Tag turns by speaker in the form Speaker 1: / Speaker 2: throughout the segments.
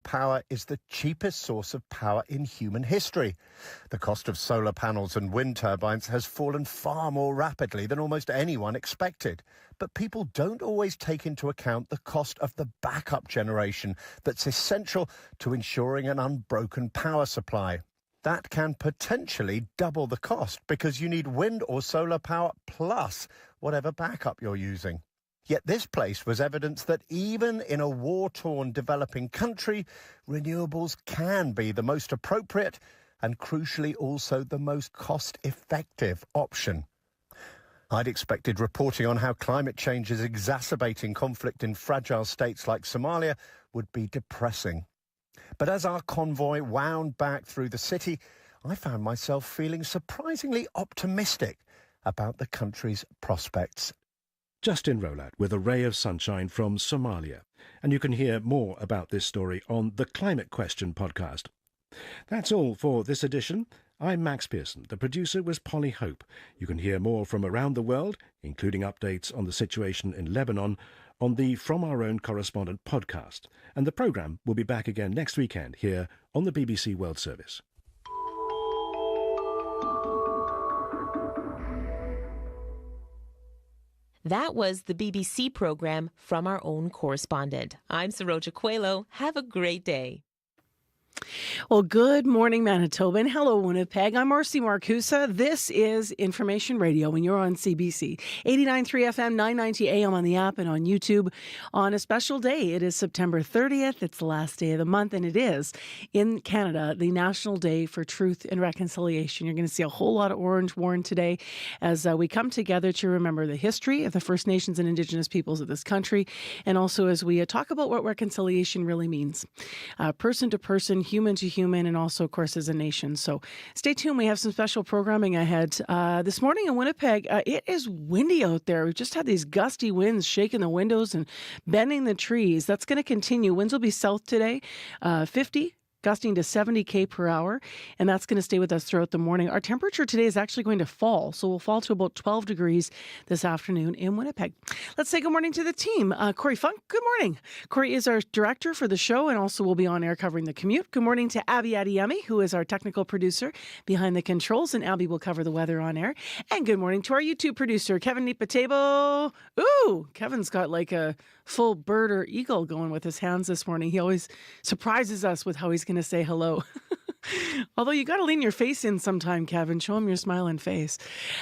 Speaker 1: power is the cheapest source of power in human history. The cost of solar panels and wind turbines has fallen far more rapidly than almost anyone expected. But people don't always take into account the cost of the backup generation that's essential to ensuring an unbroken power supply. That can potentially double the cost because you need wind or solar power plus whatever backup you're using. Yet this place was evidence that even in a war-torn developing country, renewables can be the most appropriate and crucially also the most cost-effective option. I'd expected reporting on how climate change is exacerbating conflict in fragile states like Somalia would be depressing. But as our convoy wound back through the city, I found myself feeling surprisingly optimistic about the country's prospects.
Speaker 2: Justin Rolat with a ray of sunshine from Somalia. And you can hear more about this story on the Climate Question podcast. That's all for this edition. I'm Max Pearson. The producer was Polly Hope. You can hear more from around the world, including updates on the situation in Lebanon, on the From Our Own Correspondent podcast. And the programme will be back again next weekend here on the BBC World Service.
Speaker 3: That was the BBC programme From Our Own Correspondent. I'm Saroja Coelho. Have a great day.
Speaker 4: Well, good morning, Manitoba, and hello, Winnipeg. I'm Marcy Marcusa. This is Information Radio, and you're on CBC 89.3 FM, 990 AM on the app and on YouTube on a special day. It is September 30th. It's the last day of the month, and it is, in Canada, the National Day for Truth and Reconciliation. You're going to see a whole lot of orange worn today as we come together to remember the history of the First Nations and Indigenous peoples of this country, and also as we talk about what reconciliation really means. Person to person, human to human, and also, of course, as a nation. So stay tuned. We have some special programming ahead. This morning in Winnipeg, it is windy out there. We've just had these gusty winds shaking the windows and bending the trees. That's going to continue. Winds will be south today, 50. Gusting to 70 km per hour, and that's going to stay with us throughout the morning. Our temperature today is actually going to fall, so we'll fall to about 12 degrees this afternoon in Winnipeg. Let's say good morning to the team. Corey Funk, good morning. Corey is our director for the show and also will be on air covering the commute. Good morning to Abby Adiyemi, who is our technical producer behind the controls, and Abby will cover the weather on air. And good morning to our YouTube producer, Kevin Nipatebo. Ooh, Kevin's got like a full bird or eagle going with his hands this morning. He always surprises us with how he's going to say hello. Although you got to lean your face in sometime, Kevin. Show him your smiling face.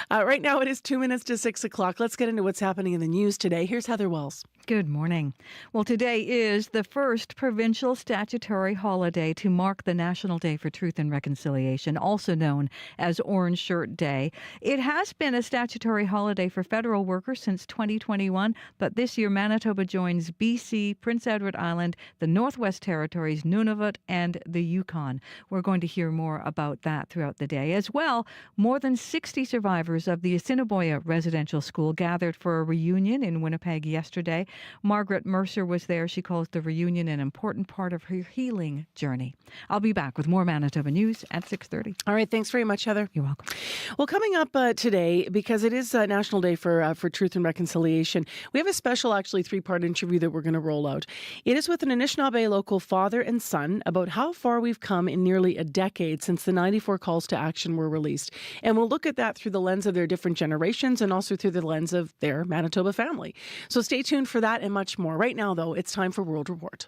Speaker 4: Right now it is 2 minutes to 6 o'clock. Let's get into what's happening in the news today. Here's Heather Wells.
Speaker 5: Good morning. Well, today is the first provincial statutory holiday to mark the National Day for Truth and Reconciliation, also known as Orange Shirt Day. It has been a statutory holiday for federal workers since 2021, but this year Manitoba joins BC, Prince Edward Island, the Northwest Territories, Nunavut, and the Yukon. We're going to hear more about that throughout the day. As well, more than 60 survivors of the Assiniboia Residential School gathered for a reunion in Winnipeg yesterday. Margaret Mercer was there. She calls the reunion an important part of her healing journey. I'll be back with more Manitoba news at 6:30.
Speaker 4: All right. Thanks very much, Heather.
Speaker 5: You're welcome.
Speaker 4: Well, coming up today, because it is National Day for Truth and Reconciliation, we have a special, actually, 3-part interview that we're going to roll out. It is with an Anishinaabe local father and son about how far we've come in nearly a decade since the 94 calls to action were released. And we'll look at that through the lens of their different generations and also through the lens of their Manitoba family. So stay tuned for that and much more. Right now, though, it's time for World Report.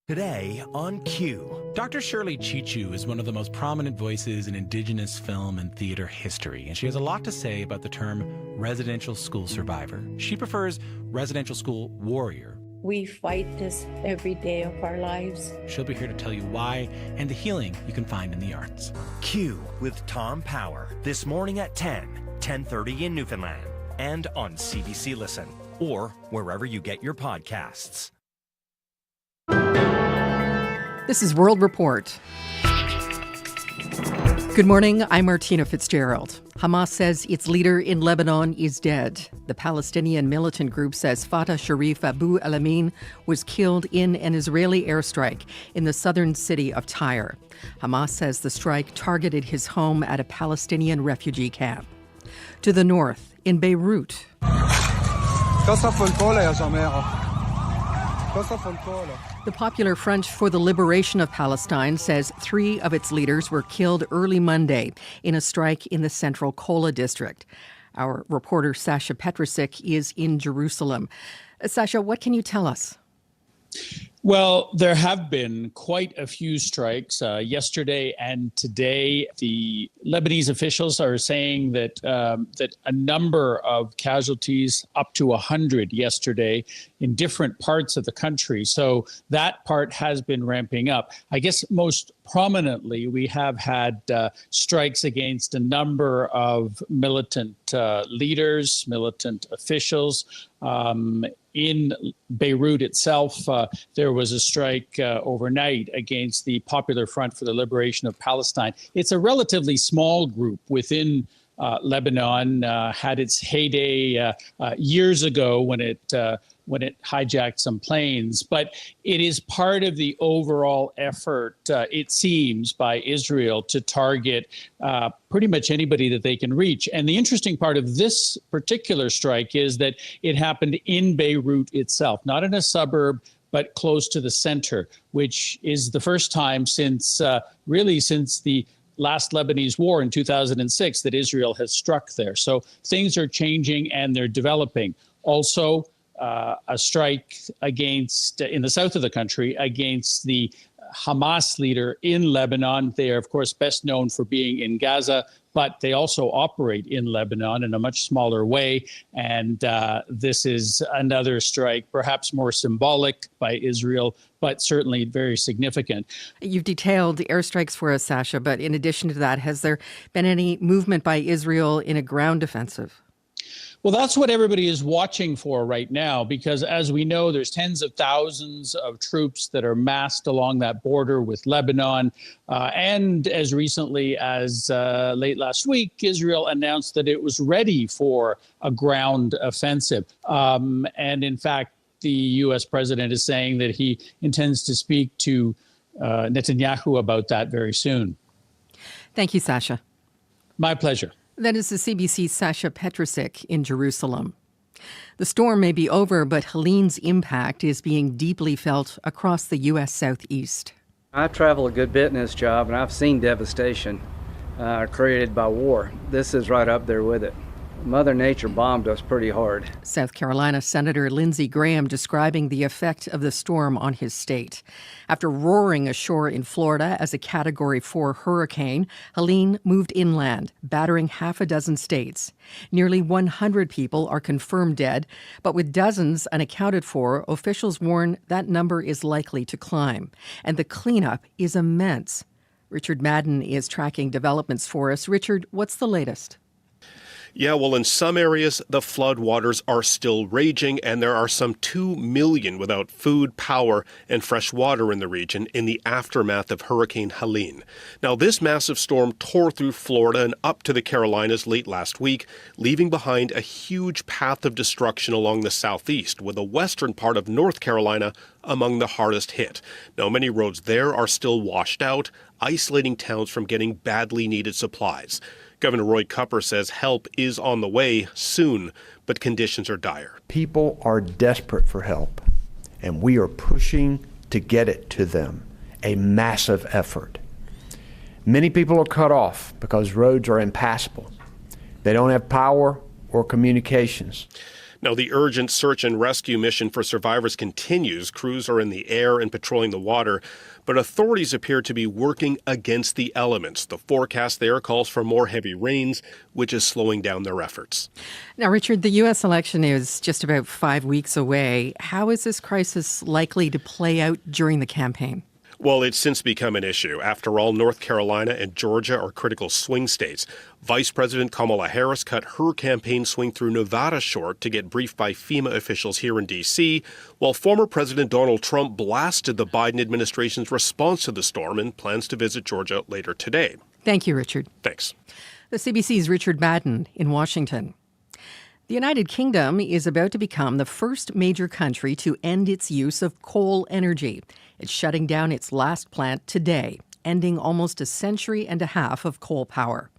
Speaker 6: Today on Q.
Speaker 7: Dr. Shirley Chichu is one of the most prominent voices in Indigenous film and theater history, and she has a lot to say about the term residential school survivor. She prefers residential school warrior.
Speaker 8: We fight this every day of our lives.
Speaker 7: She'll be here to tell you why and the healing you can find in the arts.
Speaker 6: Q with Tom Power, this morning at 10:30 in Newfoundland, and on CBC Listen, or wherever you get your podcasts.
Speaker 9: This is World Report. Good morning, I'm Martina Fitzgerald. Hamas says its leader in Lebanon is dead. The Palestinian militant group says Fatah Sharif Abu Alamin was killed in an Israeli airstrike in the southern city of Tyre. Hamas says the strike targeted his home at a Palestinian refugee camp. To the north, in Beirut. The Popular Front for the Liberation of Palestine says 3 of its leaders were killed early Monday in a strike in the central Kola district. Our reporter Sasha Petrusik is in Jerusalem. Sasha, what can you tell us?
Speaker 10: Well, there have been quite a few strikes yesterday and today. The Lebanese officials are saying that that a number of casualties, up to 100 yesterday, in different parts of the country. So that part has been ramping up. I guess most prominently, we have had strikes against a number of militant leaders, militant officials. In Beirut itself, there was a strike overnight against the Popular Front for the Liberation of Palestine. It's a relatively small group within Lebanon, had its heyday years ago when it hijacked some planes. But it is part of the overall effort, it seems, by Israel to target pretty much anybody that they can reach. And the interesting part of this particular strike is that it happened in Beirut itself, not in a suburb, but close to the center, which is the first time since the last Lebanese war in 2006 that Israel has struck there. So things are changing and they're developing. Also, a strike in the south of the country against the Hamas leader in Lebanon. They are, of course, best known for being in Gaza, but they also operate in Lebanon in a much smaller way. And this is another strike, perhaps more symbolic by Israel, but certainly very significant.
Speaker 9: You've detailed the airstrikes for us, Sasha, but in addition to that, has there been any movement by Israel in a ground offensive?
Speaker 10: Well, that's what everybody is watching for right now, because as we know, there's tens of thousands of troops that are massed along that border with Lebanon. And as recently as late last week, Israel announced that it was ready for a ground offensive. And in fact, the U.S. president is saying that he intends to speak to Netanyahu about that very soon.
Speaker 9: Thank you, Sasha.
Speaker 10: My pleasure.
Speaker 9: That is the CBC's Sasha Petrusik in Jerusalem. The storm may be over, but Helene's impact is being deeply felt across the U.S. Southeast.
Speaker 11: I travel a good bit in this job, and I've seen devastation created by war. This is right up there with it. Mother Nature bombed us pretty hard.
Speaker 9: South Carolina Senator Lindsey Graham describing the effect of the storm on his state. After roaring ashore in Florida as a Category 4 hurricane, Helene moved inland, battering half a dozen states. Nearly 100 people are confirmed dead, but with dozens unaccounted for, officials warn that number is likely to climb. And the cleanup is immense. Richard Madden is tracking developments for us. Richard, what's the latest?
Speaker 12: Yeah, well, in some areas, the flood waters are still raging, and there are some 2 million without food, power, and fresh water in the region in the aftermath of Hurricane Helene. Now, this massive storm tore through Florida and up to the Carolinas late last week, leaving behind a huge path of destruction along the southeast, with the western part of North Carolina among the hardest hit. Now, many roads there are still washed out, isolating towns from getting badly needed supplies. Governor Roy Cupper says help is on the way soon, but conditions are dire.
Speaker 13: People are desperate for help, and we are pushing to get it to them. A massive effort. Many people are cut off because roads are impassable. They don't have power or communications.
Speaker 12: Now, the urgent search and rescue mission for survivors continues. Crews are in the air and patrolling the water, but authorities appear to be working against the elements. The forecast there calls for more heavy rains, which is slowing down their efforts.
Speaker 9: Now, Richard, the U.S. election is just about 5 weeks away. How is this crisis likely to play out during the campaign?
Speaker 12: Well, it's since become an issue. After all, North Carolina and Georgia are critical swing states. Vice President Kamala Harris cut her campaign swing through Nevada short to get briefed by FEMA officials here in D.C., while former President Donald Trump blasted the Biden administration's response to the storm and plans to visit Georgia later today.
Speaker 9: Thank you, Richard.
Speaker 12: Thanks.
Speaker 9: The CBC's Richard Madden in Washington. The United Kingdom is about to become the first major country to end its use of coal energy. It's shutting down its last plant today, ending almost a century and a half of coal power.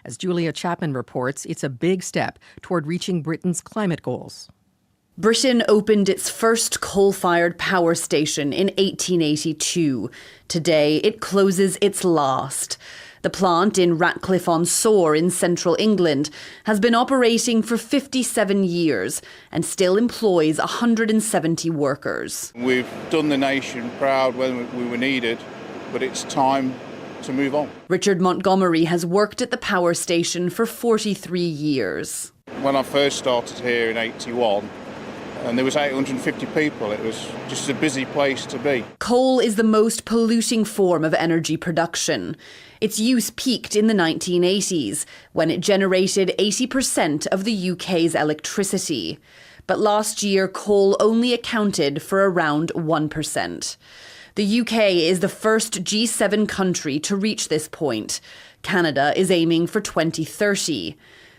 Speaker 9: As Julia Chapman reports, it's a big step toward reaching Britain's climate goals.
Speaker 14: Britain opened its first coal-fired power station in 1882. Today, it closes its last. The plant in Ratcliffe-on-Soar in central England has been operating for 57 years and still employs 170 workers.
Speaker 15: We've done the nation proud when we were needed, but it's time to move on.
Speaker 14: Richard Montgomery has worked at the power station for 43 years.
Speaker 15: When I first started here in 81, and there was 850 people. It was just a busy place to be.
Speaker 14: Coal is the most polluting form of energy production. Its use peaked in the 1980s, when it generated 80% of the UK's electricity. But last year, coal only accounted for around 1%. The UK is the first G7 country to reach this point. Canada is aiming for 2030.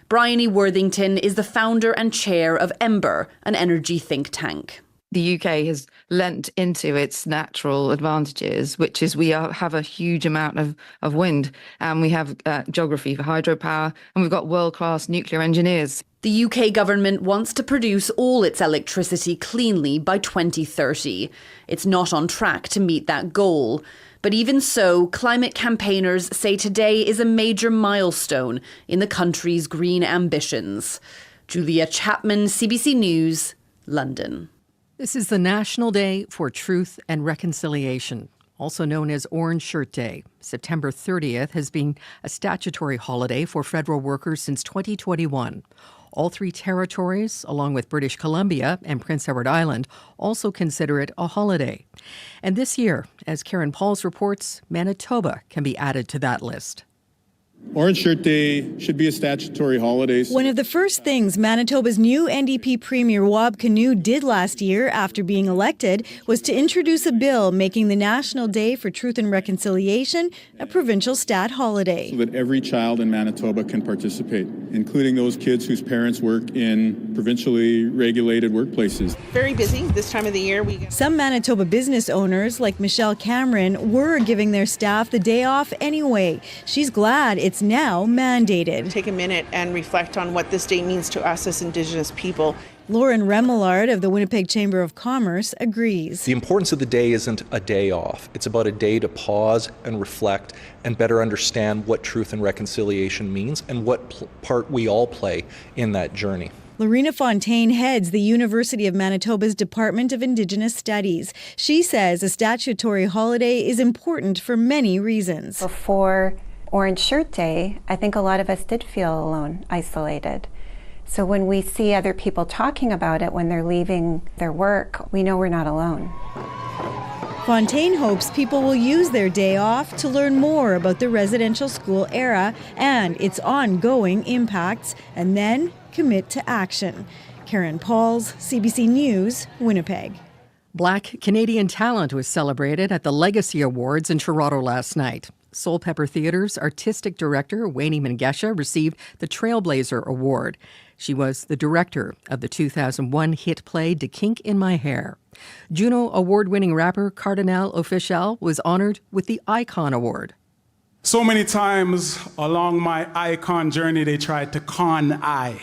Speaker 14: Bryony Worthington is the founder and chair of Ember, an energy think tank.
Speaker 16: The UK has lent into its natural advantages, which is we have a huge amount of wind, and we have geography for hydropower, and we've got world-class nuclear engineers.
Speaker 14: The UK government wants to produce all its electricity cleanly by 2030. It's not on track to meet that goal. But even so, climate campaigners say today is a major milestone in the country's green ambitions. Julia Chapman, CBC News, London.
Speaker 9: This is the National Day for Truth and Reconciliation, also known as Orange Shirt Day. September 30th has been a statutory holiday for federal workers since 2021. All three territories, along with British Columbia and Prince Edward Island, also consider it a holiday. And this year, as Karen Pauls reports, Manitoba can be added to that list.
Speaker 17: Orange Shirt Day should be a statutory holiday.
Speaker 18: One of the first things Manitoba's new NDP Premier Wab Kinew did last year after being elected was to introduce a bill making the National Day for Truth and Reconciliation a provincial stat holiday.
Speaker 17: So that every child in Manitoba can participate, including those kids whose parents work in provincially regulated workplaces.
Speaker 19: Very busy this time of the year.
Speaker 18: Some Manitoba business owners, like Michelle Cameron, were giving their staff the day off anyway. She's glad it's now mandated.
Speaker 19: Take a minute and reflect on what this day means to us as Indigenous people.
Speaker 18: Lauren Remillard of the Winnipeg Chamber of Commerce agrees.
Speaker 20: The importance of the day isn't a day off. It's about a day to pause and reflect and better understand what truth and reconciliation means and what part we all play in that journey.
Speaker 18: Lorena Fontaine heads the University of Manitoba's Department of Indigenous Studies. She says a statutory holiday is important for many reasons.
Speaker 21: Before Orange Shirt Day, I think a lot of us did feel alone, isolated. So when we see other people talking about it when they're leaving their work, we know we're not alone.
Speaker 18: Fontaine hopes people will use their day off to learn more about the residential school era and its ongoing impacts, and then commit to action. Karen Pauls, CBC News, Winnipeg.
Speaker 9: Black Canadian talent was celebrated at the Legacy Awards in Toronto last night. Soul Pepper Theatre's artistic director, Wayne Mengesha, received the Trailblazer Award. She was the director of the 2001 hit play De Kink in My Hair. Juno award-winning rapper Cardinal Offishall was honored with the Icon Award.
Speaker 22: So many times along my icon journey, they tried to con I.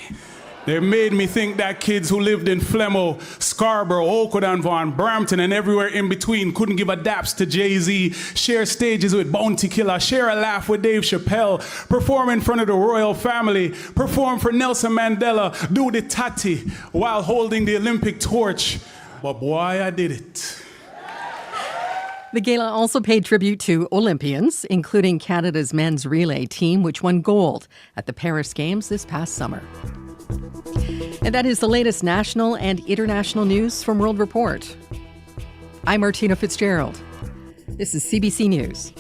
Speaker 22: They made me think that kids who lived in Flemo, Scarborough, Oakwood and Vaughan, Brampton and everywhere in between couldn't give a daps to Jay-Z, share stages with Bounty Killer, share a laugh with Dave Chappelle, perform in front of the royal family, perform for Nelson Mandela, do the tatty while holding the Olympic torch. But boy, I did it.
Speaker 9: The gala also paid tribute to Olympians, including Canada's men's relay team, which won gold at the Paris Games this past summer. And that is the latest national and international news from World Report. I'm Martina Fitzgerald. This is CBC News.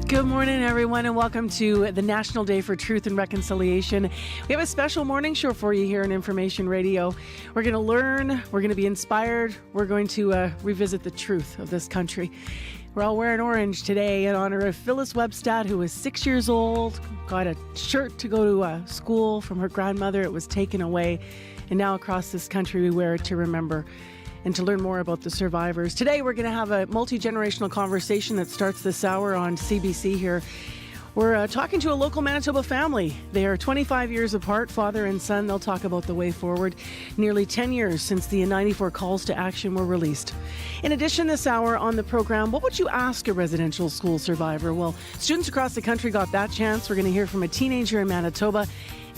Speaker 4: Good morning, everyone, and welcome to the National Day for Truth and Reconciliation. We have a special morning show for you here on Information Radio. We're going to learn, we're going to be inspired, we're going to revisit the truth of this country. We're all wearing orange today in honor of Phyllis Webstad, who was 6 years old, got a shirt to go to school from her grandmother. It was taken away. And now across this country, we wear it to remember and to learn more about the survivors. Today, we're going to have a multi-generational conversation that starts this hour on CBC here. We're talking to a local Manitoba family. They are 25 years apart, father and son. They'll talk about the way forward. Nearly 10 years since the 94 calls to action were released. In addition, this hour on the program, what would you ask a residential school survivor? Well, students across the country got that chance. We're going to hear from a teenager in Manitoba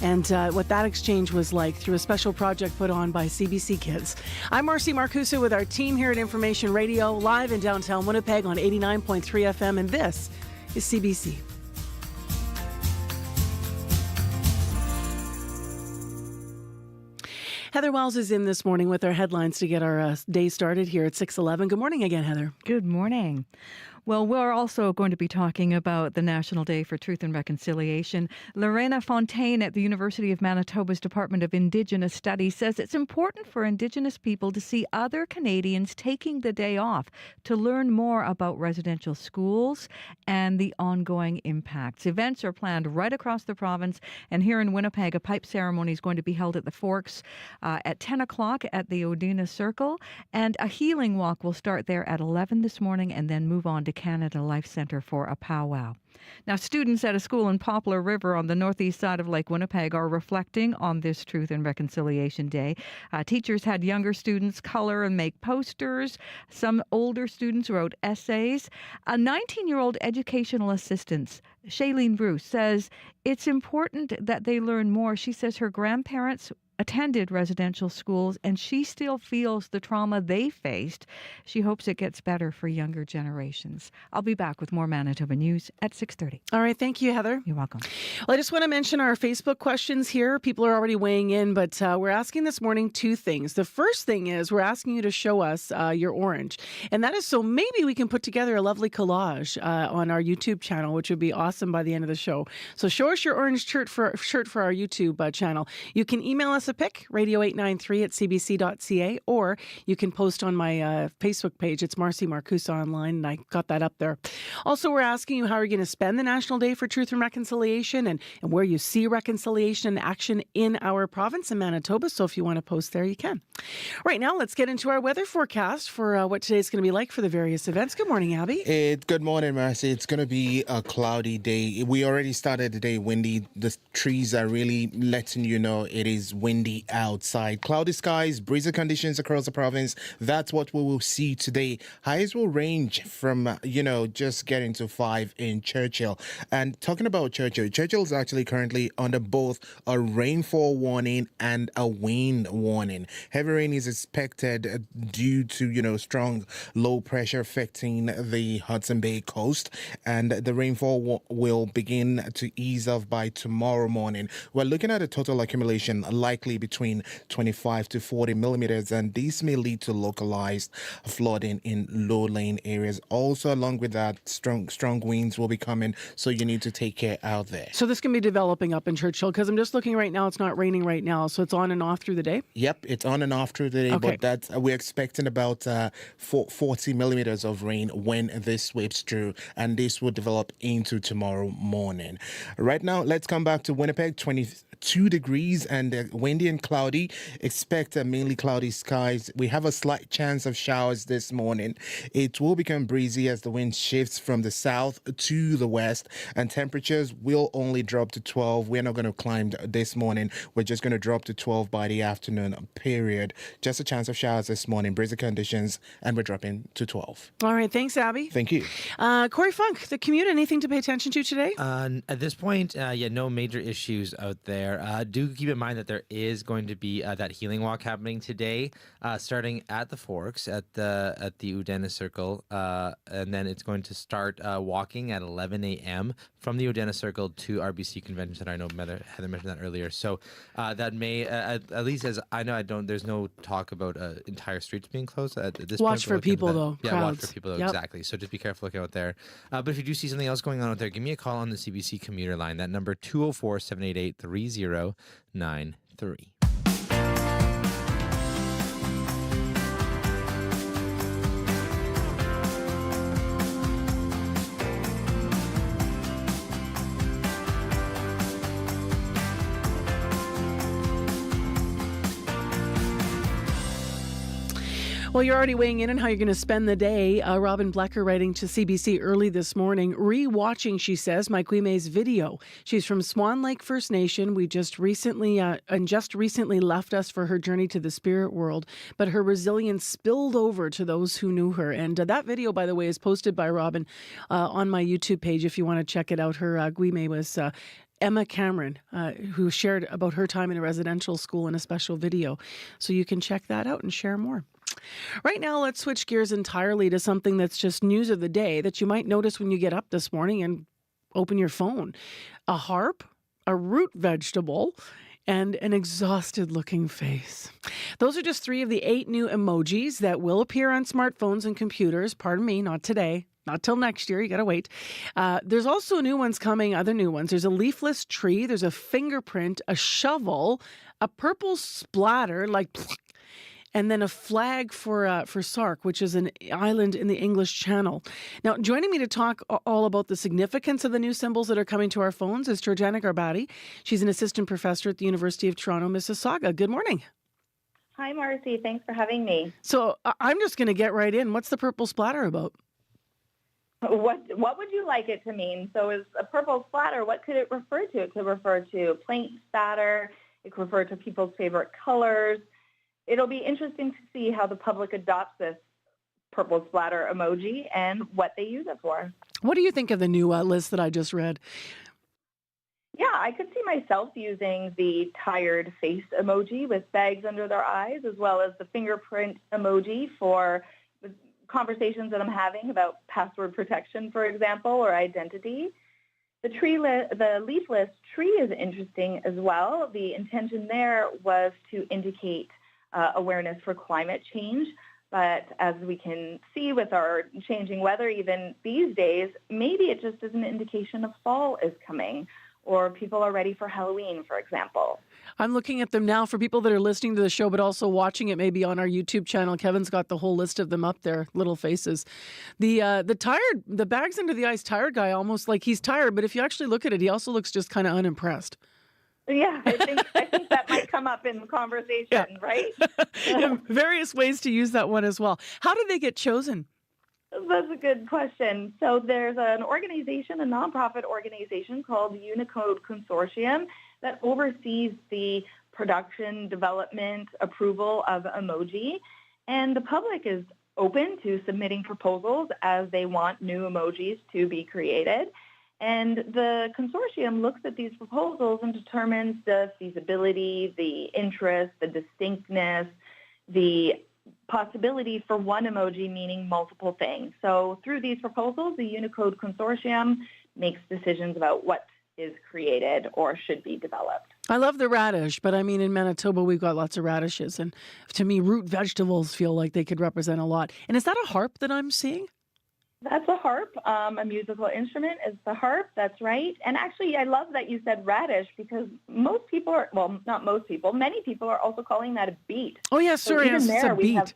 Speaker 4: and what that exchange was like through a special project put on by CBC Kids. I'm Marcy Marcusa with our team here at Information Radio, live in downtown Winnipeg on 89.3 FM, and this is CBC. Heather Wells is in this morning with our headlines to get our day started here at 6:11. Good morning again, Heather.
Speaker 5: Good morning. Well, we're also going to be talking about the National Day for Truth and Reconciliation. Lorena Fontaine at the University of Manitoba's Department of Indigenous Studies says it's important for Indigenous people to see other Canadians taking the day off to learn more about residential schools and the ongoing impacts. Events are planned right across the province, and here in Winnipeg, a pipe ceremony is going to be held at the Forks at 10 o'clock at the Odina Circle, and a healing walk will start there at 11 this morning and then move on to Canada Life Centre for a powwow. Now, students at a school in Poplar River on the northeast side of Lake Winnipeg are reflecting on this Truth and Reconciliation Day. Teachers had younger students color and make posters. Some older students wrote essays. A 19-year-old educational assistant, Helene Bruce, says it's important that they learn more. She says her grandparents attended residential schools, and she still feels the trauma they faced. She hopes it gets better for younger generations. I'll be back with more Manitoba news at 6:30.
Speaker 4: All right. Thank you, Heather.
Speaker 5: You're welcome.
Speaker 4: Well, I just want to mention our Facebook questions here. People are already weighing in, but we're asking this morning two things. The first thing is we're asking you to show us your orange. And that is so maybe we can put together a lovely collage on our YouTube channel, which would be awesome by the end of the show. So show us your orange shirt for our YouTube channel. You can email us a pic, radio893@cbc.ca, or you can post on my Facebook page. It's Marcy Marcusa Online, and I got that up there. Also, we're asking you how you're going to spend the National Day for Truth and Reconciliation and where you see reconciliation and action in our province in Manitoba. So if you want to post there, you can. Right now, let's get into our weather forecast for what today's going to be like for the various events. Good morning, Abby.
Speaker 1: Good morning, Marcy. It's going to be a cloudy day. We already started the day windy. The trees are really letting you know it is windy outside. Cloudy skies, breezy conditions across the province. That's what we will see today. Highs will range from, just getting to 5 in Churchill. And talking about Churchill is actually currently under both a rainfall warning and a wind warning. Heavy rain is expected due to, strong low pressure affecting the Hudson Bay coast. And the rainfall will begin to ease off by tomorrow morning. We're looking at a total accumulation likely between 25 to 40 millimeters, and these may lead to localized flooding in low-lying areas. Also, along with that, strong winds will be coming, so you need to take care out there.
Speaker 4: So this can be developing up in Churchill, because I'm just looking right now, it's not raining right now, so it's on and off through the day?
Speaker 1: Yep, it's on and off through the day,
Speaker 4: okay.
Speaker 1: But we're expecting about 40 millimeters of rain when this sweeps through, and this will develop into tomorrow morning. Right now, let's come back to Winnipeg, 22 degrees and windy and cloudy. Expect mainly cloudy skies. We have a slight chance of showers this morning. It will become breezy as the wind shifts from the south to the west, and temperatures will only drop to 12. We're not going to climb this morning. We're just going to drop to 12 by the afternoon period. Just a chance of showers this morning, breezy conditions, and we're dropping to 12.
Speaker 4: All right. Thanks, Abby.
Speaker 1: Thank you.
Speaker 4: Corey Funk, the commute, anything to pay attention to today?
Speaker 2: At this point, no major issues out there. Do keep in mind that there is going to be that healing walk happening today, starting at the Forks at the Odina Circle, and then it's going to start walking at 11 a.m. from the Odina Circle to RBC Convention Center. I know Heather mentioned that earlier, so that may at least as I know, there's no talk about entire streets being closed at this point.
Speaker 4: Watch for people though.
Speaker 2: Yeah,
Speaker 4: crowds.
Speaker 2: watch for people though.
Speaker 4: Yep.
Speaker 2: Exactly. So just be careful looking out there. But if you do see something else going on out there, give me a call on the CBC commuter line. That number 204-788-3093.
Speaker 4: Well, you're already weighing in on how you're going to spend the day. Robin Blecker writing to CBC early this morning, re-watching, she says, Mike Wime's video. She's from Swan Lake First Nation. We just recently left us for her journey to the spirit world, but her resilience spilled over to those who knew her. And that video, by the way, is posted by Robin on my YouTube page if you want to check it out. Her Wime was Emma Cameron, who shared about her time in a residential school in a special video. So you can check that out and share more. Right now, let's switch gears entirely to something that's just news of the day that you might notice when you get up this morning and open your phone. A harp, a root vegetable, and an exhausted-looking face. Those are just 3 of the 8 new emojis that will appear on smartphones and computers. Pardon me, not today. Not till next year. You got to wait. There's also new ones coming, other new ones. There's a leafless tree. There's a fingerprint, a shovel, a purple splatter, like... and then a flag for Sark, which is an island in the English Channel. Now, joining me to talk all about the significance of the new symbols that are coming to our phones is Georgiana Garbati. She's an assistant professor at the University of Toronto, Mississauga. Good morning.
Speaker 3: Hi, Marcy. Thanks for having me.
Speaker 4: So I'm just going to get right in. What's the purple splatter about?
Speaker 3: What would you like it to mean? So is a purple splatter, what could it refer to? It could refer to paint spatter. It could refer to people's favorite colors. It'll be interesting to see how the public adopts this purple splatter emoji and what they use it for.
Speaker 4: What do you think of the new list that I just read?
Speaker 3: Yeah, I could see myself using the tired face emoji with bags under their eyes, as well as the fingerprint emoji for conversations that I'm having about password protection, for example, or identity. The leafless tree is interesting as well. The intention there was to indicate awareness for climate change. But as we can see with our changing weather, even these days, maybe it just is an indication of fall is coming, or people are ready for Halloween, for example.
Speaker 4: I'm looking at them now for people that are listening to the show, but also watching it maybe on our YouTube channel. Kevin's got the whole list of them up there, little faces. The bags under the eyes tired guy, almost like he's tired, but if you actually look at it, he also looks just kind of unimpressed.
Speaker 3: Yeah, I think that might come up in the conversation, right?
Speaker 4: Various ways to use that one as well. How did they get chosen?
Speaker 3: That's a good question. So there's an organization, a nonprofit organization called Unicode Consortium that oversees the production, development, approval of emoji. And the public is open to submitting proposals as they want new emojis to be created. And the consortium looks at these proposals and determines the feasibility, the interest, the distinctness, the possibility for one emoji meaning multiple things. So through these proposals, the Unicode Consortium makes decisions about what is created or should be developed.
Speaker 4: I love the radish, but I mean, in Manitoba, we've got lots of radishes. And to me, root vegetables feel like they could represent a lot. And is that a harp that I'm seeing?
Speaker 3: That's a harp. A musical instrument is the harp. That's right. And actually, I love that you said radish because most people are, well, not most people, many people are also calling that a beet.
Speaker 4: Oh, yeah, sorry, it's a beet.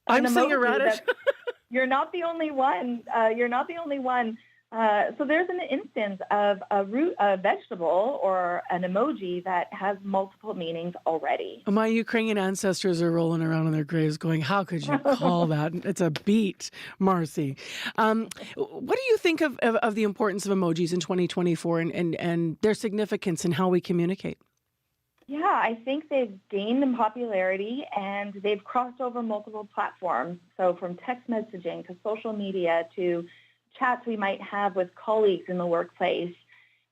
Speaker 4: I'm saying a radish.
Speaker 3: You're not the only one. So there's an instance of a vegetable or an emoji that has multiple meanings already.
Speaker 4: My Ukrainian ancestors are rolling around in their graves going, how could you call that? It's a beet, Marcy. What do you think of the importance of emojis in 2024 and their significance in how we communicate?
Speaker 3: Yeah, I think they've gained in popularity and they've crossed over multiple platforms. So from text messaging to social media to chats we might have with colleagues in the workplace,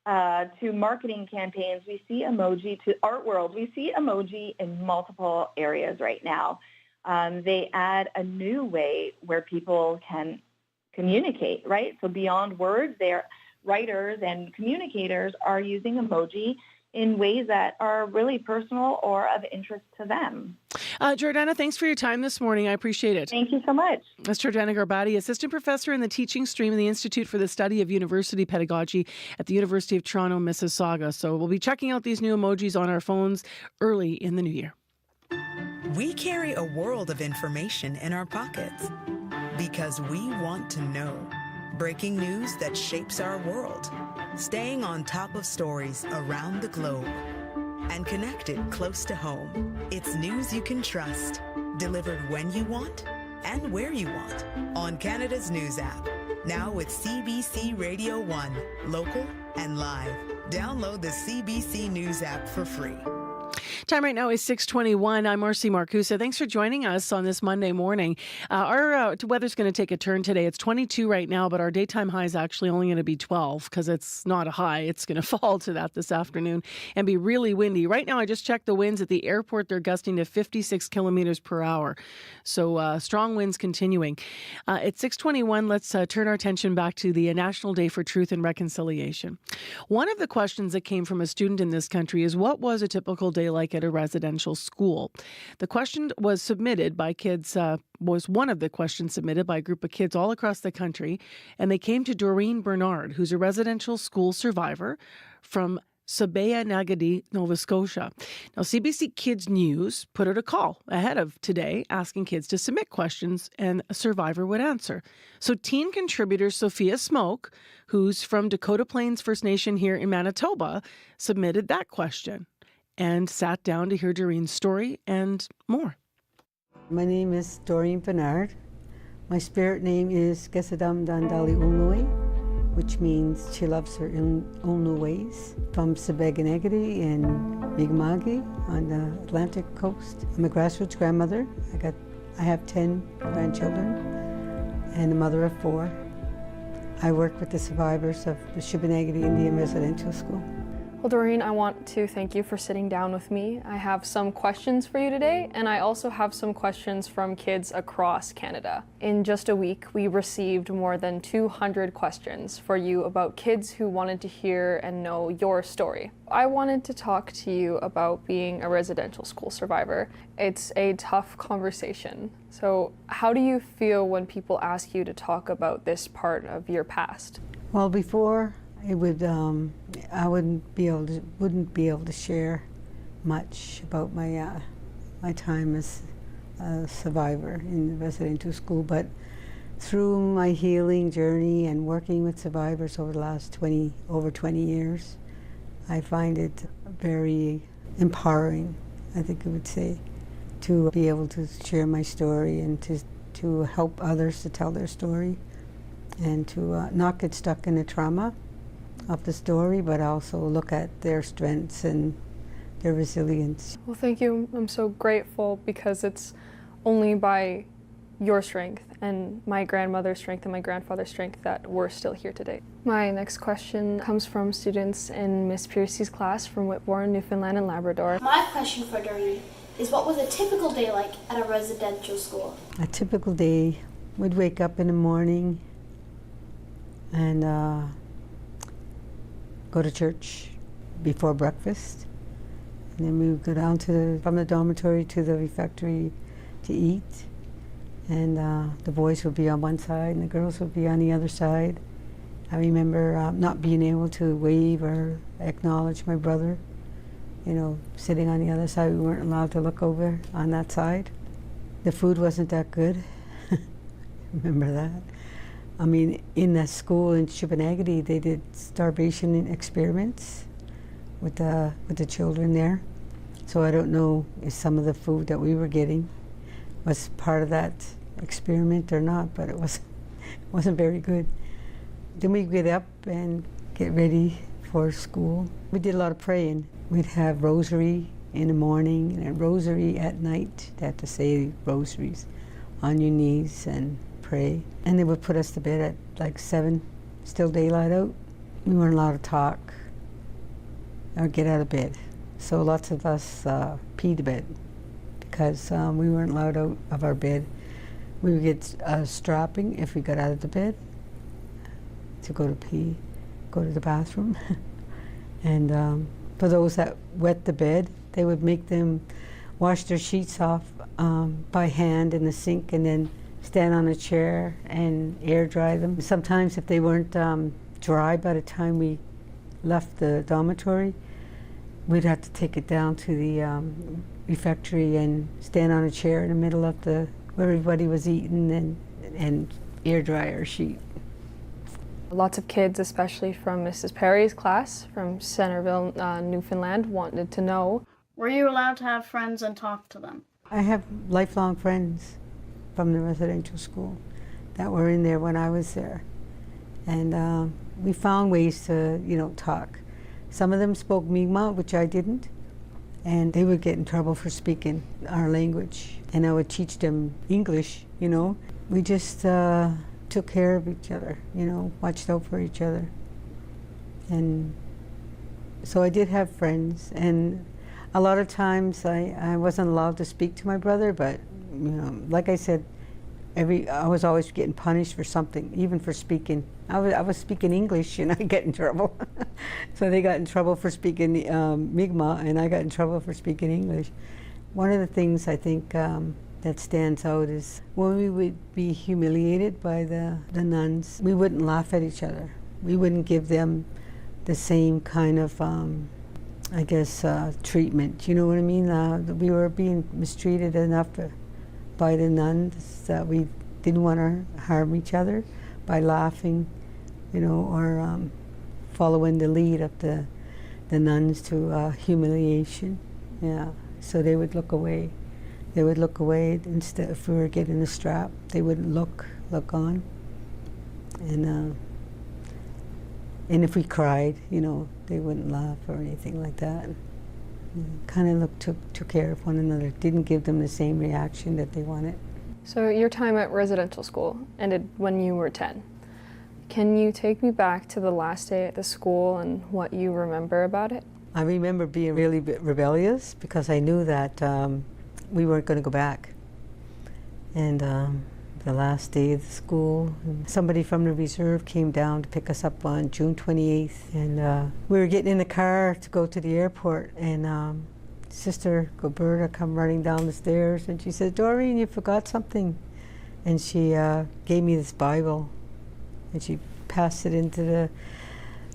Speaker 3: to marketing campaigns, we see emoji, to art world, we see emoji in multiple areas right now. They add a new way where people can communicate, right? So beyond words, their writers and communicators are using emoji in ways that are really personal or of interest to them.
Speaker 4: Georgiana, thanks for your time this morning. I appreciate it.
Speaker 3: Thank you so much.
Speaker 4: That's Georgiana Garbati, assistant professor in the teaching stream in the Institute for the Study of University Pedagogy at the University of Toronto, Mississauga. So we'll be checking out these new emojis on our phones early in the new year.
Speaker 8: We carry a world of information in our pockets because we want to know. Breaking news that shapes our world. Staying on top of stories around the globe and connected close to home. It's news you can trust, delivered when you want, and where you want on Canada's News app. Now with CBC Radio 1, local and live. Download the CBC News app for free.
Speaker 4: Time right now is 6:21. I'm Marcy Marcusa. Thanks for joining us on this Monday morning. Our weather's going to take a turn today. It's 22 right now, but our daytime high is actually only going to be 12 because it's not a high. It's going to fall to that this afternoon and be really windy. Right now, I just checked the winds at the airport. They're gusting to 56 kilometers per hour. So strong winds continuing. At 6:21, let's turn our attention back to the National Day for Truth and Reconciliation. One of the questions that came from a student in this country is, what was a typical day like at a residential school? The question was submitted by kids, was one of the questions submitted by a group of kids all across the country, and they came to Doreen Bernard, who's a residential school survivor from Sabea-Nagadi, Nova Scotia. Now, CBC Kids News put out a call ahead of today asking kids to submit questions, and a survivor would answer. So teen contributor Sophia Smoke, who's from Dakota Plains First Nation here in Manitoba, submitted that question and sat down to hear Doreen's story and more.
Speaker 6: My name is Doreen Bernard. My spirit name is Gesadam Dandali Ulnui, which means she loves her own ways. From Sabea-Nagadi in Mi'kma'ki on the Atlantic coast. I'm a grassroots grandmother. I have 10 grandchildren and a mother of 4. I work with the survivors of the Sabea-Nagadi Indian Residential School.
Speaker 7: Well, Doreen, I want to thank you for sitting down with me. I have some questions for you today, and I also have some questions from kids across Canada. In just a week, we received more than 200 questions for you about kids who wanted to hear and know your story. I wanted to talk to you about being a residential school survivor. It's a tough conversation. So how do you feel when people ask you to talk about this part of your past?
Speaker 6: Well, before I wouldn't be able to share much about my time as a survivor in the residential school, but through my healing journey and working with survivors over the last over 20 years, I find it very empowering, I think I would say, to be able to share my story and to help others to tell their story and to not get stuck in the trauma of the story, but also look at their strengths and their resilience.
Speaker 7: Well, thank you. I'm so grateful because it's only by your strength and my grandmother's strength and my grandfather's strength that we're still here today. My next question comes from students in Miss Piercy's class from Whitbourne, Newfoundland and Labrador.
Speaker 23: My question for Doreen is, what was a typical day like at a residential school?
Speaker 6: A typical day, we'd wake up in the morning and go to church before breakfast, and then we would go down from the dormitory to the refectory to eat, and the boys would be on one side and the girls would be on the other side. I remember not being able to wave or acknowledge my brother, sitting on the other side. We weren't allowed to look over on that side. The food wasn't that good. Remember that. I mean, in the school in Sabea-Nagadi, they did starvation experiments with the children there. So I don't know if some of the food that we were getting was part of that experiment or not, but it wasn't very good. Then we'd get up and get ready for school. We did a lot of praying. We'd have rosary in the morning and a rosary at night. They had to say rosaries on your knees and pray. And they would put us to bed at like 7, still daylight out. We weren't allowed to talk or get out of bed. So lots of us peed to bed because we weren't allowed out of our bed. We would get strapping if we got out of the bed to go to the bathroom. And for those that wet the bed, they would make them wash their sheets off by hand in the sink and then stand on a chair and air dry them. Sometimes if they weren't dry by the time we left the dormitory, we'd have to take it down to the refectory and stand on a chair in the middle of where everybody was eating and air dry our sheet.
Speaker 7: Lots of kids, especially from Mrs. Perry's class from Centerville, Newfoundland, wanted to know,
Speaker 23: were you allowed to have friends and talk to them?
Speaker 6: I have lifelong friends. from the residential school that were in there when I was there. And we found ways to, talk. Some of them spoke Mi'kmaq, which I didn't, and they would get in trouble for speaking our language. And I would teach them English, We just took care of each other, watched out for each other. And so I did have friends, and a lot of times I wasn't allowed to speak to my brother, but like I said, I was always getting punished for something, even for speaking. I was speaking English and I get in trouble. So they got in trouble for speaking Mi'kmaq, and I got in trouble for speaking English. One of the things I think that stands out is when we would be humiliated by the nuns, we wouldn't laugh at each other. We wouldn't give them the same kind of treatment. You know what I mean? We were being mistreated enough by the nuns that we didn't want to harm each other by laughing, or following the lead of the nuns to humiliation. Yeah, so they would look away. They would look away instead. If we were getting a strap, they wouldn't look on. And if we cried, they wouldn't laugh or anything like that. Kind of took care of one another. Didn't give them the same reaction that they wanted.
Speaker 7: So your time at residential school ended when you were 10. Can you take me back to the last day at the school and what you remember about it?
Speaker 6: I remember being really rebellious because I knew that we weren't going to go back. And the last day of the school, somebody from the reserve came down to pick us up on June 28th. And we were getting in the car to go to the airport, and Sister Gilberta come running down the stairs, and she said, "Doreen, you forgot something." And she gave me this Bible, and she passed it into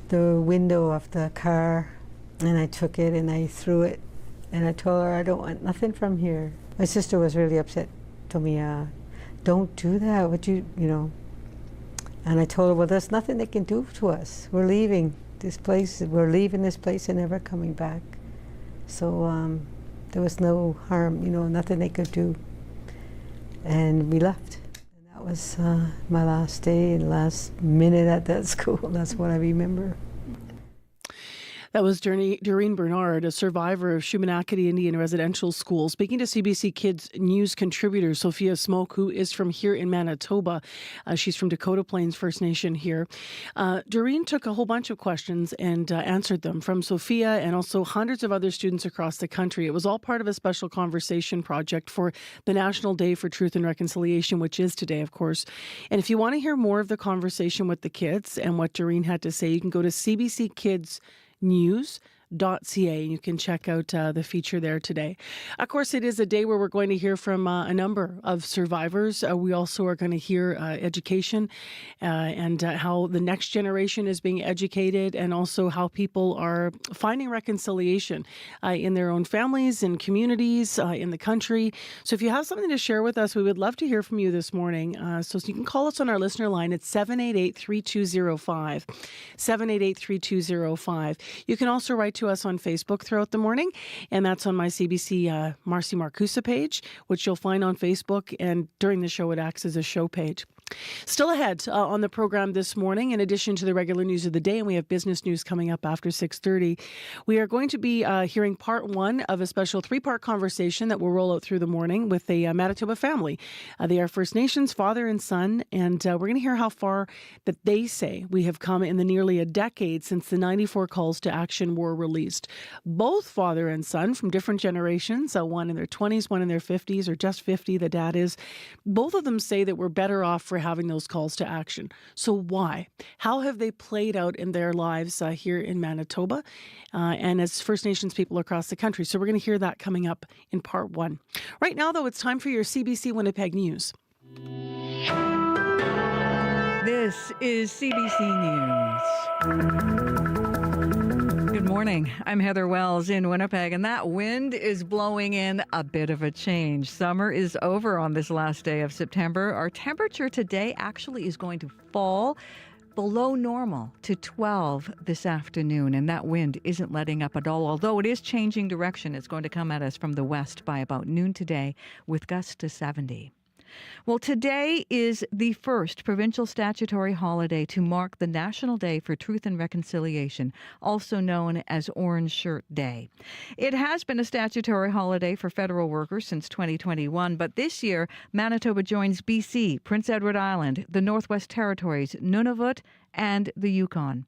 Speaker 6: the window of the car, and I took it and I threw it, and I told her, "I don't want nothing from here." My sister was really upset, told me, "Don't do that, And I told her, "Well, there's nothing they can do to us. We're leaving this place and never coming back." So there was no harm, nothing they could do. And we left. And that was my last day and last minute at that school. That's what I remember.
Speaker 4: That was Doreen Bernard, a survivor of Shumanakity Indian Residential School, speaking to CBC Kids News contributor Sophia Smoke, who is from here in Manitoba. She's from Dakota Plains First Nation here. Doreen took a whole bunch of questions and answered them from Sophia and also hundreds of other students across the country. It was all part of a special conversation project for the National Day for Truth and Reconciliation, which is today, of course. And if you want to hear more of the conversation with the kids and what Doreen had to say, you can go to CBC Kids News.ca, and you can check out the feature there today. Of course, it is a day where we're going to hear from a number of survivors. We also are going to hear education and how the next generation is being educated, and also how people are finding reconciliation in their own families and communities in the country. So if you have something to share with us, we would love to hear from you this morning. So you can call us on our listener line at 788-3205, 788-3205. You can also write to us on Facebook throughout the morning, and that's on my CBC Marcy Marcusa page, which you'll find on Facebook, and during the show it acts as a show page. Still ahead on the program this morning, in addition to the regular news of the day, and we have business news coming up after 6:30, we are going to be hearing part one of a special three-part conversation that will roll out through the morning with a Manitoba family. They are First Nations, father and son, and we're going to hear how far that they say we have come in the nearly a decade since the 94 calls to action were released. Both father and son from different generations, one in their 20s, one in their 50s, or just 50, the dad is. Both of them say that we're better off for having those calls to action. So why? How have they played out in their lives here in Manitoba and as First Nations people across the country? So we're going to hear that coming up in part one. Right now, though, it's time for your CBC Winnipeg News.
Speaker 5: This is CBC News. Good morning. I'm Heather Wells in Winnipeg, and that wind is blowing in a bit of a change. Summer is over on this last day of September. Our temperature today actually is going to fall below normal to 12 this afternoon, and that wind isn't letting up at all, although it is changing direction. It's going to come at us from the west by about noon today with gusts to 70. Well, today is the first provincial statutory holiday to mark the National Day for Truth and Reconciliation, also known as Orange Shirt Day. It has been a statutory holiday for federal workers since 2021, but this year, Manitoba joins BC, Prince Edward Island, the Northwest Territories, Nunavut, and the Yukon.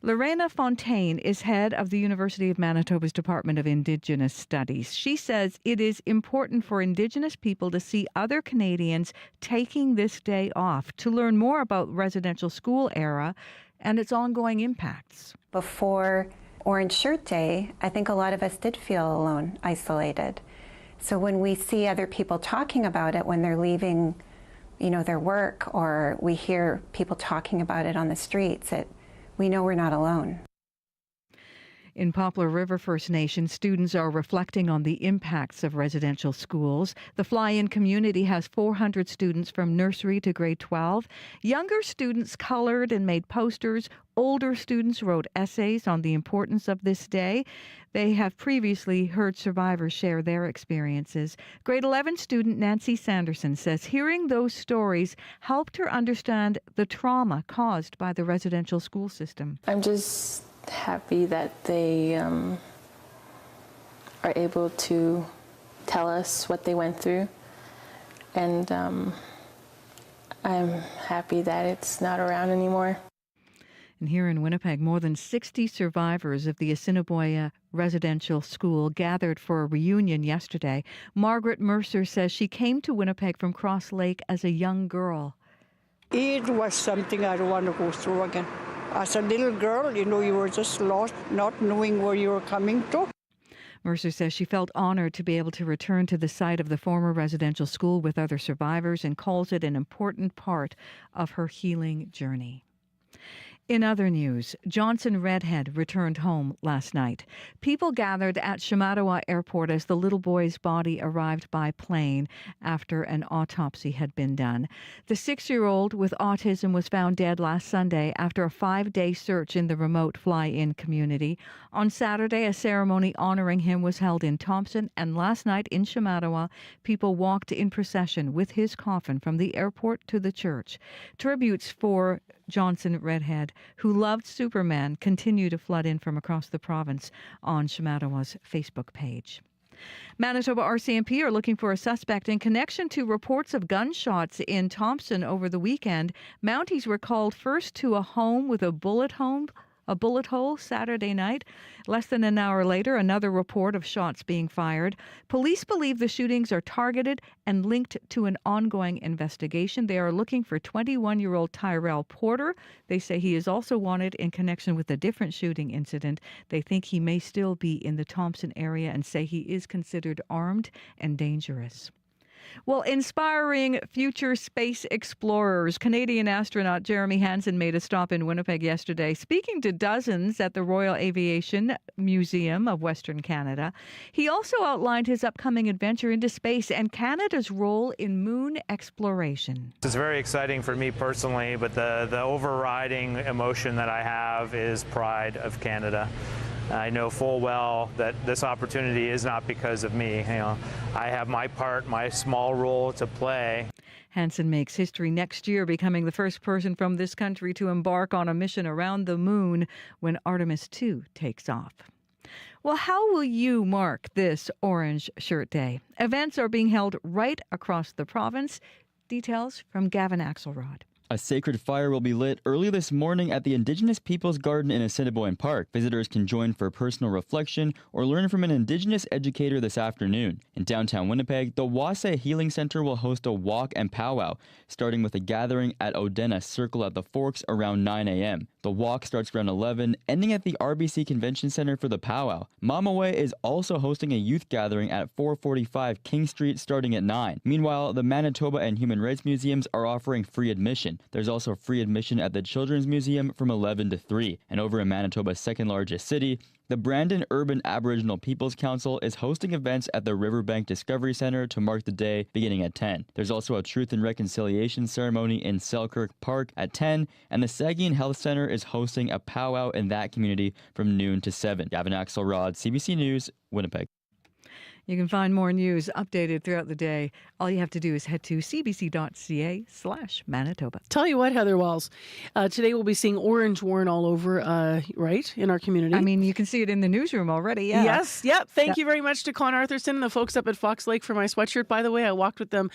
Speaker 5: Lorena Fontaine is head of the University of Manitoba's Department of Indigenous Studies. She says it is important for Indigenous people to see other Canadians taking this day off to learn more about residential school era and its ongoing impacts.
Speaker 21: Before Orange Shirt Day, I think a lot of us did feel alone, isolated. So when we see other people talking about it when they're leaving their work, or we hear people talking about it on the streets, we know we're not alone.
Speaker 5: In Poplar River First Nation, students are reflecting on the impacts of residential schools. The Fly-In community has 400 students from nursery to grade 12. Younger students colored and made posters. Older students wrote essays on the importance of this day. They have previously heard survivors share their experiences. Grade 11 student Nancy Sanderson says hearing those stories helped her understand the trauma caused by the residential school system.
Speaker 10: I'm just happy that they are able to tell us what they went through, and I'm happy that it's not around anymore.
Speaker 5: And here in Winnipeg, more than 60 survivors of the Assiniboia residential school gathered for a reunion yesterday. Margaret Mercer says she came to Winnipeg from Cross Lake as a young girl.
Speaker 11: It was something I don't want to go through again. As a little girl, you were just lost, not knowing where you were coming to.
Speaker 5: Mercer says she felt honored to be able to return to the site of the former residential school with other survivors and calls it an important part of her healing journey. In other news, Johnson Redhead returned home last night. People gathered at Shamattawa Airport as the little boy's body arrived by plane after an autopsy had been done. The 6-year-old with autism was found dead last Sunday after a 5-day search in the remote Fly-In community. On Saturday, a ceremony honoring him was held in Thompson, and last night in Shamattawa, people walked in procession with his coffin from the airport to the church. Tributes for Johnson Redhead, who loved Superman, continue to flood in from across the province on Shamattawa's Facebook page. Manitoba RCMP are looking for a suspect in connection to reports of gunshots in Thompson over the weekend. Mounties were called first to a home with a bullet hole Saturday night. Less than an hour later, another report of shots being fired. Police believe the shootings are targeted and linked to an ongoing investigation. They are looking for 21-year-old Tyrell Porter. They say he is also wanted in connection with a different shooting incident. They think he may still be in the Thompson area and say he is considered armed and dangerous. Well, inspiring future space explorers. Canadian astronaut Jeremy Hansen made a stop in Winnipeg yesterday, speaking to dozens at the Royal Aviation Museum of Western Canada. He also outlined his upcoming adventure into space and Canada's role in moon exploration.
Speaker 13: It's very exciting for me personally, but the overriding emotion that I have is pride of Canada. I know full well that this opportunity is not because of me. I have my part, my small role to play.
Speaker 5: Hansen makes history next year, becoming the first person from this country to embark on a mission around the moon when Artemis II takes off. Well, how will you mark this Orange Shirt Day? Events are being held right across the province. Details from Gavin Axelrod.
Speaker 24: A sacred fire will be lit early this morning at the Indigenous Peoples Garden in Assiniboine Park. Visitors can join for personal reflection or learn from an Indigenous educator this afternoon. In downtown Winnipeg, the Wasa Healing Center will host a walk and powwow, starting with a gathering at Odena Circle at the Forks around 9 a.m. The walk starts around 11, ending at the RBC Convention Center for the powwow. Mamaway is also hosting a youth gathering at 445 King Street starting at 9. Meanwhile, the Manitoba and Human Rights Museums are offering free admission. There's also free admission at the Children's Museum from 11 to 3. And over in Manitoba's second largest city, the Brandon Urban Aboriginal Peoples Council is hosting events at the Riverbank Discovery Center to mark the day beginning at 10. There's also a Truth and Reconciliation ceremony in Selkirk Park at 10, and the Saugeen Health Center is hosting a powwow in that community from noon to 7. Gavin Axelrod, CBC News, Winnipeg.
Speaker 5: You can find more news updated throughout the day. All you have to do is head to cbc.ca/Manitoba.
Speaker 4: Tell you what, Heather Wells, today we'll be seeing orange worn all over, right, in our community.
Speaker 5: I mean, you can see it in the newsroom already, yeah.
Speaker 4: Yes, yep. Thank you very much to Con Arthurson and the folks up at Fox Lake for my sweatshirt, by the way. I walked with them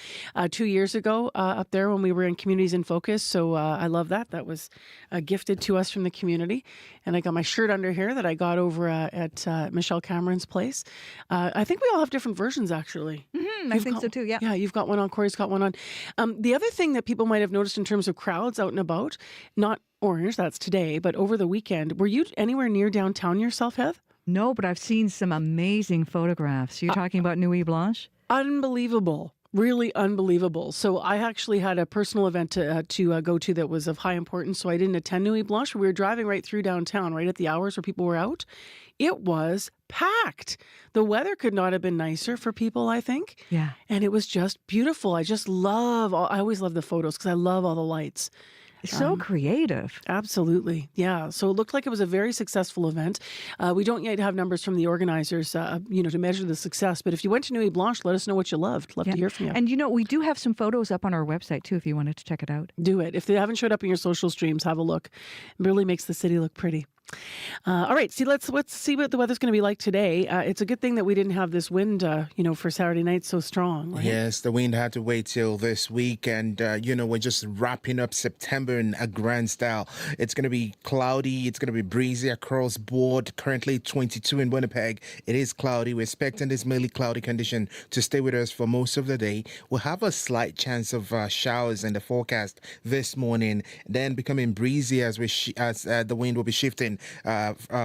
Speaker 4: 2 years ago up there when we were in Communities in Focus, so I love that. That was gifted to us from the community. And I got my shirt under here that I got over at Michelle Cameron's place. I think we all have different versions, actually.
Speaker 5: I think so too, yeah.
Speaker 4: Yeah, you've got one on, Corey's got one on. The other thing that people might have noticed in terms of crowds out and about, not orange, that's today, but over the weekend, were you anywhere near downtown yourself, Heath?
Speaker 5: No, but I've seen some amazing photographs. You're talking about Nuit Blanche?
Speaker 4: Unbelievable. Really unbelievable. So I actually had a personal event to go to that was of high importance, so I didn't attend Nuit Blanche. We were driving right through downtown, right at the hours where people were out. It was packed. The weather could not have been nicer for people, I think.
Speaker 5: Yeah.
Speaker 4: And it was just beautiful. I always love the photos because I love all the lights.
Speaker 5: So creative.
Speaker 4: Absolutely. Yeah. So it looked like it was a very successful event. We don't yet have numbers from the organizers, to measure the success. But if you went to Nuit Blanche, let us know what you loved. Love to hear from you.
Speaker 5: And, we do have some photos up on our website, too, if you wanted to check it out.
Speaker 4: Do it. If they haven't showed up in your social streams, have a look. It really makes the city look pretty. All right, let's see what the weather's going to be like today. It's a good thing that we didn't have this wind, for Saturday night so strong. Right?
Speaker 1: Yes, the wind had to wait till this week, and we're just wrapping up September in a grand style. It's going to be cloudy. It's going to be breezy across board. Currently 22 in Winnipeg. It is cloudy. We're expecting this mainly cloudy condition to stay with us for most of the day. We'll have a slight chance of showers in the forecast this morning, then becoming breezy as the wind will be shifting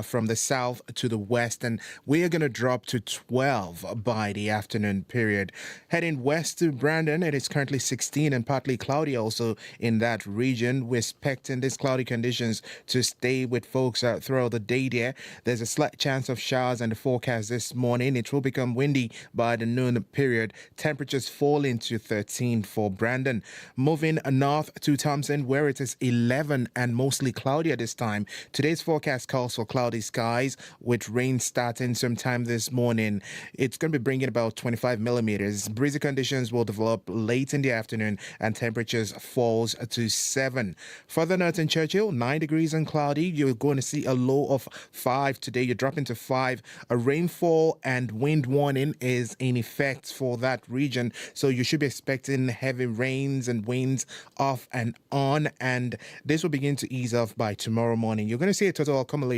Speaker 1: from the south to the west, and we are going to drop to 12 by the afternoon period. Heading west to Brandon, it is currently 16 and partly cloudy also in that region. We're expecting these cloudy conditions to stay with folks throughout the day there. There's a slight chance of showers in the forecast this morning. It will become windy by the noon period. Temperatures fall into 13 for Brandon. Moving north to Thompson, where it is 11 and mostly cloudy at this time. Today's forecast calls for cloudy skies with rain starting sometime this morning. It's going to be bringing about 25 millimeters. Breezy conditions will develop late in the afternoon and temperatures falls to 7. Further north in Churchill, 9 degrees and cloudy. You're going to see a low of 5 today. You're dropping to 5. A rainfall and wind warning is in effect for that region. So you should be expecting heavy rains and winds off and on. And this will begin to ease off by tomorrow morning. You're going to see a total accumulation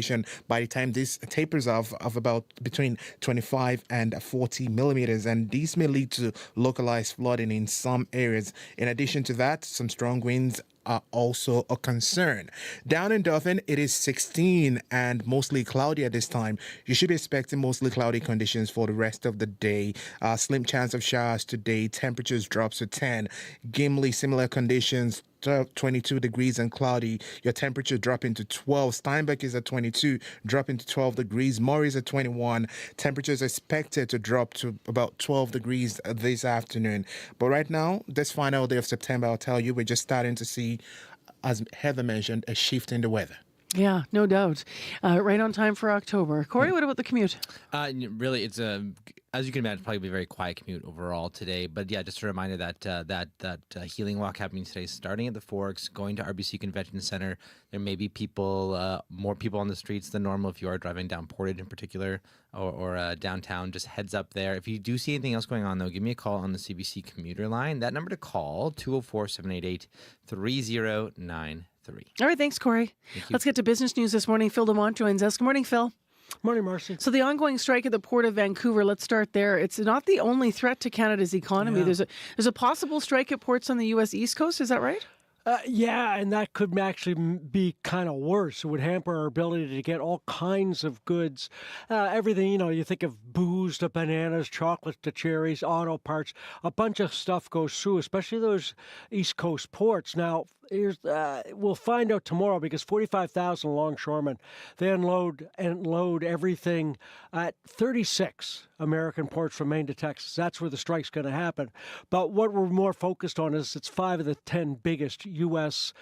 Speaker 1: by the time this tapers off of about between 25 and 40 millimeters, and these may lead to localized flooding in some areas. In addition to that, some strong winds are also a concern. Down in Dauphin, it is 16 and mostly cloudy at this time. You should be expecting mostly cloudy conditions for the rest of the day. Slim chance of showers today. Temperatures drops to 10. Gimli, similar conditions. 22 degrees and cloudy. Your temperature dropping to 12. Steinbeck is at 22, dropping to 12 degrees. Murray is at 21. Temperatures expected to drop to about 12 degrees this afternoon. But right now, this final day of September, I'll tell you, we're just starting to see, as Heather mentioned, a shift in the weather.
Speaker 4: Yeah, no doubt. Right on time for October. Corey, what about the commute?
Speaker 2: Really, it's as you can imagine, probably be a very quiet commute overall today. But yeah, just a reminder that that healing walk happening today, starting at the Forks, going to RBC Convention Center. There may be more people on the streets than normal if you are driving down Portage in particular or downtown. Just heads up there. If you do see anything else going on, though, give me a call on the CBC commuter line. That number to call, 204-788-3093.
Speaker 4: All right, thanks, Corey. Let's get to business news this morning. Phil DeMont joins us. Good morning, Phil.
Speaker 12: Morning, Marcy.
Speaker 4: So the ongoing strike at the Port of Vancouver, let's start there. It's not the only threat to Canada's economy.
Speaker 12: Yeah.
Speaker 4: There's a possible strike at ports on the U.S. East Coast. Is that right?
Speaker 12: Yeah, and that could actually be kind of worse. It would hamper our ability to get all kinds of goods. Everything, you think of booze to bananas, chocolates to cherries, auto parts. A bunch of stuff goes through, especially those East Coast ports. Now, we'll find out tomorrow because 45,000 longshoremen, they unload and load everything at 36 American ports from Maine to Texas. That's where the strike's going to happen. But what we're more focused on is it's 5 of the 10 biggest U.S.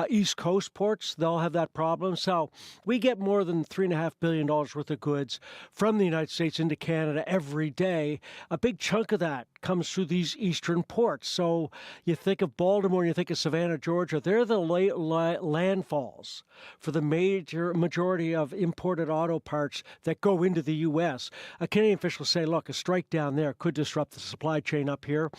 Speaker 12: East Coast ports. They'll have that problem. So we get more than $3.5 billion worth of goods from the United States into Canada every day. A big chunk of that comes through these eastern ports. So you think of Baltimore, you think of Savannah, Georgia. They're the landfalls for the majority of imported auto parts that go into the U.S. Canadian officials say, look, a strike down there could disrupt the supply chain up here.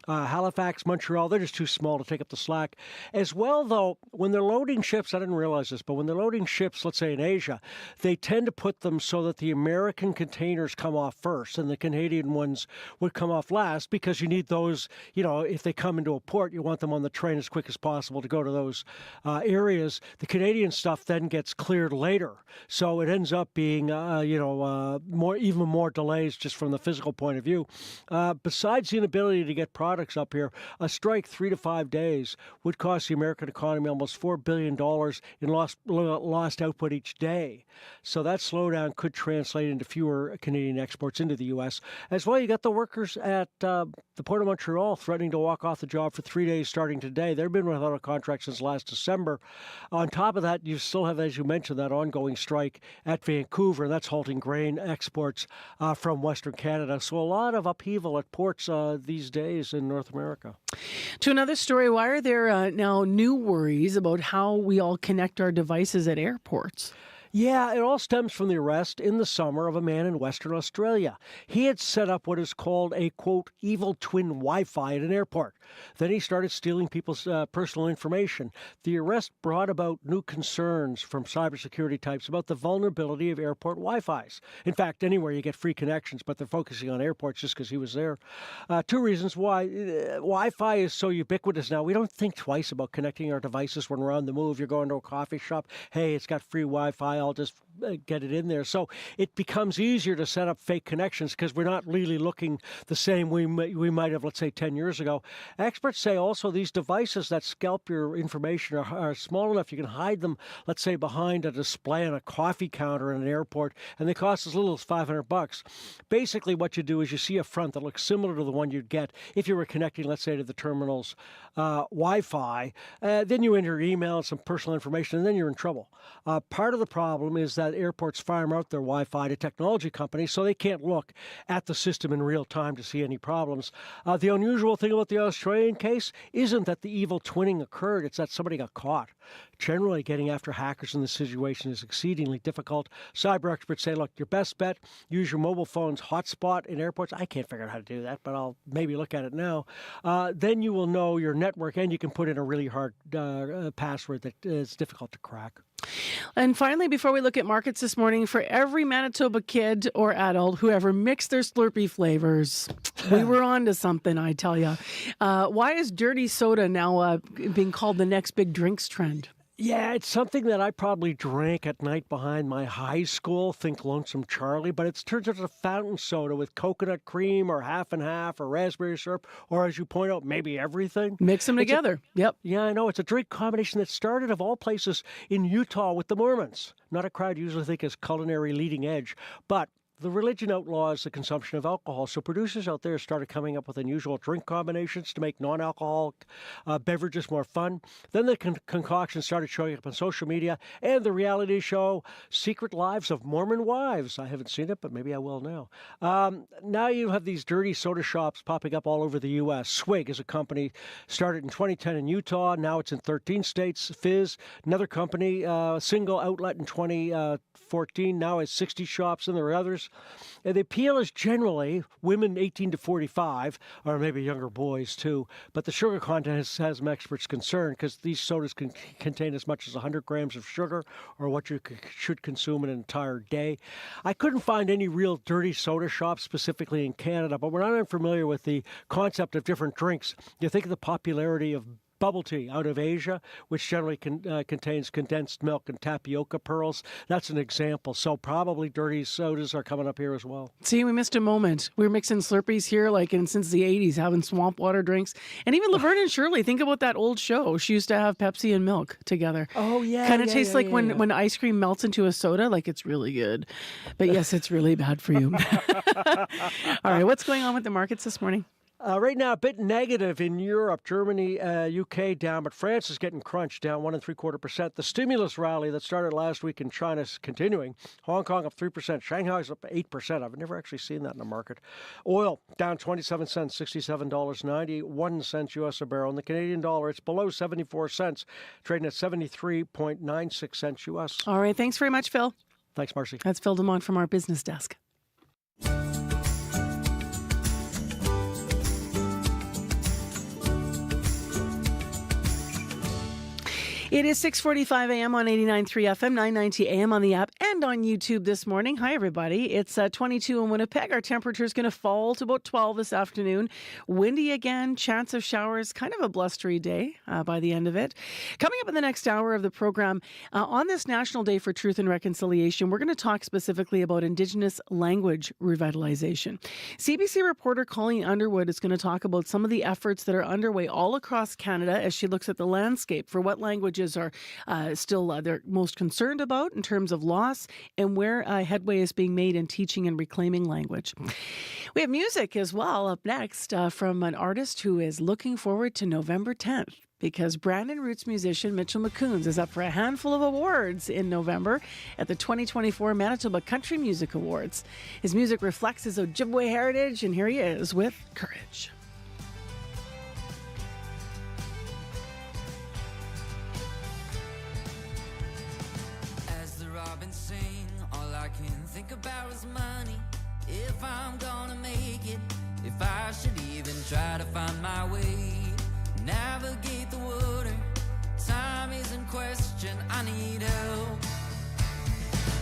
Speaker 12: Halifax, Montreal, they're just too small to take up the slack. As well, though, when they're loading ships, I didn't realize this, but when they're loading ships, let's say in Asia, they tend to put them so that the American containers come off first and the Canadian ones would come off last, because you need those, if they come into a port, you want them on the train as quick as possible to go to those areas. The Canadian stuff then gets cleared later. So it ends up being, even more delays just from the physical point of view. Besides the inability to get products up here, a strike 3 to 5 days would cost the American economy almost $4 billion in lost output each day. So that slowdown could translate into fewer Canadian exports into the U.S. As well, you got the workers at the Port of Montreal threatening to walk off the job for 3 days starting today. They've been without a contract since last December. On top of that, you still have, as you mentioned, that ongoing strike at Vancouver. That's halting grain exports from Western Canada. So a lot of upheaval at ports these days in North America.
Speaker 4: To another story, why are there now new worries about how we all connect our devices at airports?
Speaker 12: Yeah, it all stems from the arrest in the summer of a man in Western Australia. He had set up what is called a, quote, evil twin Wi-Fi at an airport. Then he started stealing people's personal information. The arrest brought about new concerns from cybersecurity types about the vulnerability of airport Wi-Fis. In fact, anywhere you get free connections, but they're focusing on airports just because he was there. 2 reasons why. Wi-Fi is so ubiquitous now. We don't think twice about connecting our devices when we're on the move. You're going to a coffee shop. Hey, it's got free Wi-Fi. I'll just get it in there. So it becomes easier to set up fake connections because we're not really looking the same we might have, let's say, 10 years ago. Experts say also these devices that scalp your information are small enough you can hide them, let's say, behind a display on a coffee counter in an airport, and they cost as little as $500. Basically, what you do is you see a front that looks similar to the one you'd get if you were connecting, let's say, to the terminal's Wi-Fi. Then you enter your email and some personal information, and then you're in trouble. Part of the problem is that airports farm out their Wi-Fi to technology companies, so they can't look at the system in real time to see any problems. The unusual thing about the Australian case isn't that the evil twinning occurred, it's that somebody got caught. Generally, getting after hackers in this situation is exceedingly difficult. Cyber experts say, look, your best bet, use your mobile phone's hotspot in airports. I can't figure out how to do that, but I'll maybe look at it now. Then you will know your network, and you can put in a really hard password that is difficult to crack.
Speaker 4: And finally, before we look at markets this morning, for every Manitoba kid or adult who ever mixed their Slurpee flavors, we were on to something, I tell you. Why is dirty soda now being called the next big drinks trend?
Speaker 12: Yeah, it's something that I probably drank at night behind my high school, think Lonesome Charlie, but it's turned into fountain soda with coconut cream or half and half or raspberry syrup, or as you point out, maybe everything.
Speaker 4: Mix them together. Yep.
Speaker 12: Yeah, I know. It's a drink combination that started, of all places, in Utah with the Mormons. Not a crowd you usually think is culinary leading edge, but the religion outlaws the consumption of alcohol, so producers out there started coming up with unusual drink combinations to make non-alcoholic beverages more fun. Then the concoctions started showing up on social media, and the reality show Secret Lives of Mormon Wives. I haven't seen it, but maybe I will now. Now you have these dirty soda shops popping up all over the U.S. Swig is a company started in 2010 in Utah. Now it's in 13 states. Fizz, another company, single outlet in 2014. Now it's 60 shops, and there are others. The appeal is generally women 18 to 45, or maybe younger boys too, but the sugar content has some experts concerned because these sodas can contain as much as 100 grams of sugar, or what you should consume in an entire day. I couldn't find any real dirty soda shops specifically in Canada, but we're not unfamiliar with the concept of different drinks. You think of the popularity of bubble tea out of Asia, which generally contains condensed milk and tapioca pearls. That's an example. So probably dirty sodas are coming up here as well.
Speaker 4: See, we missed a moment. We were mixing Slurpees here since the 80s, having swamp water drinks. And even Laverne and Shirley, think about that old show. She used to have Pepsi and milk together.
Speaker 12: Oh, yeah.
Speaker 4: Kind of tastes like when ice cream melts into a soda, like it's really good. But yes, it's really bad for you. All right, what's going on with the markets this morning?
Speaker 12: Right now, a bit negative in Europe. Germany, UK down, but France is getting crunched, down 1.75%. The stimulus rally that started last week in China is continuing. Hong Kong up 3%. Shanghai's up 8%. I've never actually seen that in the market. Oil down 27 cents, $67.90, 1 cent US a barrel. And the Canadian dollar, it's below 74 cents, trading at 73.96 cents US.
Speaker 4: All right, thanks very much, Phil.
Speaker 12: Thanks, Marcy.
Speaker 4: That's Phil DeMont from our business desk. It is 6:45 a.m. on 89.3 FM, 990 a.m. on the app and on YouTube this morning. Hi, everybody. It's 22 in Winnipeg. Our temperature is going to fall to about 12 this afternoon. Windy again, chance of showers, kind of a blustery day by the end of it. Coming up in the next hour of the program, on this National Day for Truth and Reconciliation, we're going to talk specifically about Indigenous language revitalization. CBC reporter Colleen Underwood is going to talk about some of the efforts that are underway all across Canada as she looks at the landscape for what languages are still they're most concerned about in terms of loss and where headway is being made in teaching and reclaiming language. We have music as well up next from an artist who is looking forward to November 10th because Brandon Roots musician Mitchell McCoons is up for a handful of awards in November at the 2024 Manitoba Country Music Awards. His music reflects his Ojibwe heritage, and here he is with Courage.
Speaker 14: Think about is money, if I'm gonna make it, if I should even try to find my way, navigate the water, time is in question, I need help.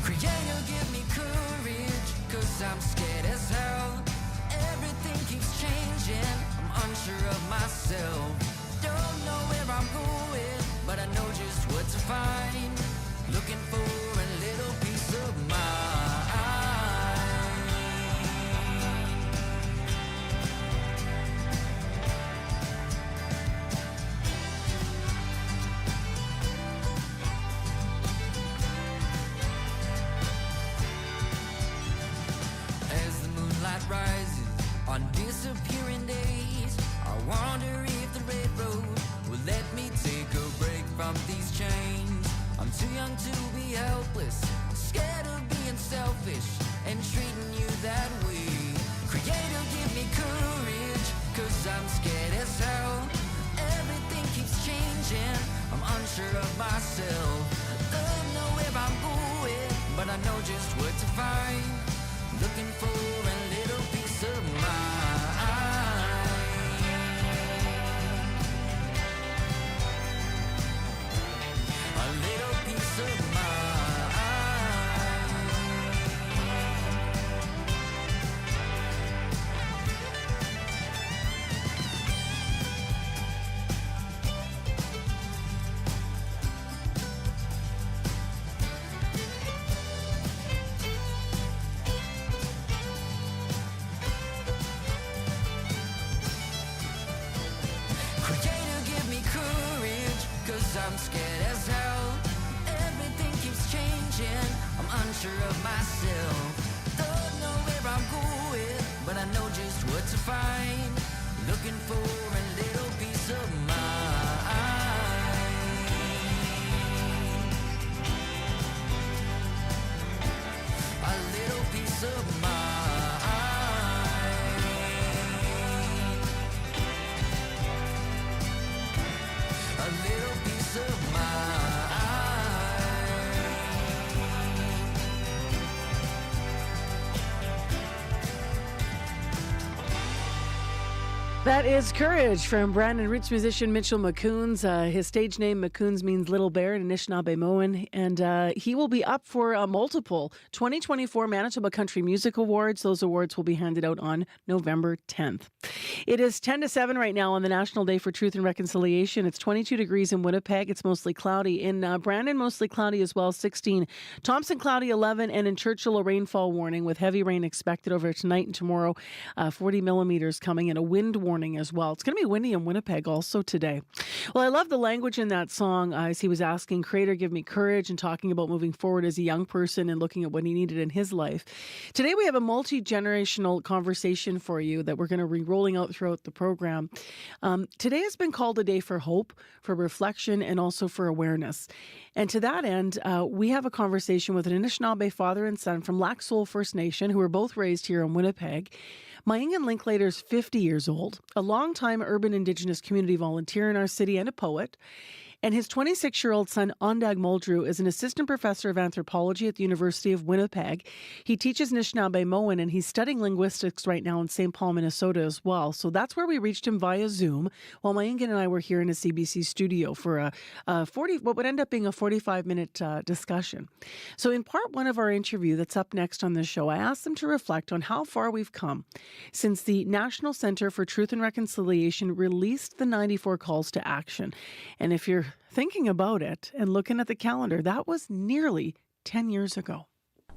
Speaker 14: Creator, give me courage, cause I'm scared as hell, everything keeps changing, I'm unsure of myself, don't know where I'm going, but I know just what to find, looking for a little piece of mind. Rises on disappearing days, I wonder if the red road will let me take a break from these chains. I'm too young to be helpless, scared of being selfish and treating you that way. Creator, give me courage, cause I'm scared as hell, everything keeps changing, I'm unsure of myself, don't know where I'm going, but I know just what to find, looking for a little piece of mind. A little piece of mind. I'm scared as hell, everything keeps changing, I'm unsure of myself, don't know where I'm going, but I know just what to find, looking for a little piece of mind, a little piece of mind.
Speaker 4: That is Courage from Brandon roots musician Mitchell McCoons. His stage name, McCoons, means little bear in Anishinaabe-Moan, and he will be up for multiple 2024 Manitoba Country Music Awards. Those awards will be handed out on November 10th. It is 10 to 7 right now on the National Day for Truth and Reconciliation. It's 22 degrees in Winnipeg. It's mostly cloudy. In Brandon, mostly cloudy as well, 16. Thompson, cloudy, 11. And in Churchill, a rainfall warning with heavy rain expected over tonight and tomorrow. 40 millimeters coming, and a wind warning as well. It's going to be windy in Winnipeg also today. Well, I love the language in that song as he was asking, Creator, give me courage, and talking about moving forward as a young person and looking at what he needed in his life. Today we have a multi-generational conversation for you that we're going to be rolling out throughout the program. Today has been called a day for hope, for reflection, and also for awareness. And to that end, we have a conversation with an Anishinaabe father and son from Lac Seul First Nation, who were both raised here in Winnipeg. Mayangan Linklater is 50 years old, a longtime urban Indigenous community volunteer in our city and a poet. And his 26-year-old son, Ondag Muldrew, is an assistant professor of anthropology at the University of Winnipeg. He teaches Anishinaabe-Moan, and he's studying linguistics right now in St. Paul, Minnesota as well. So that's where we reached him via Zoom, while Mayangan and I were here in a CBC studio for what would end up being a 45-minute discussion. So in part one of our interview that's up next on the show, I asked them to reflect on how far we've come since the National Center for Truth and Reconciliation released the 94 calls to action. And if you're thinking about it and looking at the calendar, that was nearly 10 years ago.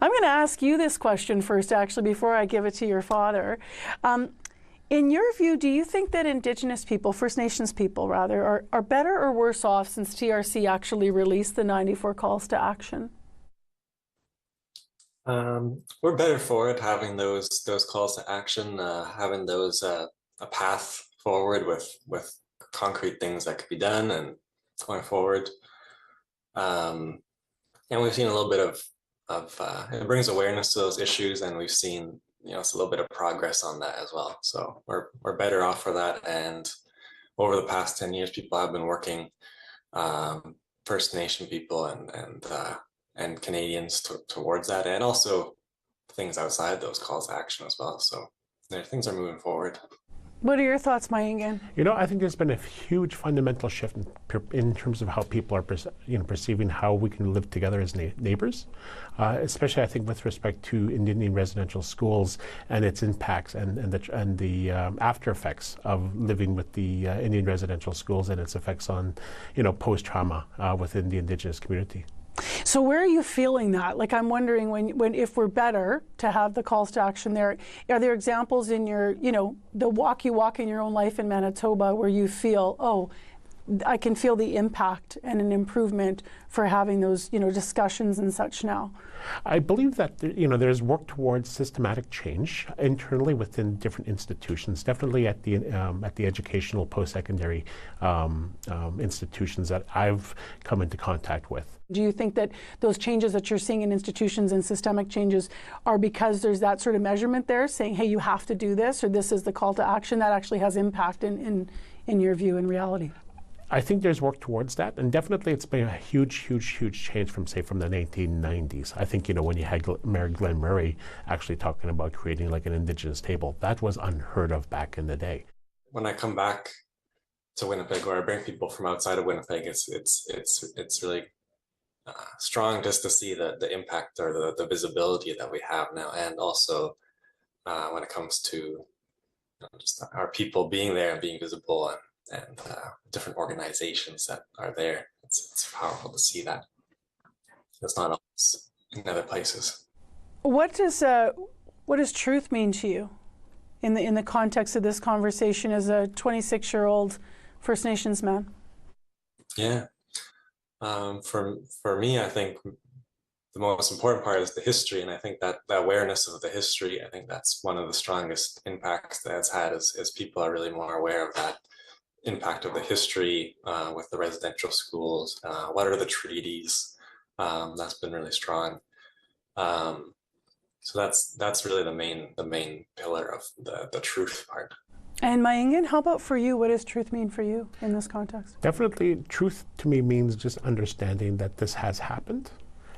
Speaker 4: I'm going to ask you this question first, actually, before I give it to your father. In your view, do you think that Indigenous people, First Nations people rather, are better or worse off since TRC actually released the 94 calls to action?
Speaker 15: We're better for it, having those calls to action, having those a path forward with concrete things that could be done and going forward. And we've seen a little bit of it brings awareness to those issues, and we've seen it's a little bit of progress on that as well. So we're better off for that. And over the past 10 years, people have been working, First Nation people and Canadians towards that, and also things outside those calls to action as well. So things are moving forward.
Speaker 4: What are your thoughts, Mayangan?
Speaker 16: I think there's been a huge fundamental shift in terms of how people are perceiving how we can live together as neighbors, especially I think with respect to Indian residential schools and its impacts and the after effects of living with the Indian residential schools and its effects on post-trauma within the Indigenous community.
Speaker 4: So where are you feeling that? Like, I'm wondering when if we're better to have the calls to action there, are there examples in your, the walk you walk in your own life in Manitoba where you feel, oh, I can feel the impact and an improvement for having those, discussions and such now?
Speaker 16: I believe that there's work towards systematic change internally within different institutions. Definitely at the educational post-secondary institutions that I've come into contact with.
Speaker 4: Do you think that those changes that you're seeing in institutions and systemic changes are because there's that sort of measurement there, saying, hey, you have to do this, or this is the call to action that actually has impact in your view in reality?
Speaker 16: I think there's work towards that, and definitely it's been a huge change from the 1990s. I think, when you had Mayor Glenn Murray actually talking about creating like an Indigenous table, that was unheard of back in the day.
Speaker 15: When I come back to Winnipeg, or I bring people from outside of Winnipeg, it's really strong just to see the impact or the visibility that we have now, and also when it comes to just our people being there and being visible, and different organizations that are there. It's powerful to see that. It's not always in other places.
Speaker 4: What does truth mean to you in the context of this conversation as a 26-year-old First Nations man?
Speaker 15: Yeah. For me, I think the most important part is the history, and I think that the awareness of the history, I think that's one of the strongest impacts that it's had, as people are really more aware of that impact of the history with the residential schools. What are the treaties? That's been really strong. So that's really the main pillar of the truth part.
Speaker 4: And Mayangan, how about for you? What does truth mean for you in this context?
Speaker 16: Definitely, truth to me means just understanding that this has happened,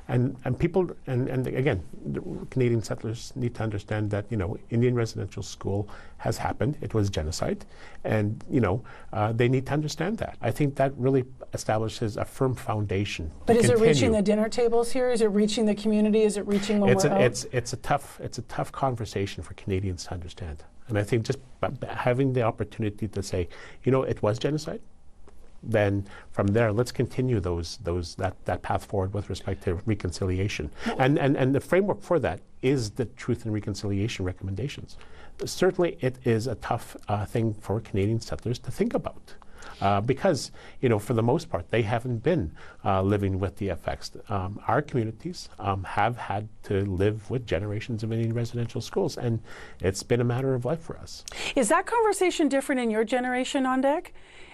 Speaker 16: And people, and again, the Canadian settlers need to understand that, Indian residential school has happened. It was genocide. And, they need to understand that. I think that really establishes a firm foundation.
Speaker 4: But is it reaching the dinner tables here? Is it reaching the community? Is it reaching when we're out?
Speaker 16: It's a tough conversation for Canadians to understand. And I think just having the opportunity to say, it was genocide, then from there, let's continue that path forward with respect to reconciliation. And the framework for that is the Truth and Reconciliation recommendations. Certainly, it is a tough thing for Canadian settlers to think about. Because, for the most part, they haven't been living with the effects. Our communities have had to live with generations of Indian residential schools, and it's been a matter of life for us.
Speaker 4: Is that conversation different in your generation, Ondag?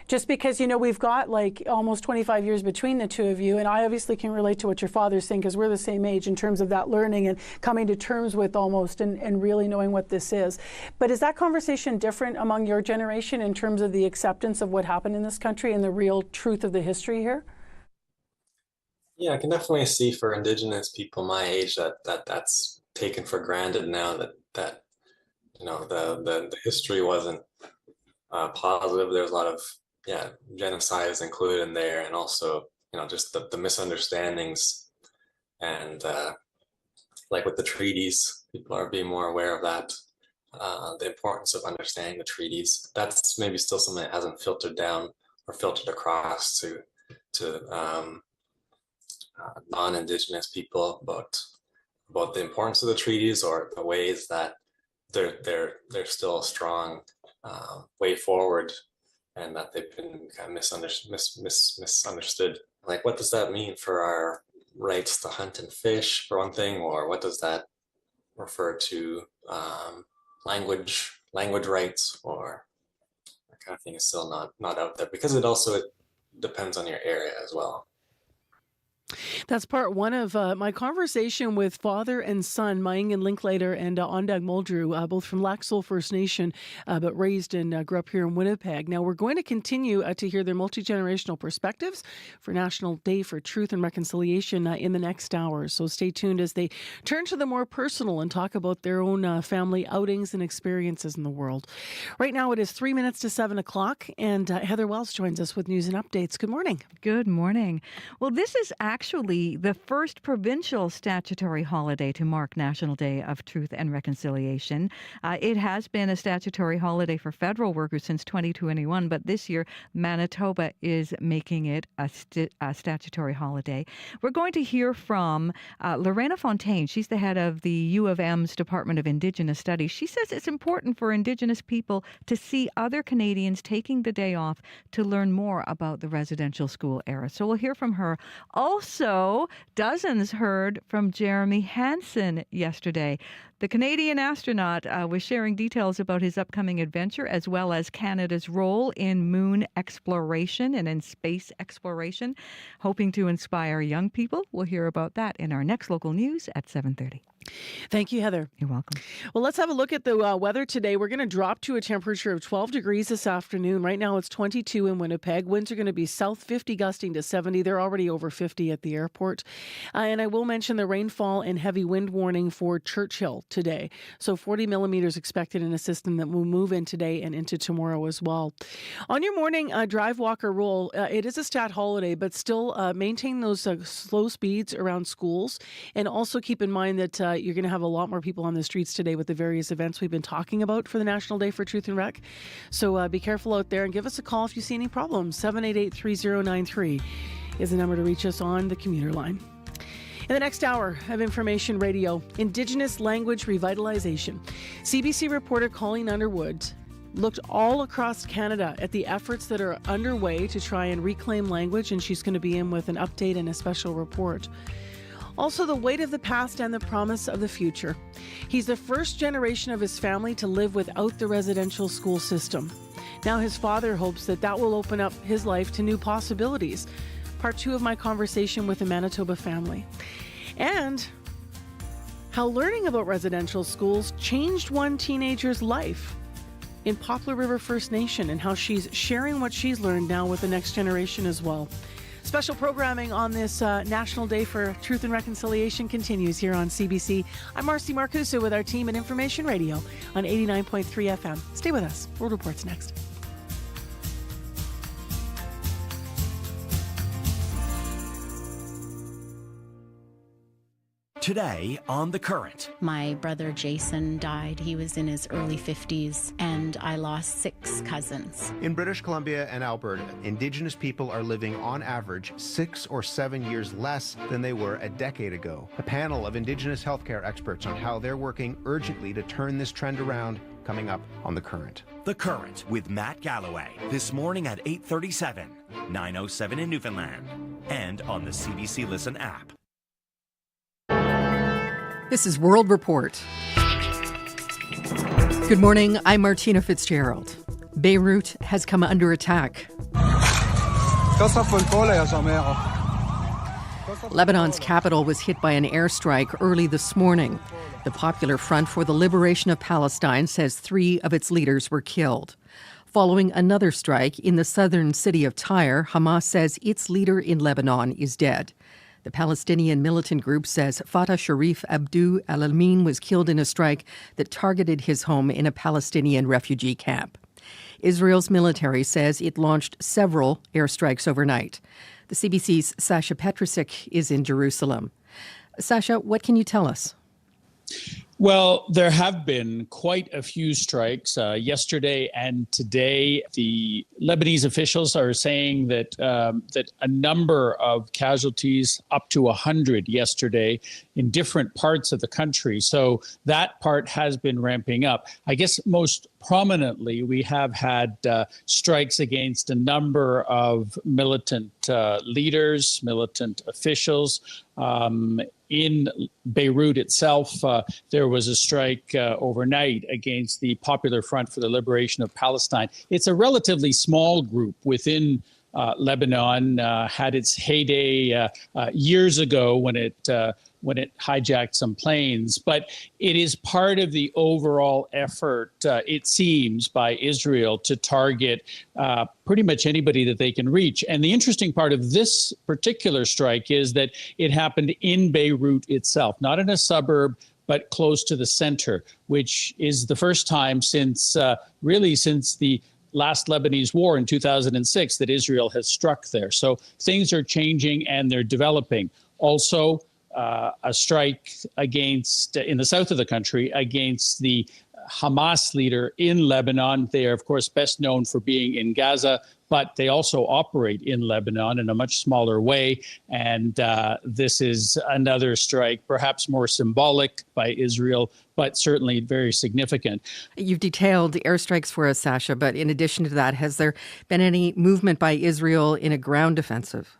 Speaker 4: Just because, we've got like almost 25 years between the two of you, and I obviously can relate to what your father's saying because we're the same age in terms of that learning and coming to terms with almost and really knowing what this is. But is that conversation different among your generation in terms of the acceptance of what happened in this country and the real truth of the history here?
Speaker 15: Yeah, I can definitely see for Indigenous people my age that's taken for granted now that the history wasn't positive. There's a lot of genocide is included in there, and also just the misunderstandings, and like with the treaties, people are being more aware of that, the importance of understanding the treaties. That's maybe still something that hasn't filtered down or filtered across to non-Indigenous people about the importance of the treaties, or the ways that they're still a strong way forward, and that they've been kind of misunderstood. Like, what does that mean for our rights to hunt and fish, for one thing, or what does that refer to language rights, or that kind of thing is still not out there, because it depends on your area as well.
Speaker 4: That's part one of my conversation with father and son, Mayangan Linklater and Ondag Muldrew, both from Lac Seul First Nation, but raised and grew up here in Winnipeg. Now, we're going to continue to hear their multi-generational perspectives for National Day for Truth and Reconciliation in the next hour. So stay tuned as they turn to the more personal and talk about their own family outings and experiences in the world. Right now, it is 3 minutes to 7 o'clock, and Heather Wells joins us with news and updates. Good morning.
Speaker 5: Good morning. Well, this is actually the first provincial statutory holiday to mark National Day of Truth and Reconciliation. It has been a statutory holiday for federal workers since 2021, but this year Manitoba is making it a statutory holiday. We're going to hear from Lorena Fontaine. She's the head of the U of M's Department of Indigenous Studies. She says it's important for Indigenous people to see other Canadians taking the day off to learn more about the residential school era. So we'll hear from her. Also, dozens heard from Jeremy Hansen yesterday. The Canadian astronaut was sharing details about his upcoming adventure, as well as Canada's role in moon exploration and in space exploration, hoping to inspire young people. We'll hear about that in our next local news at 7:30.
Speaker 4: Thank you, Heather.
Speaker 5: You're welcome.
Speaker 4: Well, let's have a look at the weather today. We're going to drop to a temperature of 12 degrees this afternoon. Right now it's 22 in Winnipeg. Winds are going to be south 50 gusting to 70. They're already over 50 at the airport. And I will mention the rainfall and heavy wind warning for Churchill today. So 40 millimeters expected in a system that will move in today and into tomorrow as well. On your morning drive, walk, or roll, it is a stat holiday, but still maintain those slow speeds around schools. And also keep in mind that you're going to have a lot more people on the streets today with the various events we've been talking about for the National Day for Truth and Rec. So be careful out there and give us a call if you see any problems. 788-3093 is the number to reach us on the commuter line. In the next hour of Information Radio, Indigenous language revitalization. CBC reporter Colleen Underwood looked all across Canada at the efforts that are underway to try and reclaim language, and she's going to be in with an update and a special report. Also, the weight of the past and the promise of the future. He's the first generation of his family to live without the residential school system. Now his father hopes that will open up his life to new possibilities. Part 2 of my conversation with a Manitoba family. And how learning about residential schools changed one teenager's life in Poplar River First Nation, and how she's sharing what she's learned now with the next generation as well. Special programming on this National Day for Truth and Reconciliation continues here on CBC. I'm Marcy Marcusa with our team at Information Radio on 89.3 FM. Stay with us. World Report's next.
Speaker 17: Today on The Current.
Speaker 18: My brother Jason died. He was in his early 50s, and I lost 6 cousins.
Speaker 19: In British Columbia and Alberta, Indigenous people are living on average 6 or 7 years less than they were a decade ago. A panel of Indigenous healthcare experts on how they're working urgently to turn this trend around, coming up on The Current.
Speaker 17: The Current with Matt Galloway. This morning at 8:37, 9:07 in Newfoundland, and on the CBC Listen app.
Speaker 9: This is World Report. Good morning, I'm Martina Fitzgerald. Beirut has come under attack. Lebanon's capital was hit by an airstrike early this morning. The Popular Front for the Liberation of Palestine says 3 of its leaders were killed. Following another strike in the southern city of Tyre, Hamas says its leader in Lebanon is dead. The Palestinian militant group says Fatah Sharif Abdu al-Amin was killed in a strike that targeted his home in a Palestinian refugee camp. Israel's military says it launched several airstrikes overnight. The CBC's Sasha Petrusik is in Jerusalem. Sasha, what can you tell us?
Speaker 20: Well, there have been quite a few strikes yesterday and today. The Lebanese officials are saying that that a number of casualties, up to 100 yesterday, in different parts of the country. So that part has been ramping up. I guess most prominently, we have had strikes against a number of militant leaders, militant officials. In Beirut itself, there was a strike overnight against the Popular Front for the Liberation of Palestine. It's a relatively small group within Lebanon, had its heyday years ago when it hijacked some planes. But it is part of the overall effort, it seems, by Israel to target pretty much anybody that they can reach. And the interesting part of this particular strike is that it happened in Beirut itself, not in a suburb, but close to the center, which is the first time since the last Lebanese war in 2006 that Israel has struck there. So things are changing and they're developing. Also, a strike against in the south of the country against the Hamas leader in Lebanon. They are, of course, best known for being in Gaza, but they also operate in Lebanon in a much smaller way. And this is another strike, perhaps more symbolic by Israel, but certainly very significant.
Speaker 9: You've detailed the airstrikes for us, Sasha, but in addition to that, has there been any movement by Israel in a ground offensive?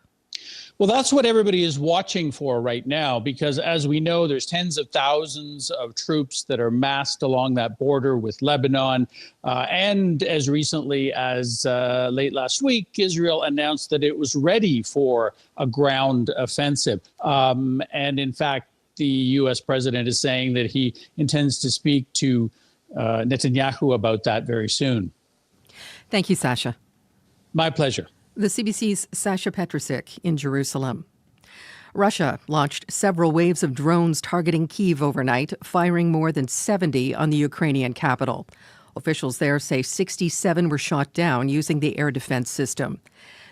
Speaker 20: Well, that's what everybody is watching for right now, because as we know, there's tens of thousands of troops that are massed along that border with Lebanon. And as recently as late last week, Israel announced that it was ready for a ground offensive. And in fact, the U.S. president is saying that he intends to speak to Netanyahu about that very soon.
Speaker 9: Thank you, Sasha.
Speaker 20: My pleasure.
Speaker 9: The CBC's Sasha Petrusik in Jerusalem. Russia launched several waves of drones targeting Kyiv overnight, firing more than 70 on the Ukrainian capital. Officials there say 67 were shot down using the air defense system.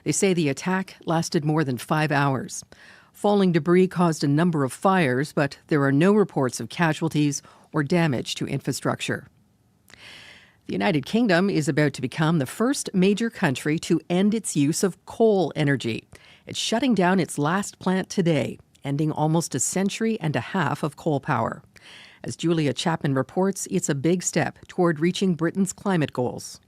Speaker 9: They say the attack lasted more than 5 hours. Falling debris caused a number of fires, but there are no reports of casualties or damage to infrastructure. The United Kingdom is about to become the first major country to end its use of coal energy. It's shutting down its last plant today, ending almost a century and a half of coal power. As Julia Chapman reports, it's a big step toward reaching Britain's climate goals.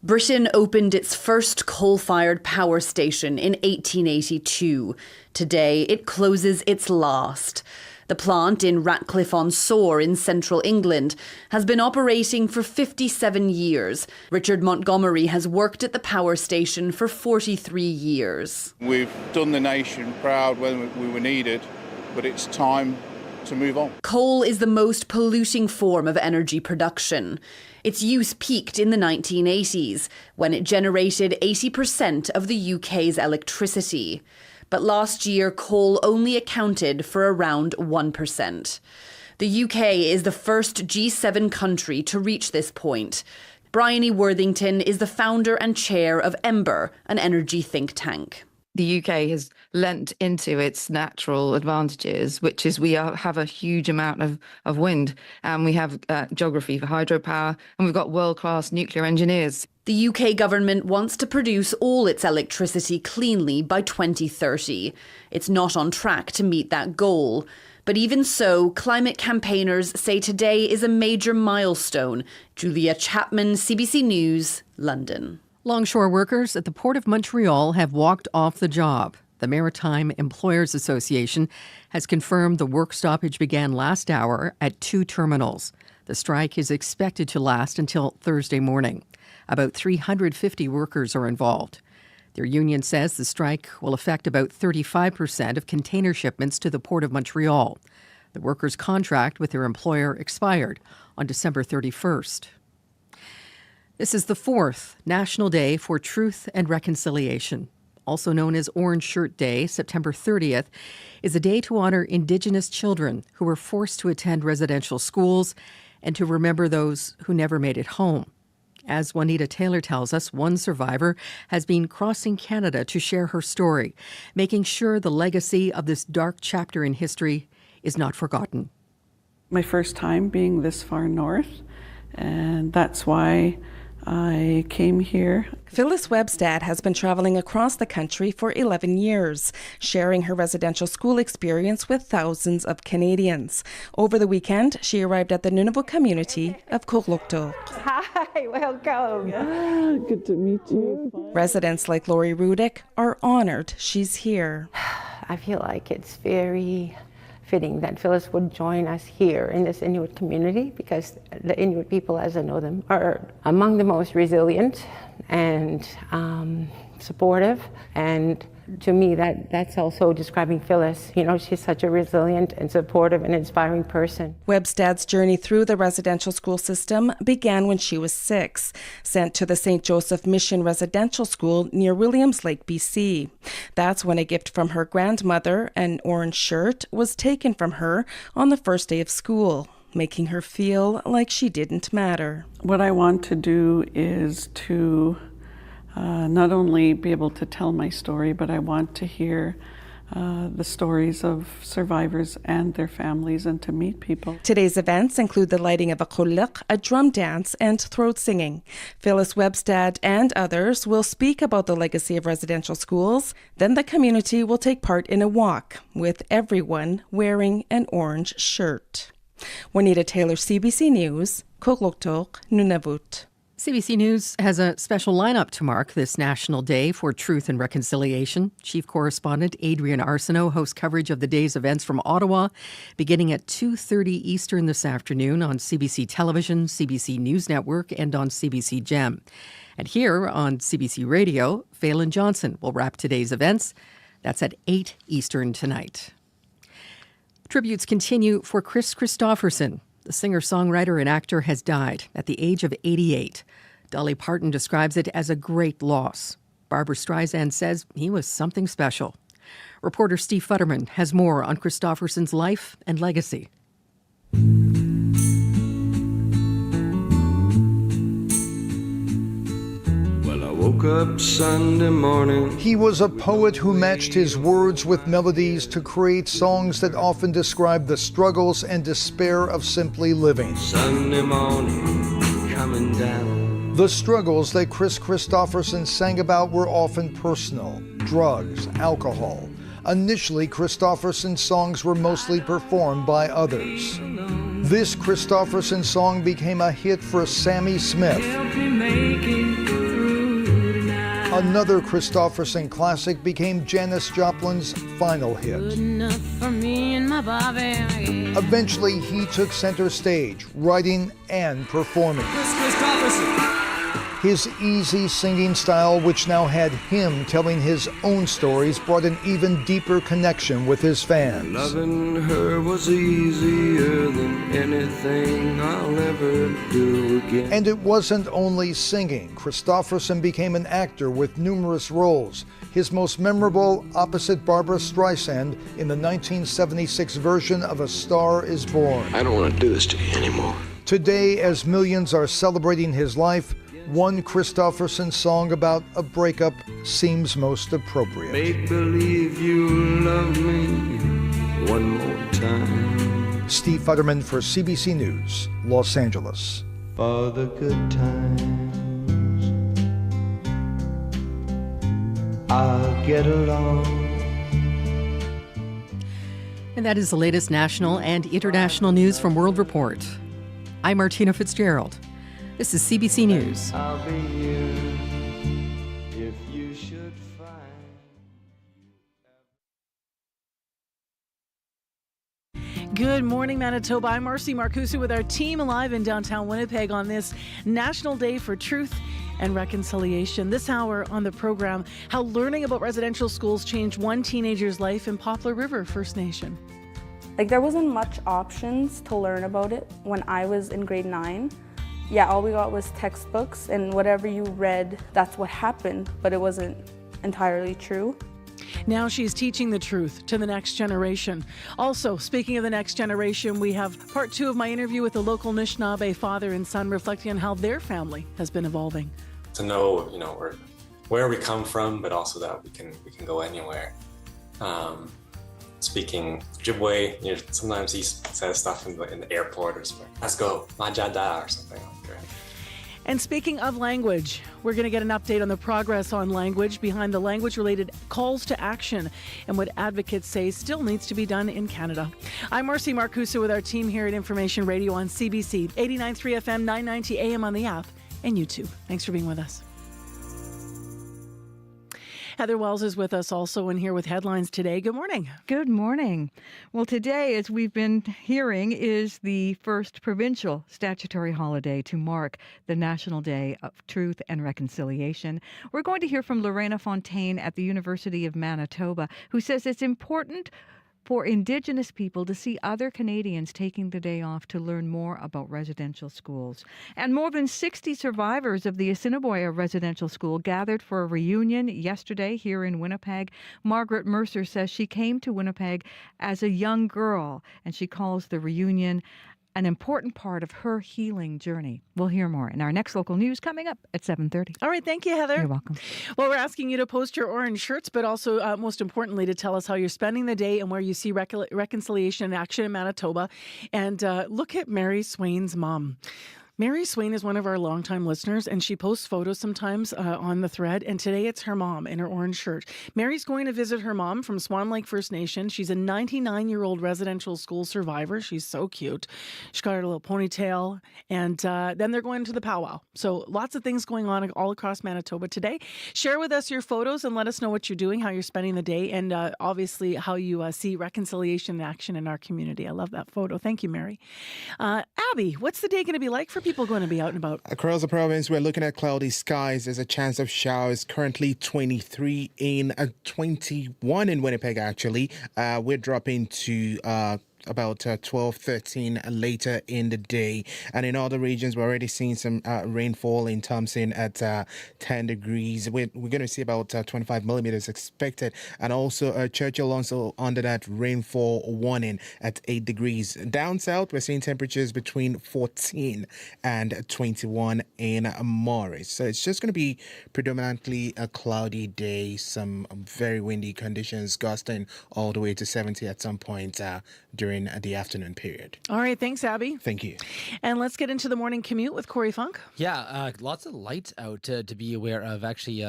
Speaker 25: Britain opened its first coal-fired power station in 1882. Today, it closes its last. The plant in Ratcliffe-on-Soar in central England has been operating for 57 years. Richard Montgomery has worked at the power station for 43 years.
Speaker 26: We've done the nation proud when we were needed, but it's time
Speaker 3: to move on.
Speaker 25: Coal is the most polluting form of energy production. Its use peaked in the 1980s, when it generated 80% of the UK's electricity. But last year, coal only accounted for around 1%. The UK is the first G7 country to reach this point. Bryony Worthington is the founder and chair of Ember, an energy think tank.
Speaker 7: The UK has lent into its natural advantages, which is we have a huge amount of wind, and we have geography for hydropower, and we've got world-class nuclear engineers.
Speaker 25: The UK government wants to produce all its electricity cleanly by 2030. It's not on track to meet that goal. But even so, climate campaigners say today is a major milestone. Julia Chapman, CBC News, London.
Speaker 9: Longshore workers at the Port of Montreal have walked off the job. The Maritime Employers Association has confirmed the work stoppage began last hour at 2 terminals. The strike is expected to last until Thursday morning. About 350 workers are involved. Their union says the strike will affect about 35% of container shipments to the Port of Montreal. The workers' contract with their employer expired on December 31st. This is the 4th National Day for Truth and Reconciliation. Also known as Orange Shirt Day, September 30th is a day to honor Indigenous children who were forced to attend residential schools and to remember those who never made it home. As Juanita Taylor tells us, one survivor has been crossing Canada to share her story, making sure the legacy of this dark chapter in history is not forgotten.
Speaker 8: My first time being this far north, and that's why I came here.
Speaker 22: Phyllis Webstad has been traveling across the country for 11 years, sharing her residential school experience with thousands of Canadians. Over the weekend, she arrived at the Renewable community of Kurluktuk.
Speaker 23: Hi, welcome.
Speaker 8: Yeah, good to meet you.
Speaker 22: Residents like Lori Rudick are honored she's here.
Speaker 23: I feel like it's very fitting that Phyllis would join us here in this Inuit community, because the Inuit people, as I know them, are among the most resilient and supportive. And to me, that's also describing Phyllis. You know, she's such a resilient and supportive and inspiring person.
Speaker 22: Webstad's journey through the residential school system began when she was 6, sent to the St. Joseph Mission Residential School near Williams Lake, BC. That's when a gift from her grandmother, an orange shirt, was taken from her on the first day of school, making her feel like she didn't matter.
Speaker 8: What I want to do is to not only be able to tell my story, but I want to hear the stories of survivors and their families, and to meet people.
Speaker 22: Today's events include the lighting of a kuluk, a drum dance, and throat singing. Phyllis Webstad and others will speak about the legacy of residential schools. Then the community will take part in a walk, with everyone wearing an orange shirt. Juanita Taylor, CBC News, Kurluktuk, Nunavut.
Speaker 9: CBC News has a special lineup to mark this National Day for Truth and Reconciliation. Chief Correspondent Adrian Arsenault hosts coverage of the day's events from Ottawa, beginning at 2:30 Eastern this afternoon on CBC Television, CBC News Network, and on CBC Gem. And here on CBC Radio, Phelan Johnson will wrap today's events. That's at 8 Eastern tonight. Tributes continue for Chris Christopherson. The singer-songwriter and actor has died at the age of 88. Dolly Parton describes it as a great loss. Barbara Streisand says he was something special. Reporter Steve Futterman has more on Christopherson's life and legacy.
Speaker 26: Woke up Sunday morning. He was a poet who matched his words with melodies to create songs that often describe the struggles and despair of simply living. Sunday morning coming down. The struggles that Chris Christopherson sang about were often personal: drugs, alcohol. Initially, Christopherson's songs were mostly performed by others. This Christopherson song became a hit for Sammy Smith. Another Christopherson classic became Janis Joplin's final hit. Eventually, he took center stage, writing and performing. His easy singing style, which now had him telling his own stories, brought an even deeper connection with his fans.
Speaker 3: Loving her was easier than anything I'll ever do again.
Speaker 26: And it wasn't only singing. Christofferson became an actor with numerous roles. His most memorable, opposite Barbara Streisand in the 1976 version of A Star is Born.
Speaker 3: I don't want to do this to you anymore.
Speaker 26: Today, as millions are celebrating his life, one Christofferson song about a breakup seems most appropriate.
Speaker 3: Make believe you love me one more time.
Speaker 26: Steve Futterman for CBC News, Los Angeles.
Speaker 3: For the good times, I'll get along.
Speaker 9: And that is the latest national and international news from World Report. I'm Martina Fitzgerald. This is CBC News.
Speaker 3: I'll be here if you should find.
Speaker 4: Good morning, Manitoba. I'm Marcy Marcusa with our team live in downtown Winnipeg on this National Day for Truth and Reconciliation. This hour on the program, how learning about residential schools changed one teenager's life in Poplar River First Nation.
Speaker 6: Like, there wasn't much options to learn about it when I was in grade 9. Yeah, all we got was textbooks, and whatever you read, that's what happened, but it wasn't entirely true.
Speaker 4: Now she's teaching the truth to the next generation. Also, speaking of the next generation, we have part 2 of my interview with the local Anishinaabe father and son, reflecting on how their family has been evolving.
Speaker 15: To know, where we come from, but also that we can go anywhere. Speaking Ojibwe, sometimes he says stuff in the airport or something. Let's go, Majada or something like that.
Speaker 4: And speaking of language, we're going to get an update on the progress on language behind the language-related calls to action and what advocates say still needs to be done in Canada. I'm Marcy Marcusa with our team here at Information Radio on CBC, 89.3 FM, 990 AM on the app and YouTube. Thanks for being with us. Heather Wells is with us also and here with headlines today. Good morning.
Speaker 5: Good morning. Well, today, as we've been hearing, is the first provincial statutory holiday to mark the National Day of Truth and Reconciliation. We're going to hear from Lorena Fontaine at the University of Manitoba, who says it's important for Indigenous people to see other Canadians taking the day off to learn more about residential schools. And more than 60 survivors of the Assiniboia Residential School gathered for a reunion yesterday here in Winnipeg. Margaret Mercer says she came to Winnipeg as a young girl, and she calls the reunion an important part of her healing journey. We'll hear more in our next local news coming up at 7:30.
Speaker 4: All right, thank you, Heather.
Speaker 5: You're welcome.
Speaker 4: Well, we're asking you to post your orange shirts, but also, most importantly, to tell us how you're spending the day and where you see reconciliation in action in Manitoba. And look at Mary Swain's mom. Mary Swain is one of our longtime listeners, and she posts photos sometimes on the thread. And today it's her mom in her orange shirt. Mary's going to visit her mom from Swan Lake First Nation. She's a 99-year-old residential school survivor. She's so cute. She's got her little ponytail. And then they're going to the powwow. So lots of things going on all across Manitoba today. Share with us your photos and let us know what you're doing, how you're spending the day, and obviously how you see reconciliation in action in our community. I love that photo. Thank you, Mary. Abby, what's the day going to be like for people going to be out and about?
Speaker 1: Across the province, we're looking at cloudy skies. There's a chance of showers. Currently 23 in 21 in Winnipeg, actually. We're dropping to about 12, 13 later in the day. And in other regions, we're already seeing some rainfall in Thompson at 10 degrees. We're going to see about 25 millimeters expected. And also Churchill also under that rainfall warning at 8 degrees. Down south, we're seeing temperatures between 14 and 21 in Morris. So it's just going to be predominantly a cloudy day, some very windy conditions, gusting all the way to 70 at some point during the afternoon period.
Speaker 4: All right, thanks, Abby.
Speaker 1: Thank you.
Speaker 4: And let's get into the morning commute with Corey Funk.
Speaker 2: Yeah, lots of lights out to be aware of. Actually,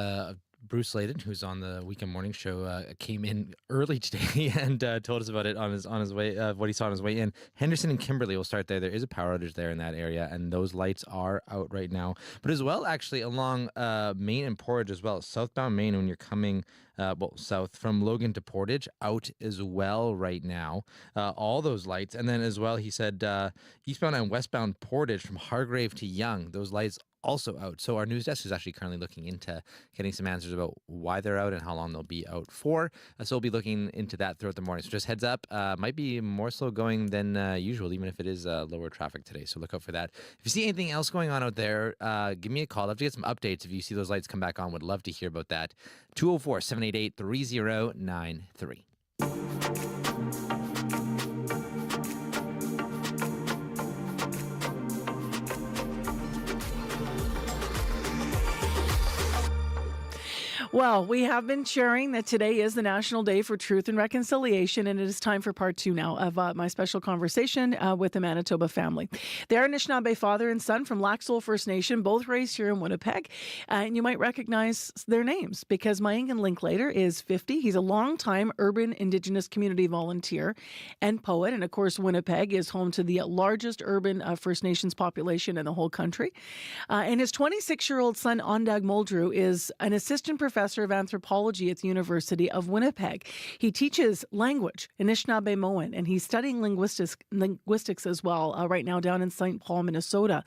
Speaker 2: Bruce Layden, who's on the weekend morning show, came in early today and told us about it on his way, what he saw on his way in. Henderson and Kimberley will start there. There is a power outage there in that area, and those lights are out right now. But as well, actually, along Main and Portage as well, southbound Main when you're coming south from Logan to Portage, out as well right now. All those lights. And then as well, he said eastbound and westbound Portage from Hargrave to Yonge, those lights also out. So our news desk is actually currently looking into getting some answers about why they're out and how long they'll be out for. So we'll be looking into that throughout the morning. So just heads up, might be more slow going than usual, even if it is lower traffic today. So look out for that. If you see anything else going on out there, give me a call. I'd love to get some updates. If you see those lights come back on, would love to hear about that. 204-788-3093.
Speaker 4: Well, we have been sharing that today is the National Day for Truth and Reconciliation, and it is time for part 2 now of my special conversation with the Manitoba family. They are Anishinaabe father and son from Lac Seul First Nation, both raised here in Winnipeg, and you might recognize their names because Mayangan Linklater is 50. He's a longtime urban Indigenous community volunteer and poet, and of course, Winnipeg is home to the largest urban First Nations population in the whole country. And his 26-year-old son, Ondag Muldrew, is an assistant professor of anthropology at the University of Winnipeg. He teaches language, Anishinaabe-Moan, and he's studying linguistics as well right now down in St. Paul, Minnesota.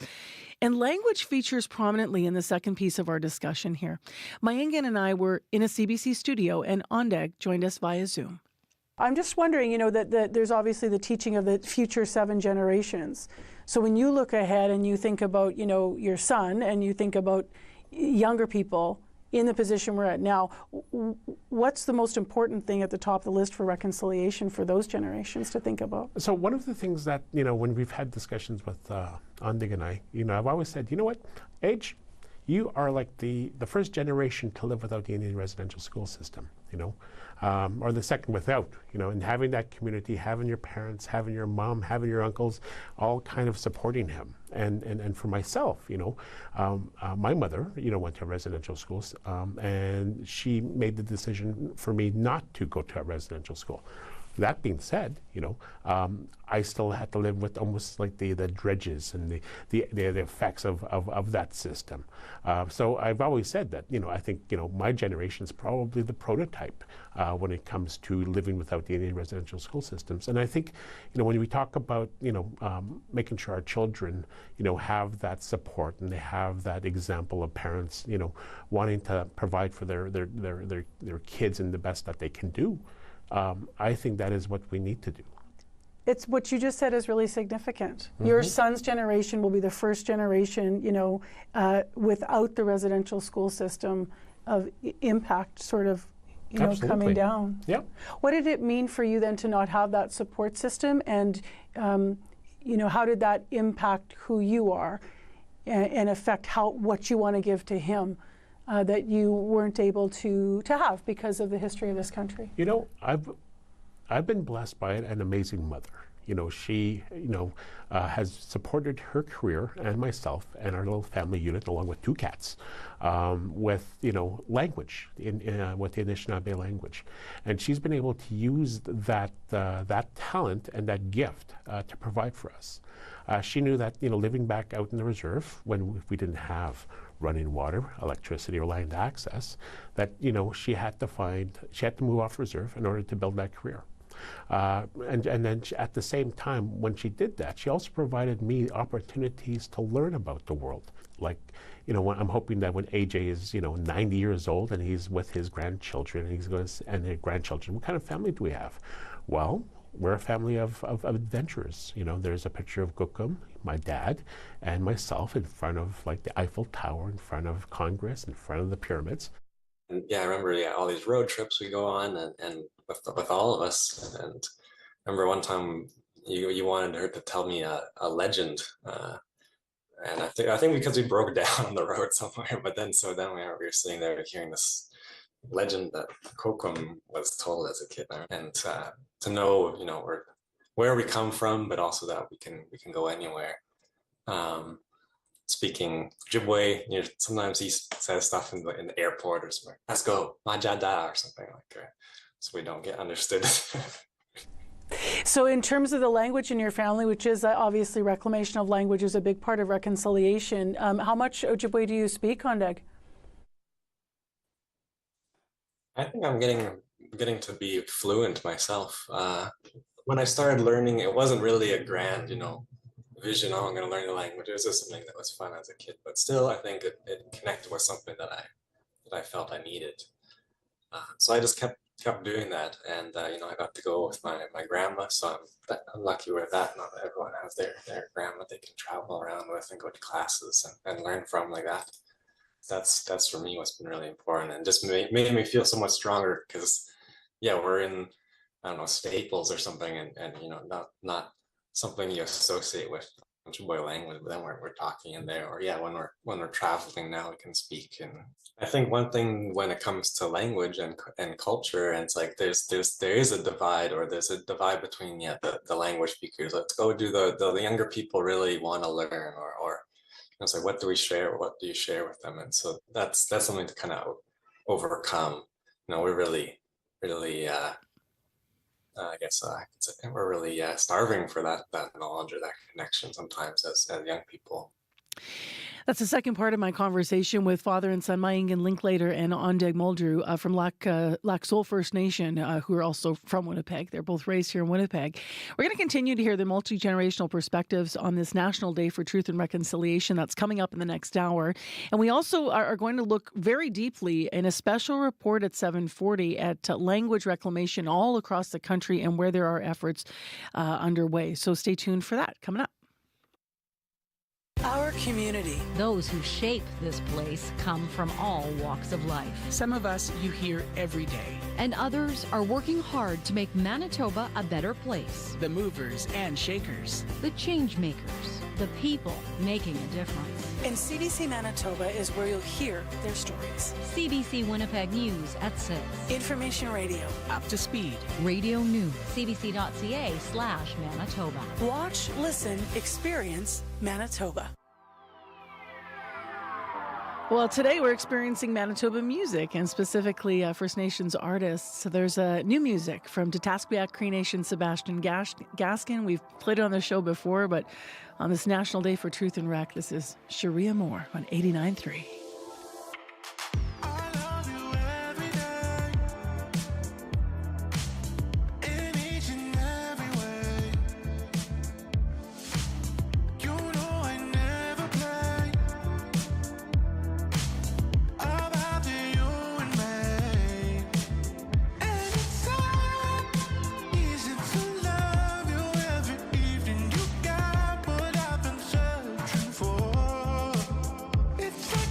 Speaker 4: And language features prominently in the second piece of our discussion here. Mayangan and I were in a CBC studio, and Ondag joined us via Zoom.
Speaker 10: I'm just wondering, that there's obviously the teaching of the future 7 generations. So when you look ahead and you think about, your son and you think about younger people in the position we're at now, what's the most important thing at the top of the list for reconciliation for those generations to think about?
Speaker 16: So one of the things that, when we've had discussions with Ondig and I, I've always said, you know what, Age, you are like the first generation to live without the Indian residential school system, or the second without, and having that community, having your parents, having your mom, having your uncles, all kind of supporting him. And for myself, my mother, went to residential schools, and she made the decision for me not to go to a residential school. That being said, I still had to live with almost like the dredges and the effects of that system. So I've always said that, I think, my generation is probably the prototype when it comes to living without the Indian residential school systems. And I think, when we talk about, making sure our children, have that support and they have that example of parents, wanting to provide for their kids in the best that they can do. I think that is what we need to do.
Speaker 10: It's what you just said is really significant. Mm-hmm. Your son's generation will be the first generation, without the residential school system of impact sort of,
Speaker 16: Absolutely.
Speaker 10: Coming down.
Speaker 16: Yeah.
Speaker 10: What did it mean for you then to not have that support system? And, how did that impact who you are and affect what you want to give to him? That you weren't able to have because of the history of this country?
Speaker 16: I've been blessed by an amazing mother. She, has supported her career and myself and our little family unit, along with 2 cats, with, language, with the Anishinaabe language. And she's been able to use that talent and that gift to provide for us. She knew that, living back out in the reserve when we didn't have running water, electricity, or land access, that, she had to move off reserve in order to build that career. And then at the same time, when she did that, she also provided me opportunities to learn about the world. Like, I'm hoping that when AJ is, 90 years old and he's with his grandchildren and their grandchildren, what kind of family do we have? Well, we're a family of adventurers. There's a picture of Gukum, my dad, and myself in front of like the Eiffel Tower, in front of Congress, in front of the pyramids.
Speaker 15: And yeah, I remember all these road trips we go on and with all of us. And I remember one time you wanted her to tell me a legend. And I think because we broke down on the road somewhere, but then we were sitting there hearing this legend that Kokum was told as a kid, and to know, where we come from, but also that we can go anywhere. Speaking Ojibwe, sometimes he says stuff in the airport or something. Let's go, Majada, or something like that, so we don't get understood.
Speaker 10: So in terms of the language in your family, which is obviously reclamation of language is a big part of reconciliation, how much Ojibwe do you speak, Ondag?
Speaker 15: I think I'm getting to be fluent myself. When I started learning, it wasn't really a grand, vision, oh, I'm going to learn the language. It was just something that was fun as a kid, but still, I think it connected with something that I felt I needed. So I just kept doing that, and you know, I got to go with my grandma, so I'm lucky with that. Not everyone has their grandma they can travel around with and go to classes and learn from like that. That's for me what's been really important, and just made me feel so much stronger, because yeah, we're in, I don't know, Staples or something, and you know, not something you associate with Ojibwe language, but then we're talking in there, or yeah, when we're traveling now, we can speak. And I think one thing when it comes to language and culture, and it's like there is a divide, or there's a divide between the language speakers. Let's go do the younger people really want to learn, or it's like, what do we share? What do you share with them? And so that's something to kind of overcome. You know, we're really I guess we're really starving for that knowledge or that connection sometimes as young people.
Speaker 4: That's the second part of my conversation with father and son Mayangan Linklater and Ondeg Muldrew from Lac Seul First Nation, who are also from Winnipeg. They're both raised here in Winnipeg. We're going to continue to hear the multi-generational perspectives on this National Day for Truth and Reconciliation that's coming up in the next hour. And we also are going to look very deeply in a special report at 7:40 at language reclamation all across the country and where there are efforts underway. So stay tuned for that coming up.
Speaker 11: Our community.
Speaker 12: Those who shape this place come from all walks of life.
Speaker 11: Some of us you hear every day.
Speaker 12: And others are working hard to make Manitoba a better place.
Speaker 11: The movers and shakers.
Speaker 12: The change makers. The people making a difference.
Speaker 11: And CBC Manitoba is where you'll hear their stories.
Speaker 12: CBC Winnipeg News at 6.
Speaker 11: Information radio, up to speed.
Speaker 12: Radio News. CBC.ca/Manitoba.
Speaker 11: Watch, listen, experience Manitoba.
Speaker 4: Well, today we're experiencing Manitoba music, and specifically First Nations artists. So there's new music from Tataskwiak Cree Nation Sebastian Gaskin. We've played it on the show before, but on this National Day for Truth and Rec, this is Sharia Moore on 89.3.
Speaker 13: It's like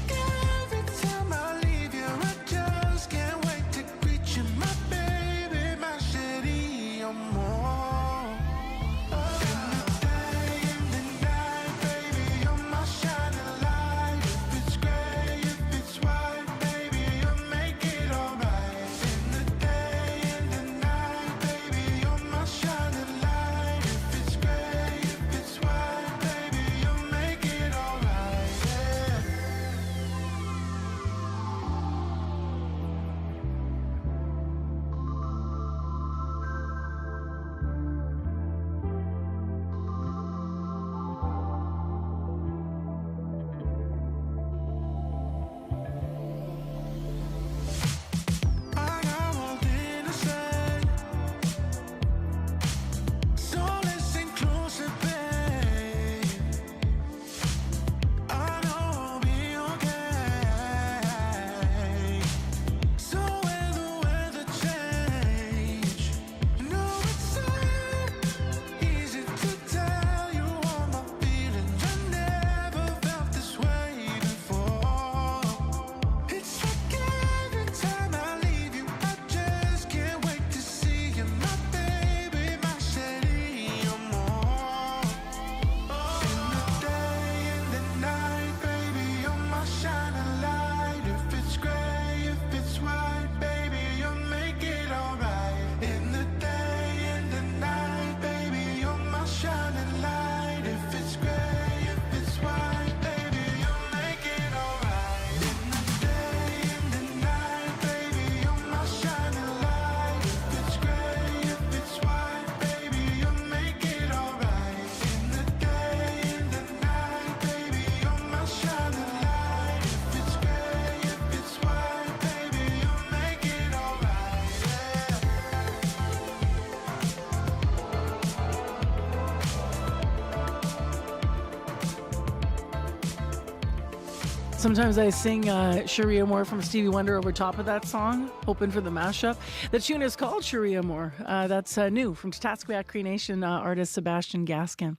Speaker 10: Sometimes I sing Sharia Moore from Stevie Wonder over top of that song, hoping for the mashup. The tune is called Sharia Moore. That's new from Tatasqueyak Cree Nation artist Sebastian Gaskin.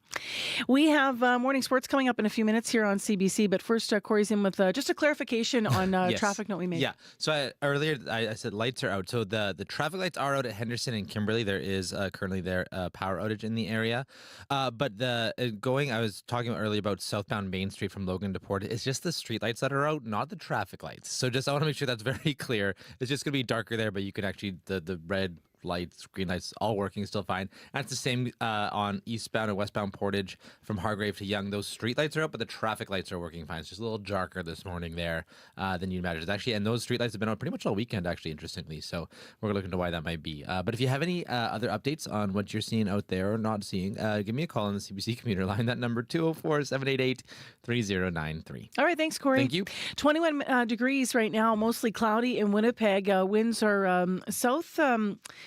Speaker 10: We have morning sports coming up in a few minutes here on CBC, but first Corey's in with just a clarification on
Speaker 2: Yes.
Speaker 10: traffic note we made.
Speaker 2: Yeah. So earlier I said lights are out. So the traffic lights are out at Henderson and Kimberley. There is currently power outage in the area. But I was talking earlier about southbound Main Street from Logan to Port. It's just the street lights that are out, not the traffic lights. So I want to make sure that's very clear. It's just going to be darker there, but you can actually, the red lights, green lights, all working still fine. And it's the same on eastbound and westbound Portage from Hargrave to Yonge. Those street lights are out, but the traffic lights are working fine. It's just a little darker this morning there than you'd imagine. It's actually, and those street lights have been out pretty much all weekend, actually, interestingly. So we're looking into why that might be. But if you have any other updates on what you're seeing out there or not seeing, give me a call on the CBC commuter line. That number 204-788-3093.
Speaker 10: All right, thanks, Corey.
Speaker 2: Thank you.
Speaker 10: 21 degrees right now, mostly cloudy in Winnipeg. Winds are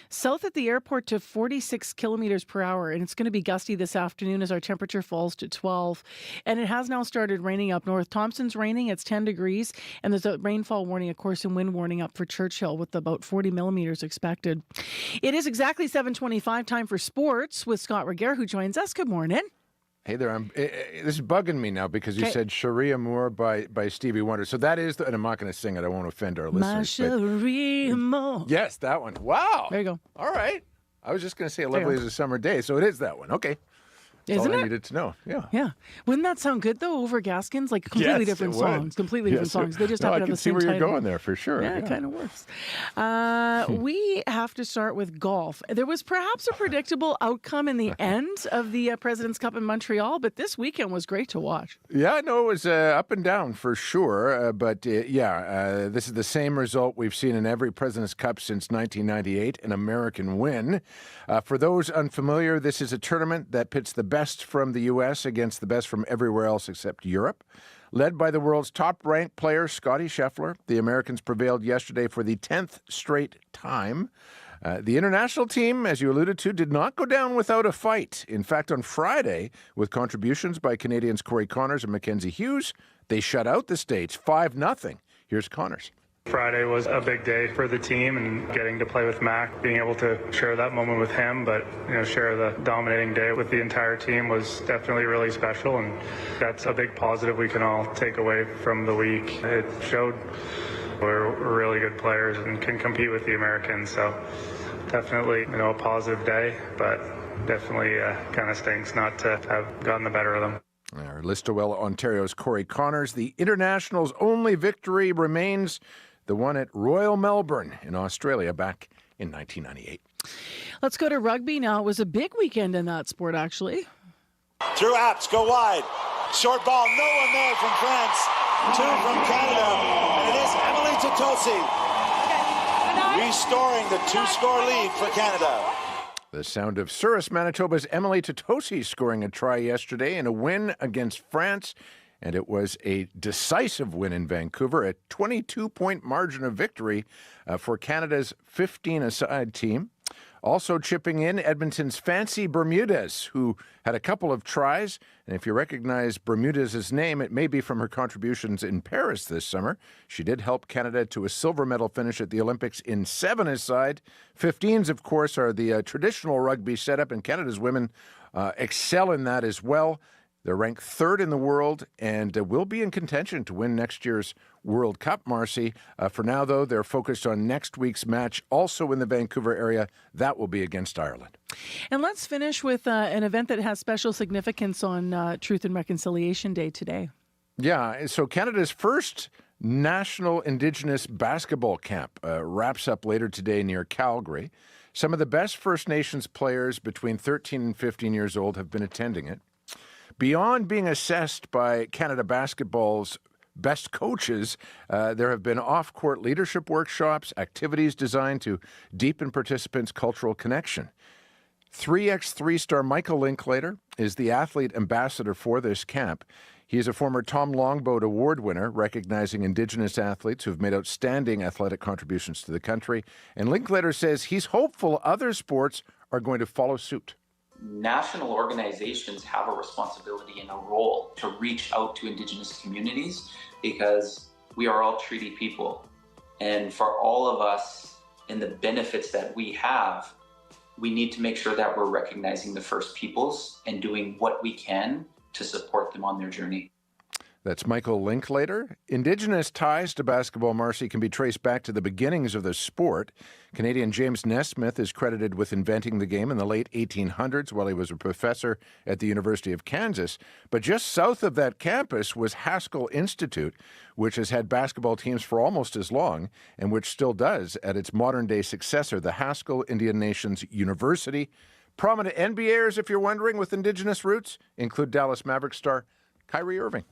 Speaker 10: south at the airport to 46 kilometers per hour, and it's going to be gusty this afternoon as our temperature falls to 12. And it has now started raining up north. Thompson's raining, it's 10 degrees, and there's a rainfall warning, of course, and wind warning up for Churchill with about 40 millimeters expected. It is exactly 7:25, time for sports with Scott Regehr, who joins us. Good morning.
Speaker 13: Hey there, this is bugging me now because you said Sharia Moore by Stevie Wonder. So that is, and I'm not going to sing it, I won't offend our
Speaker 10: My
Speaker 13: listeners.
Speaker 10: Sharia Moore.
Speaker 13: Yes, that one. Wow.
Speaker 10: There you go.
Speaker 13: All right. I was just going to say lovely as a summer day, so it is that one. Okay. That's
Speaker 10: Isn't
Speaker 13: all
Speaker 10: it?
Speaker 13: I needed to know. Yeah.
Speaker 10: Yeah. Wouldn't that sound good, though, over Gaskins? Like completely
Speaker 13: Yes,
Speaker 10: different
Speaker 13: it would.
Speaker 10: songs. Completely different
Speaker 13: Yes,
Speaker 10: songs. They just
Speaker 13: no,
Speaker 10: happen
Speaker 13: I
Speaker 10: to have
Speaker 13: can
Speaker 10: the
Speaker 13: see
Speaker 10: same
Speaker 13: where
Speaker 10: title.
Speaker 13: you're going there for sure.
Speaker 10: Yeah, it kind of works. We have to start with golf. There was perhaps a predictable outcome in the end of the President's Cup in Montreal, but this weekend was great to watch.
Speaker 13: Yeah, no, it was up and down for sure. This is the same result we've seen in every President's Cup since 1998, an American win. For those unfamiliar, this is a tournament that pits the best from the U.S. against the best from everywhere else except Europe. Led by the world's top-ranked player, Scottie Scheffler, the Americans prevailed yesterday for the 10th straight time. The international team, as you alluded to, did not go down without a fight. In fact, on Friday, with contributions by Canadians Corey Connors and Mackenzie Hughes, they shut out the States 5-0. Here's Connors.
Speaker 14: Friday was a big day for the team, and getting to play with Mac, being able to share that moment with him, but share the dominating day with the entire team was definitely really special, and that's a big positive we can all take away from the week. It showed we're really good players and can compete with the Americans, so definitely a positive day, but definitely kind of stinks not to have gotten the better of them.
Speaker 13: Our Listowel, Ontario's Corey Connors. The Internationals' only victory remains the one at Royal Melbourne in Australia back in 1998.
Speaker 10: Let's go to rugby now. It was a big weekend in that sport, actually.
Speaker 18: Through Apps, go wide. Short ball, no one there from France. Two from Canada, and it is Emily Totosi restoring the two-score lead for Canada.
Speaker 13: The sound of Souris, Manitoba's Emily Totosi scoring a try yesterday in a win against France. And it was a decisive win in Vancouver, a 22-point margin of victory for Canada's 15-a-side team. Also chipping in, Edmonton's Fancy Bermudez, who had a couple of tries. And if you recognize Bermudez's name, it may be from her contributions in Paris this summer. She did help Canada to a silver medal finish at the Olympics in 7-a-side. 15s, of course, are the traditional rugby setup, and Canada's women excel in that as well. They're ranked third in the world and will be in contention to win next year's World Cup, Marcy. For now, though, they're focused on next week's match, also in the Vancouver area. That will be against Ireland.
Speaker 10: And let's finish with an event that has special significance on Truth and Reconciliation Day today.
Speaker 13: Yeah, so Canada's first National Indigenous Basketball Camp wraps up later today near Calgary. Some of the best First Nations players between 13 and 15 years old have been attending it. Beyond being assessed by Canada Basketball's best coaches, there have been off-court leadership workshops, activities designed to deepen participants' cultural connection. 3x3 star Michael Linklater is the athlete ambassador for this camp. He is a former Tom Longboat Award winner, recognizing Indigenous athletes who have made outstanding athletic contributions to the country. And Linklater says he's hopeful other sports are going to follow suit.
Speaker 7: national organizations have a responsibility and a role to reach out to Indigenous communities because we are all treaty people. And for all of us and the benefits that we have, we need to make sure that we're recognizing the First Peoples and doing what we can to support them on their journey.
Speaker 13: That's Michael Linklater. Indigenous ties to basketball, Marcy, can be traced back to the beginnings of the sport. Canadian James Nesmith is credited with inventing the game in the late 1800s while he was a professor at the University of Kansas. But just south of that campus was Haskell Institute, which has had basketball teams for almost as long and which still does at its modern-day successor, the Haskell Indian Nations University. Prominent NBAers, if you're wondering, with Indigenous roots include Dallas Mavericks star Kyrie Irving.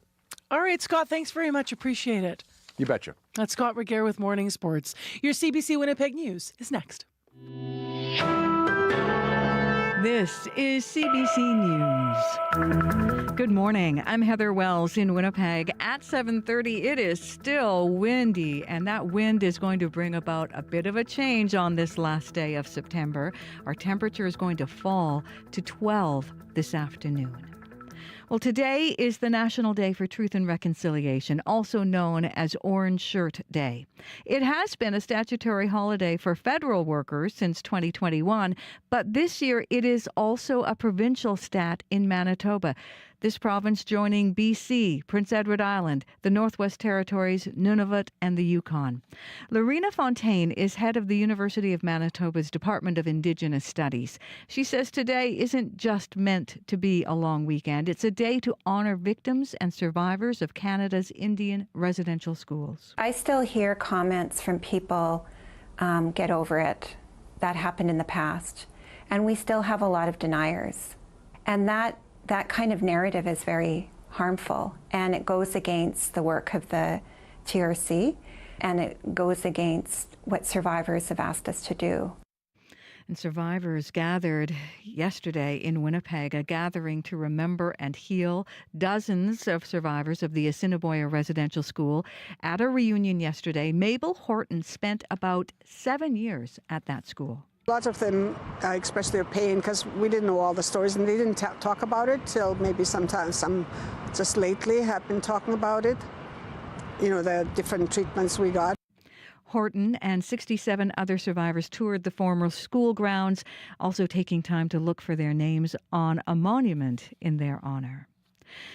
Speaker 10: All right, Scott, thanks very much. Appreciate it.
Speaker 13: You betcha.
Speaker 10: That's Scott Regehr with Morning Sports. Your CBC Winnipeg News is next.
Speaker 5: This is CBC News. Good morning. I'm Heather Wells in Winnipeg. At 7:30, it is still windy, and that wind is going to bring about a bit of a change on this last day of September. Our temperature is going to fall to 12 this afternoon. Well, today is the National Day for Truth and Reconciliation, also known as Orange Shirt Day. It has been a statutory holiday for federal workers since 2021, but this year it is also a provincial stat in Manitoba. This province joining BC, Prince Edward Island, the Northwest Territories, Nunavut, and the Yukon. Lorena Fontaine is head of the University of Manitoba's Department of Indigenous Studies. She says today isn't just meant to be a long weekend. It's a day to honor victims and survivors of Canada's Indian residential schools.
Speaker 17: I still hear comments from people, get over it. That happened in the past. And we still have a lot of deniers. And that kind of narrative is very harmful, and it goes against the work of the TRC, and it goes against what survivors have asked us to do.
Speaker 5: And survivors gathered yesterday in Winnipeg, a gathering to remember and heal dozens of survivors of the Assiniboia Residential School. At a reunion yesterday, Mabel Horton spent about 7 years at that school.
Speaker 19: Lots of them expressed their pain because we didn't know all the stories, and they didn't talk about it till maybe sometimes some just lately have been talking about it, you know, the different treatments we got.
Speaker 5: Horton and 67 other survivors toured the former school grounds, also taking time to look for their names on a monument in their honor.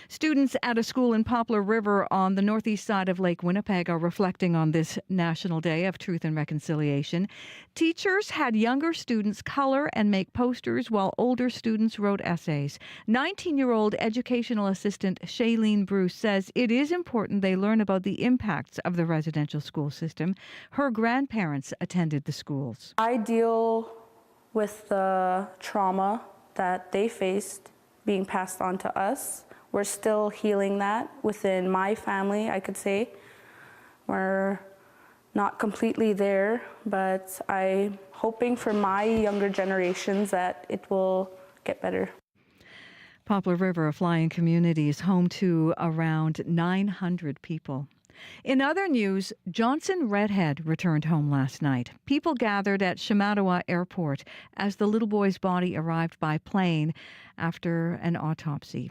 Speaker 5: Students at a school in Poplar River on the northeast side of Lake Winnipeg are reflecting on this National Day of Truth and Reconciliation. Teachers had younger students color and make posters while older students wrote essays. 19-year-old educational assistant Helene Bruce says it is important they learn about the impacts of the residential school system. Her grandparents attended the schools.
Speaker 6: I deal with the trauma that they faced being passed on to us. We're still healing that within my family, I could say. We're not completely there, but I'm hoping for my younger generations that it will get better.
Speaker 5: Poplar River, a flying community, is home to around 900 people. In other news, Johnson Redhead returned home last night. People gathered at Shamattawa Airport as the little boy's body arrived by plane after an autopsy.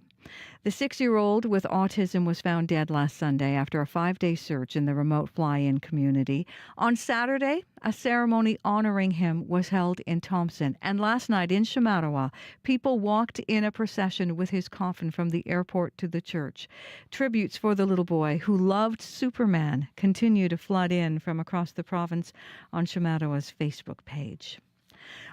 Speaker 5: The 6-year-old with autism was found dead last Sunday after a 5-day search in the remote fly-in community. On Saturday, a ceremony honoring him was held in Thompson. And last night in Shamattawa, people walked in a procession with his coffin from the airport to the church. Tributes for the little boy who loved Superman continue to flood in from across the province on Shamattawa's Facebook page.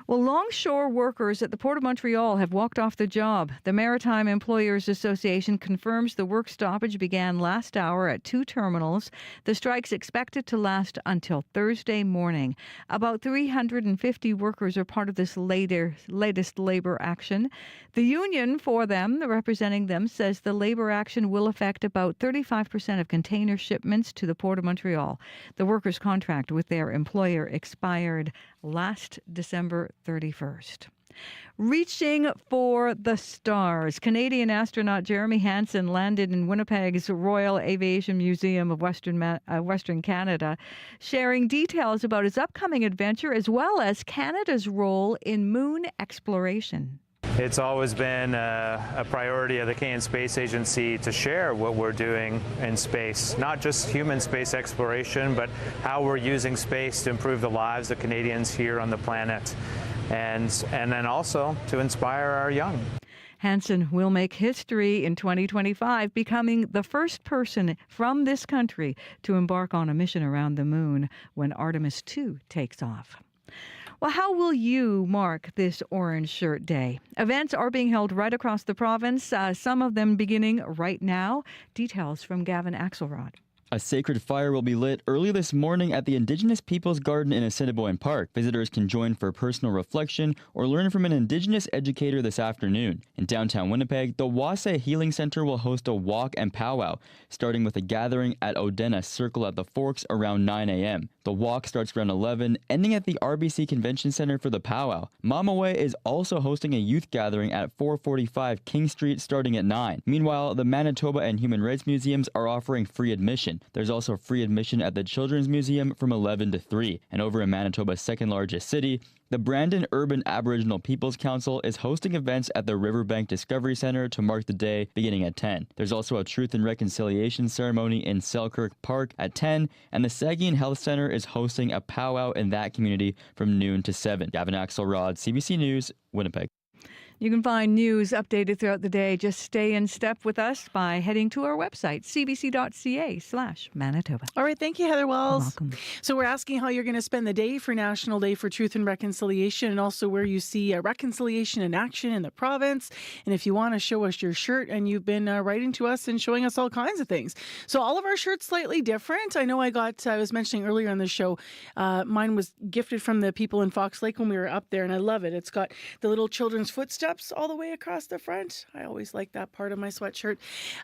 Speaker 5: Well, longshore workers at the Port of Montreal have walked off the job. The Maritime Employers Association confirms the work stoppage began last hour at 2 terminals. The strike's expected to last until Thursday morning. About 350 workers are part of this latest labor action. The union for them, representing them, says the labor action will affect about 35% of container shipments to the Port of Montreal. The workers' contract with their employer expired last December 31st. Reaching for the stars. Canadian astronaut Jeremy Hansen landed in Winnipeg's Royal Aviation Museum of Western Canada, sharing details about his upcoming adventure as well as Canada's role in moon exploration.
Speaker 8: It's always been a priority of the Canadian Space Agency to share what we're doing in space, not just human space exploration, but how we're using space to improve the lives of Canadians here on the planet, and then also to inspire our young.
Speaker 5: Hansen will make history in 2025, becoming the first person from this country to embark on a mission around the moon when Artemis II takes off. Well, how will you mark this Orange Shirt Day? Events are being held right across the province, some of them beginning right now. Details from Gavin Axelrod.
Speaker 20: A sacred fire will be lit early this morning at the Indigenous Peoples Garden in Assiniboine Park. Visitors can join for personal reflection or learn from an Indigenous educator this afternoon. In downtown Winnipeg, the Wase Healing Center will host a walk and powwow, starting with a gathering at Odena Circle at the Forks around 9 a.m. The walk starts around 11, ending at the RBC Convention Center for the powwow. Mamawe is also hosting a youth gathering at 445 King Street starting at 9. Meanwhile, the Manitoba and Human Rights Museums are offering free admission. There's also free admission at the Children's Museum from 11 to 3. And over in Manitoba's second largest city, the Brandon Urban Aboriginal Peoples Council is hosting events at the Riverbank Discovery Center to mark the day beginning at 10. There's also a Truth and Reconciliation ceremony in Selkirk Park at 10, and the Saugeen Health Center is hosting a powwow in that community from noon to 7. Gavin Axelrod, CBC News, Winnipeg.
Speaker 5: You can find news updated throughout the day. Just stay in step with us by heading to our website, cbc.ca/Manitoba.
Speaker 4: All right. Thank you, Heather Wells.
Speaker 5: Welcome.
Speaker 4: So we're asking how you're going to spend the day for National Day for Truth and Reconciliation, and also where you see reconciliation in action in the province. And if you want to show us your shirt, and you've been writing to us and showing us all kinds of things. So all of our shirts slightly different. I know I was mentioning earlier on the show, mine was gifted from the people in Fox Lake when we were up there, and I love it. It's got the little children's footsteps all the way across the front. I always like that part of my sweatshirt.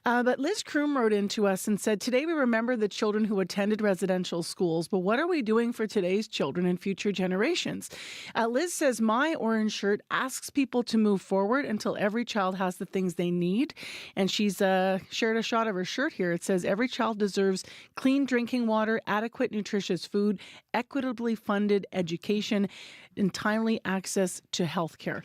Speaker 4: But Liz Kroom wrote into us and said, today we remember the children who attended residential schools, but what are we doing for today's children and future generations? Liz says, my orange shirt asks people to move forward until every child has the things they need. And she's shared a shot of her shirt here. It says, every child deserves clean drinking water, adequate nutritious food, equitably funded education, and timely access to health care.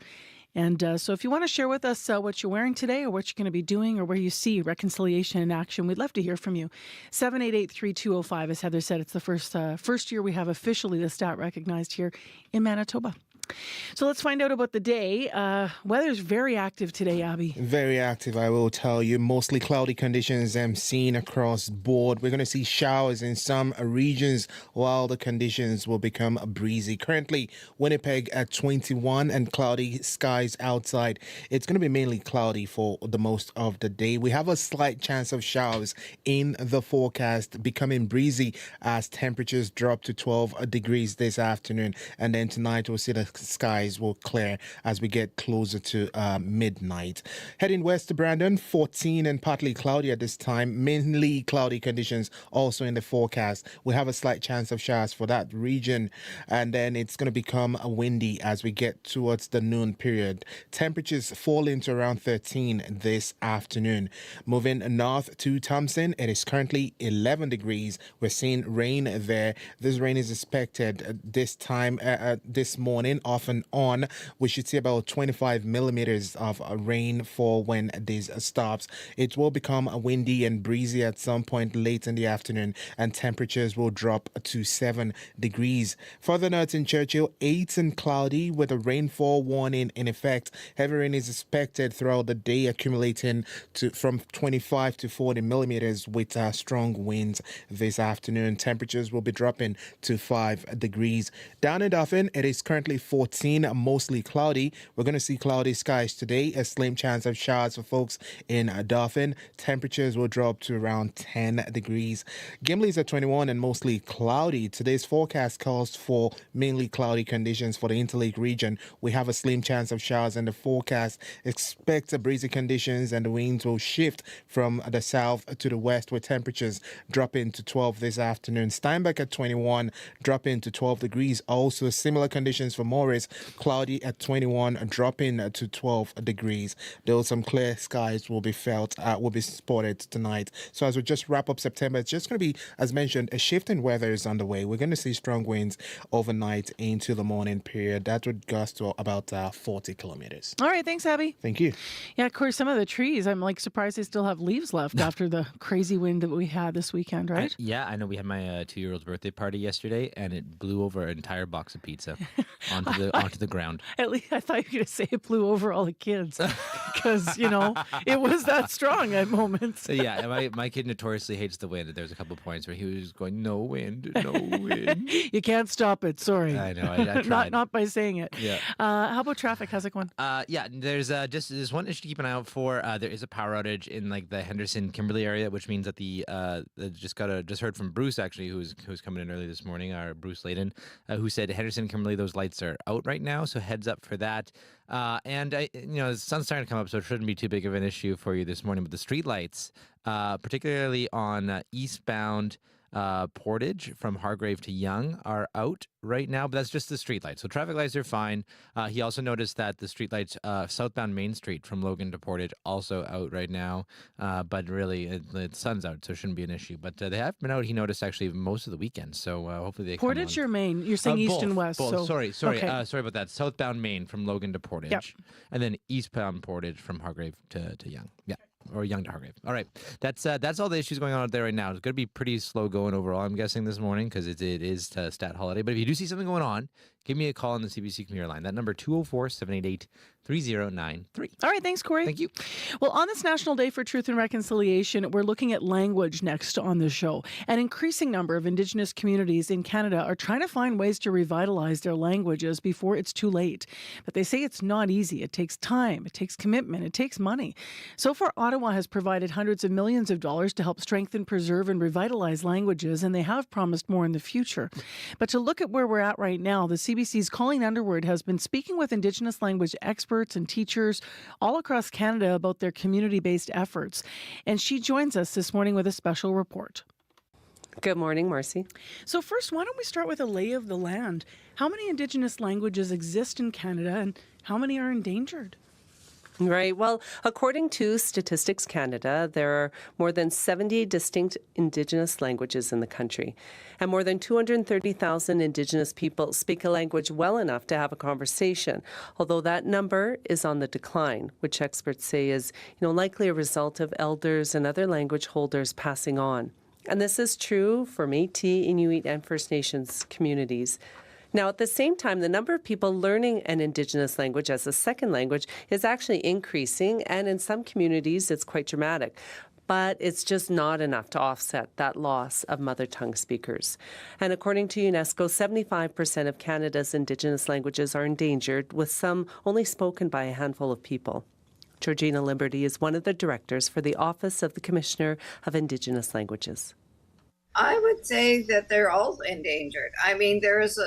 Speaker 4: And so if you want to share with us what you're wearing today or what you're going to be doing or where you see reconciliation in action, we'd love to hear from you. 788-3205, as Heather said, it's the first year we have officially the stat recognized here in Manitoba. So let's find out about the day. Weather's very active today, Abby.
Speaker 1: Very active, I will tell you. Mostly cloudy conditions seen across board. We're going to see showers in some regions while the conditions will become breezy. Currently, Winnipeg at 21 and cloudy skies outside. It's going to be mainly cloudy for the most of the day. We have a slight chance of showers in the forecast, becoming breezy as temperatures drop to 12 degrees this afternoon. And then tonight we'll see the skies will clear as we get closer to midnight. Heading west to Brandon, 14 and partly cloudy at this time. Mainly cloudy conditions also in the forecast. We have a slight chance of showers for that region, and then it's going to become windy as we get towards the noon period. Temperatures falling to around 13 this afternoon. Moving north to Thompson, it is currently 11 degrees. We're seeing rain there. This rain is expected this time this morning, off and on. We should see about 25 millimeters of rainfall when this stops. It will become windy and breezy at some point late in the afternoon, and temperatures will drop to 7 degrees. Further north in Churchill, 8 and cloudy with a rainfall warning in effect. Heavy rain is expected throughout the day, accumulating to from 25 to 40 millimeters with strong winds this afternoon. Temperatures will be dropping to 5 degrees. Down in Dauphin, it is currently 14, mostly cloudy. We're going to see cloudy skies today. A slim chance of showers for folks in Dauphin. Temperatures will drop to around 10 degrees. Gimli's at 21 and mostly cloudy. Today's forecast calls for mainly cloudy conditions for the Interlake region. We have a slim chance of showers in the forecast. Expect breezy conditions, and the winds will shift from the south to the west, with temperatures dropping to 12 this afternoon. Steinbach at 21, dropping to 12 degrees. Also similar conditions for more Norris, cloudy at 21, dropping to 12 degrees. Though some clear skies will be spotted tonight. So as we just wrap up September, it's just going to be, as mentioned, a shift in weather is underway. We're going to see strong winds overnight into the morning period. That would gust to about 40 kilometers.
Speaker 4: All right, thanks, Abby.
Speaker 1: Thank you.
Speaker 4: Yeah, of course, some of the trees, I'm like surprised they still have leaves left after the crazy wind that we had this weekend, right?
Speaker 2: I know. We had my 2-year-old's birthday party yesterday, and it blew over an entire box of pizza onto the ground.
Speaker 4: At least I thought you were going to say it blew over all the kids because, it was that strong at moments.
Speaker 2: Yeah, my kid notoriously hates the wind. There's a couple points where he was going, no wind, no wind.
Speaker 4: You can't stop it. Sorry.
Speaker 2: I know. I tried.
Speaker 4: Not by saying it.
Speaker 2: Yeah.
Speaker 4: How about traffic? How's it going?
Speaker 2: There's there's one issue to keep an eye out for. There is a power outage in like the Henderson Kimberley area, which means that just heard from Bruce actually, who's coming in early this morning, our Bruce Layden, who said Henderson Kimberley, those lights are out right now, so heads up for that. The sun's starting to come up, so it shouldn't be too big of an issue for you this morning. But the street lights, particularly on eastbound Portage from Hargrave to Yonge, are out right now, but that's just the street lights. So traffic lights are fine. He also noticed that the street lights southbound Main Street from Logan to Portage also out right now. But really, the sun's out, so it shouldn't be an issue. But they have been out, he noticed, actually most of the weekend. So hopefully they
Speaker 4: Portage
Speaker 2: come on.
Speaker 4: or Main? You're saying east and west.
Speaker 2: Both.
Speaker 4: So
Speaker 2: Sorry
Speaker 4: okay.
Speaker 2: Sorry about that. Southbound Main from Logan to Portage, and then eastbound Portage from Hargrave to Yonge. Yeah. Or Yonge to Hargrave. All right. That's all the issues going on out there right now. It's going to be pretty slow going overall, I'm guessing, this morning because it is stat holiday. But if you do see something going on, give me a call on the CBC commuter line. That number, 204-788-3093.
Speaker 4: All right. Thanks, Corey.
Speaker 2: Thank you.
Speaker 4: Well, on this National Day for Truth and Reconciliation, we're looking at language next on the show. An increasing number of Indigenous communities in Canada are trying to find ways to revitalize their languages before it's too late. But they say it's not easy. It takes time. It takes commitment. It takes money. So far, Ottawa has provided hundreds of millions of dollars to help strengthen, preserve, and revitalize languages, and they have promised more in the future. But to look at where we're at right now, the CBC's Colleen Underwood has been speaking with Indigenous language experts and teachers all across Canada about their community-based efforts. And she joins us this morning with a special report.
Speaker 21: Good morning, Marcy.
Speaker 4: So first, why don't we start with a lay of the land? How many Indigenous languages exist in Canada and how many are endangered?
Speaker 21: Right. Well, according to Statistics Canada, there are more than 70 distinct Indigenous languages in the country. And more than 230,000 Indigenous people speak a language well enough to have a conversation, although that number is on the decline, which experts say is, likely a result of elders and other language holders passing on. And this is true for Métis, Inuit, and First Nations communities. Now, at the same time, the number of people learning an Indigenous language as a second language is actually increasing, and in some communities, it's quite dramatic. But it's just not enough to offset that loss of mother tongue speakers. And according to UNESCO, 75% of Canada's Indigenous languages are endangered, with some only spoken by a handful of people. Georgina Liberty is one of the directors for the Office of the Commissioner of Indigenous Languages.
Speaker 22: I would say that they're all endangered. I mean, there's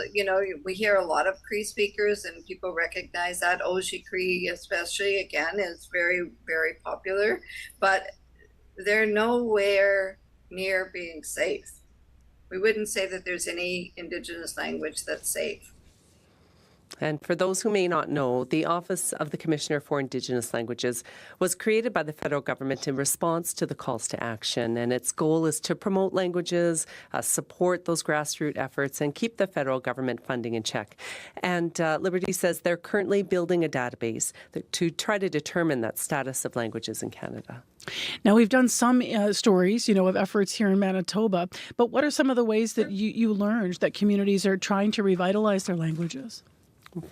Speaker 22: we hear a lot of Cree speakers and people recognize that. Oji Cree especially, again, is very, very popular, but they're nowhere near being safe. We wouldn't say that there's any Indigenous language that's safe.
Speaker 21: And for those who may not know, the Office of the Commissioner for Indigenous Languages was created by the federal government in response to the calls to action. And its goal is to promote languages, support those grassroots efforts, and keep the federal government funding in check. And Liberty says they're currently building a database to try to determine that status of languages in Canada.
Speaker 4: Now, we've done some stories, of efforts here in Manitoba, but what are some of the ways that you learned that communities are trying to revitalize their languages?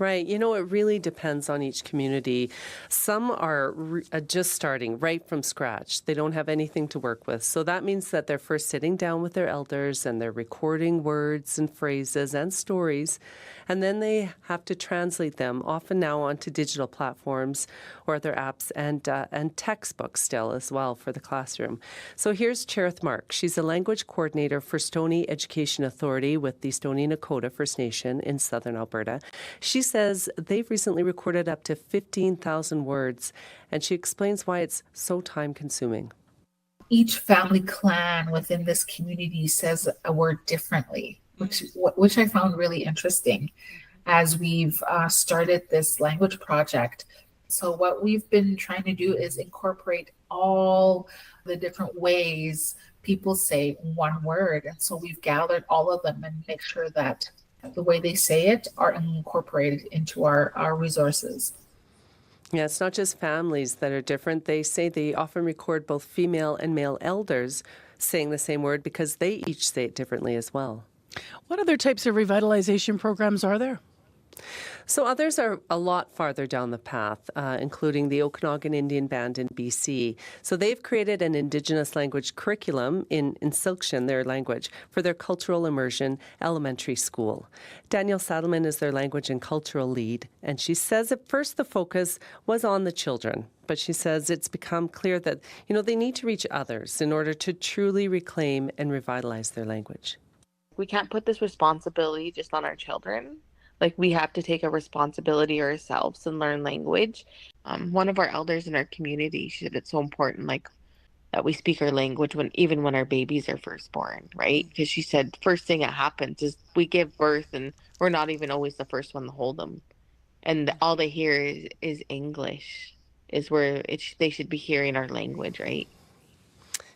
Speaker 21: Right. It really depends on each community. Some are just starting right from scratch. They don't have anything to work with. So that means that they're first sitting down with their elders and they're recording words and phrases and stories. And then they have to translate them, often now onto digital platforms or other apps and textbooks still as well for the classroom. So here's Cherith Mark. She's a language coordinator for Stoney Education Authority with the Stoney Nakoda First Nation in southern Alberta. She says they've recently recorded up to 15,000 words, and she explains why it's so time-consuming.
Speaker 23: Each family clan within this community says a word differently, which I found really interesting. as we've started this language project. So what we've been trying to do is incorporate all the different ways people say one word. And so we've gathered all of them and make sure that the way they say it are incorporated into our resources.
Speaker 21: Yeah, it's not just families that are different. They say they often record both female and male elders saying the same word because they each say it differently as well.
Speaker 4: What other types of revitalization programs are there?
Speaker 21: So others are a lot farther down the path, including the Okanagan Indian Band in BC. So they've created an Indigenous language curriculum in Silkshin, their language, for their cultural immersion elementary school. Danielle Saddleman is their language and cultural lead, and she says at first the focus was on the children. But she says it's become clear that, they need to reach others in order to truly reclaim and revitalize their language.
Speaker 3: We can't put this responsibility just on our children. Like, we have to take a responsibility ourselves and learn language. One of our elders in our community said it's so important, like, that we speak our language even when our babies are first born, right? Because she said first thing that happens is we give birth and we're not even always the first one to hold them. And all they hear is English, is where they should be hearing our language, right?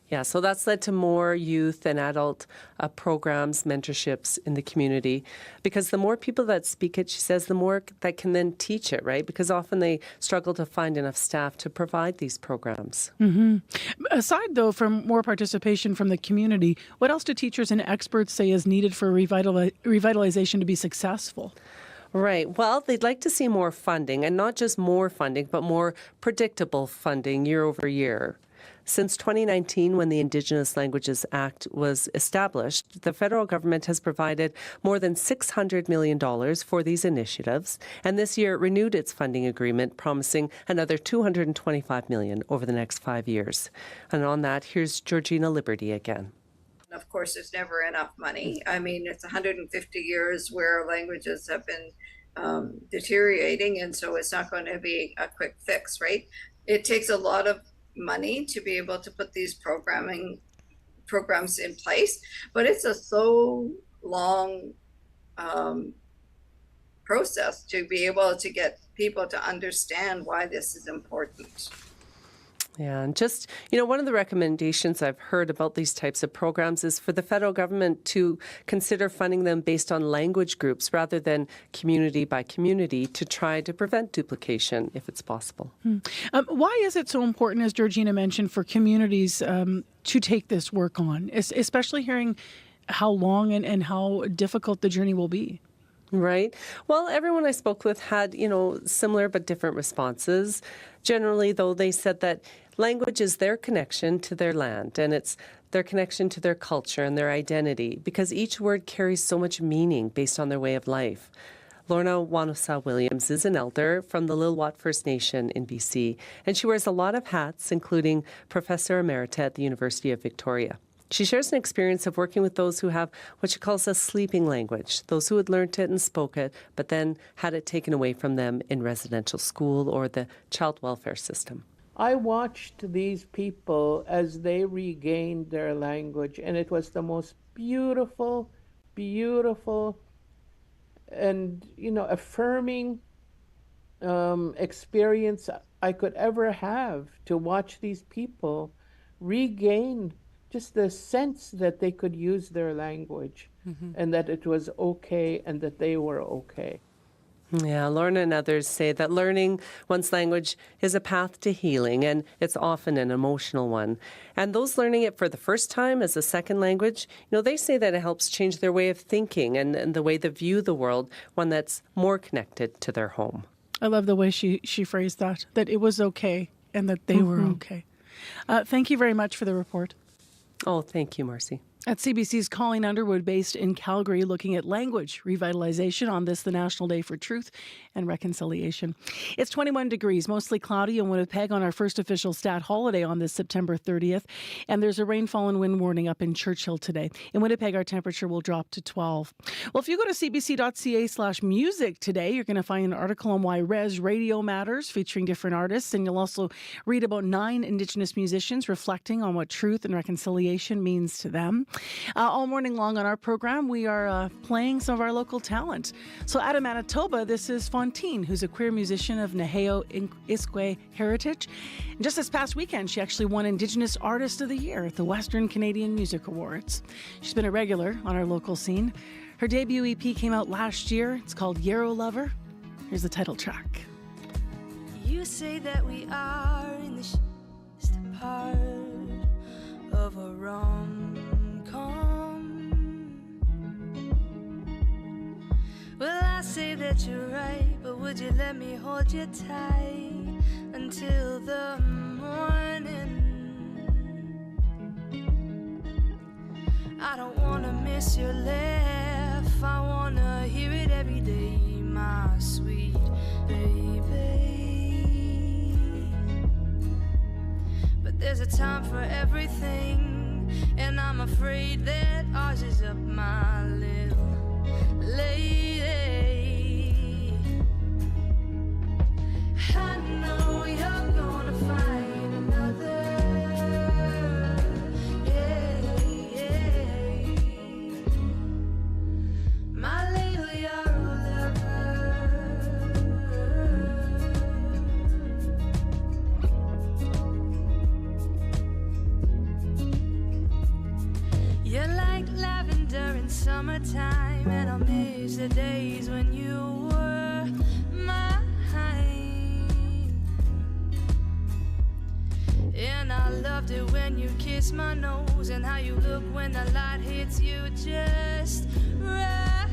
Speaker 21: Yeah, so that's led to more youth and adult programs, mentorships in the community, because the more people that speak it, she says, the more that can then teach it, right? Because often they struggle to find enough staff to provide these programs.
Speaker 4: Mm-hmm. Aside, though, from more participation from the community, what else do teachers and experts say is needed for revitalization to be successful?
Speaker 21: Right. Well, they'd like to see more funding, and not just more funding, but more predictable funding year over year. Since 2019, when the Indigenous Languages Act was established, the federal government has provided more than $600 million for these initiatives, and this year it renewed its funding agreement, promising another $225 million over the next 5 years. And on that, here's Georgina Liberty again.
Speaker 22: Of course, there's never enough money. I mean, it's 150 years where languages have been deteriorating, and so it's not going to be a quick fix, right? It takes a lot of money to be able to put these programs in place, but it's a so long process to be able to get people to understand why this is important.
Speaker 21: Yeah, and just, one of the recommendations I've heard about these types of programs is for the federal government to consider funding them based on language groups rather than community by community to try to prevent duplication if it's possible.
Speaker 4: Why is it so important, as Georgina mentioned, for communities to take this work on, especially hearing how long and how difficult the journey will be?
Speaker 21: Right. Well, everyone I spoke with had, similar but different responses. Generally, though, they said that language is their connection to their land, and it's their connection to their culture and their identity, because each word carries so much meaning based on their way of life. Lorna Wanusa Williams is an elder from the Lilwat First Nation in BC, and she wears a lot of hats, including Professor Emerita at the University of Victoria. She shares an experience of working with those who have what she calls a sleeping language, those who had learned it and spoke it, but then had it taken away from them in residential school or the child welfare system.
Speaker 9: I watched these people as they regained their language, and it was the most beautiful, and, affirming experience I could ever have, to watch these people regain just the sense that they could use their language, and that it was okay and that they were okay.
Speaker 21: Yeah, Lorna and others say that learning one's language is a path to healing, and it's often an emotional one. And those learning it for the first time as a second language, they say that it helps change their way of thinking and the way they view the world, one that's more connected to their home.
Speaker 4: I love the way she phrased that it was okay and that they were okay. Thank you very much for the report.
Speaker 21: Oh, thank you, Marcy.
Speaker 4: At CBC's Colleen Underwood, based in Calgary, looking at language revitalization on this, the National Day for Truth and Reconciliation. It's 21 degrees, mostly cloudy in Winnipeg on our first official stat holiday on this September 30th. And there's a rainfall and wind warning up in Churchill today. In Winnipeg, our temperature will drop to 12. Well, if you go to cbc.ca/music today, you're going to find an article on why Res Radio matters, featuring different artists. And you'll also read about 9 Indigenous musicians reflecting on what truth and reconciliation means to them.
Speaker 10: All morning long on our program, we are playing some of our local talent. So out of Manitoba, this is Fontaine, who's a queer musician of Naheo Iskwe heritage. And just this past weekend, she actually won Indigenous Artist of the Year at the Western Canadian Music Awards. She's been a regular on our local scene. Her debut EP came out last year. It's called Yarrow Lover. Here's the title track.
Speaker 12: You say that we are in the part of a rom-com. Well, I say that you're right, but would you let me hold you tight until the morning? I don't wanna miss your laugh, I wanna hear it every day, my sweet baby. But there's a time for everything, and I'm afraid that ours is up my little lady. I know you're gonna find another. My little yarrow lover. You're like lavender in summertime, and I'll miss the days when you were mine. And I loved it when you kissed my nose, and how you look when the light hits you just right.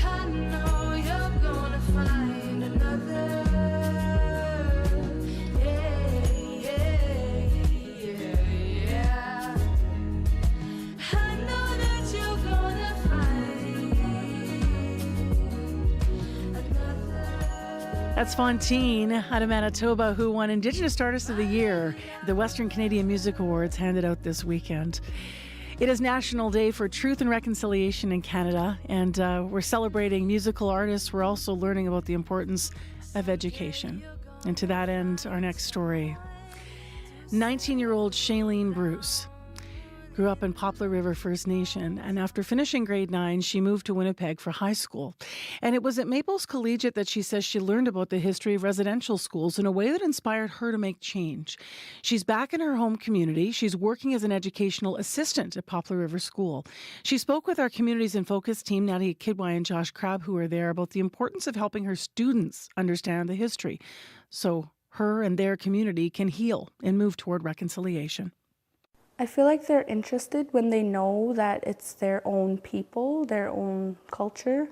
Speaker 12: I know you're gonna find another.
Speaker 10: That's Fontaine out of Manitoba, who won Indigenous Artist of the Year at the Western Canadian Music Awards handed out this weekend. It is National Day for Truth and Reconciliation in Canada, and we're celebrating musical artists. We're also learning about the importance of education. And to that end, our next story. 19-year-old Helene Bruce grew up in Poplar River First Nation, and after finishing grade 9, she moved to Winnipeg for high school. And it was at Maples Collegiate that she says she learned about the history of residential schools in a way that inspired her to make change. She's back in her home community. She's working as an educational assistant at Poplar River School. She spoke with our Communities in Focus team, Nadia Kidwai and Josh Crabb, who are there, about the importance of helping her students understand the history so her and their community can heal and move toward reconciliation.
Speaker 6: I feel like they're interested when they know that it's their own people, their own culture,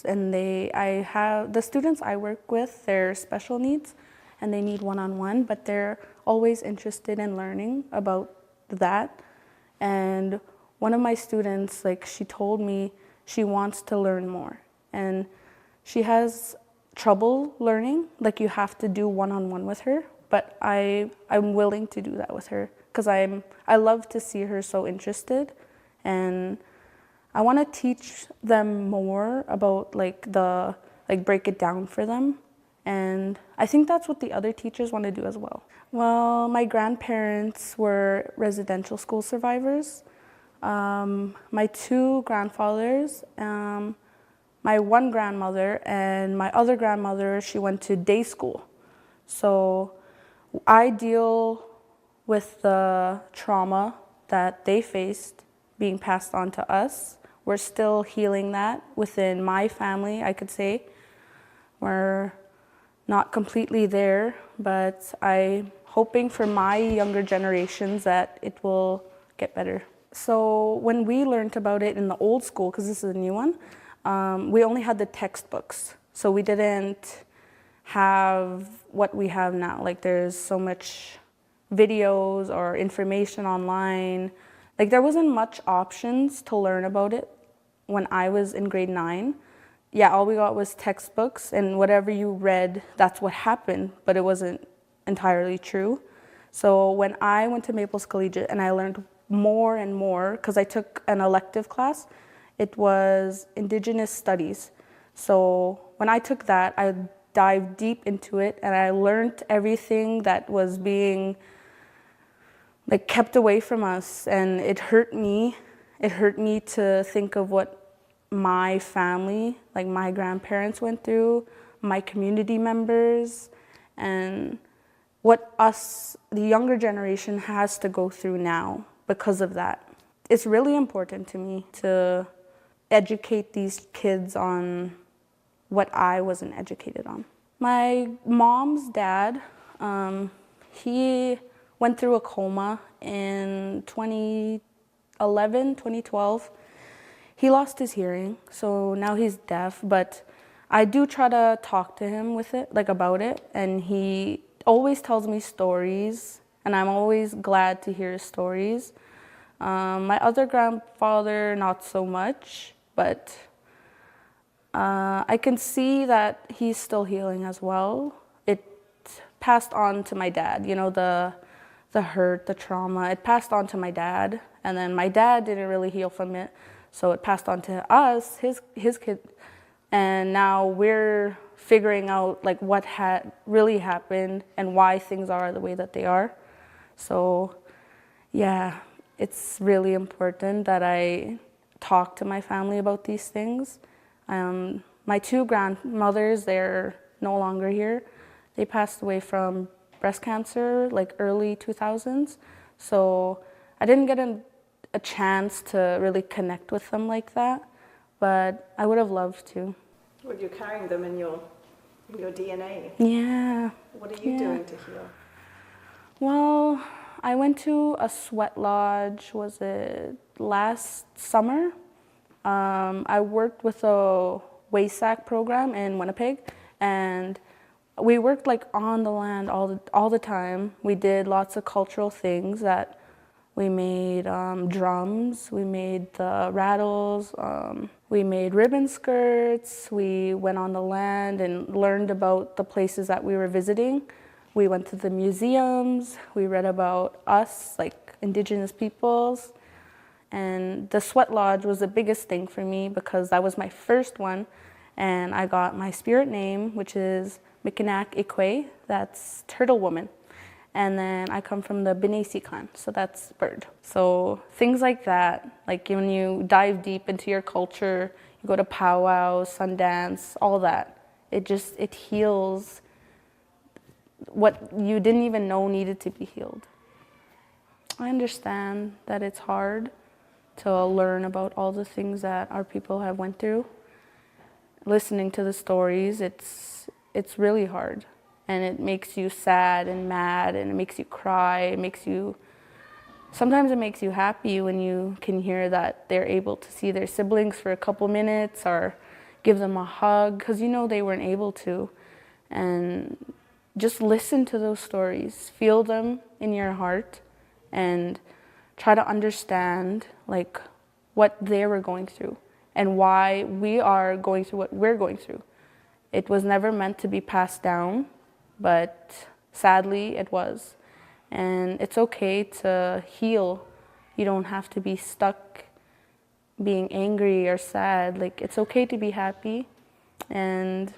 Speaker 6: and the students I work with, they're special needs and they need one-on-one, but they're always interested in learning about that. And one of my students, she told me she wants to learn more, and she has trouble learning, you have to do one-on-one with her, but I'm willing to do that with her, because I love to see her so interested, and I want to teach them more about break it down for them, and I think that's what the other teachers want to do as well. Well, my grandparents were residential school survivors. My two grandfathers, my one grandmother and my other grandmother, she went to day school. So I deal with the trauma that they faced being passed on to us. We're still healing that within my family, I could say. We're not completely there, but I'm hoping for my younger generations that it will get better. So when we learned about it in the old school, because this is a new one, we only had the textbooks. So we didn't have what we have now. There's so much videos or information online. There wasn't much options to learn about it when I was in grade 9. Yeah, all we got was textbooks, and whatever you read, that's what happened, but it wasn't entirely true. So when I went to Maples Collegiate and I learned more and more, because I took an elective class, it was Indigenous Studies. So when I took that, I dived deep into it and I learned everything that was being like kept away from us, and it hurt me. It hurt me to think of what my family, like my grandparents went through, my community members, and what us, the younger generation, has to go through now because of that. It's really important to me to educate these kids on what I wasn't educated on. My mom's dad, he went through a coma in 2011, 2012. He lost his hearing, so now he's deaf, but I do try to talk to him with it, like about it, and he always tells me stories, and I'm always glad to hear his stories. My other grandfather, not so much, but I can see that he's still healing as well. It passed on to my dad, you know, the hurt, the trauma. It passed on to my dad, and then my dad didn't really heal from it, so it passed on to us, his kid, and now we're figuring out like what had really happened and why things are the way that they are. So yeah, it's really important that I talk to my family about these things. My two grandmothers, they're no longer here. They passed away from breast cancer, like early 2000s. So I didn't get a chance to really connect with them like that, but I would have loved to.
Speaker 11: Well, you're carrying them in your DNA.
Speaker 6: Yeah.
Speaker 11: What are you doing to heal?
Speaker 6: Well, I went to a sweat lodge, was it last summer? I worked with a WASAC program in Winnipeg, and we worked like on the land all the time. We did lots of cultural things that we made drums, we made the rattles, we made ribbon skirts, we went on the land and learned about the places that we were visiting. We went to the museums, we read about us, like Indigenous peoples. And the sweat lodge was the biggest thing for me because that was my first one. And I got my spirit name, which is Mikinak Ikwe, that's turtle woman. And then I come from the Benesi clan, so that's bird. So things like that, like when you dive deep into your culture, you go to powwows, Sundance, all that. It heals what you didn't even know needed to be healed. I understand that it's hard to learn about all the things that our people have went through. Listening to the stories, it's really hard. And it makes you sad and mad, and it makes you cry. Sometimes it makes you happy when you can hear that they're able to see their siblings for a couple minutes or give them a hug, because you know they weren't able to. And just listen to those stories, feel them in your heart, and try to understand like what they were going through and why we are going through what we're going through. It was never meant to be passed down, but sadly it was. And it's okay to heal. You don't have to be stuck being angry or sad. Like, it's okay to be happy. And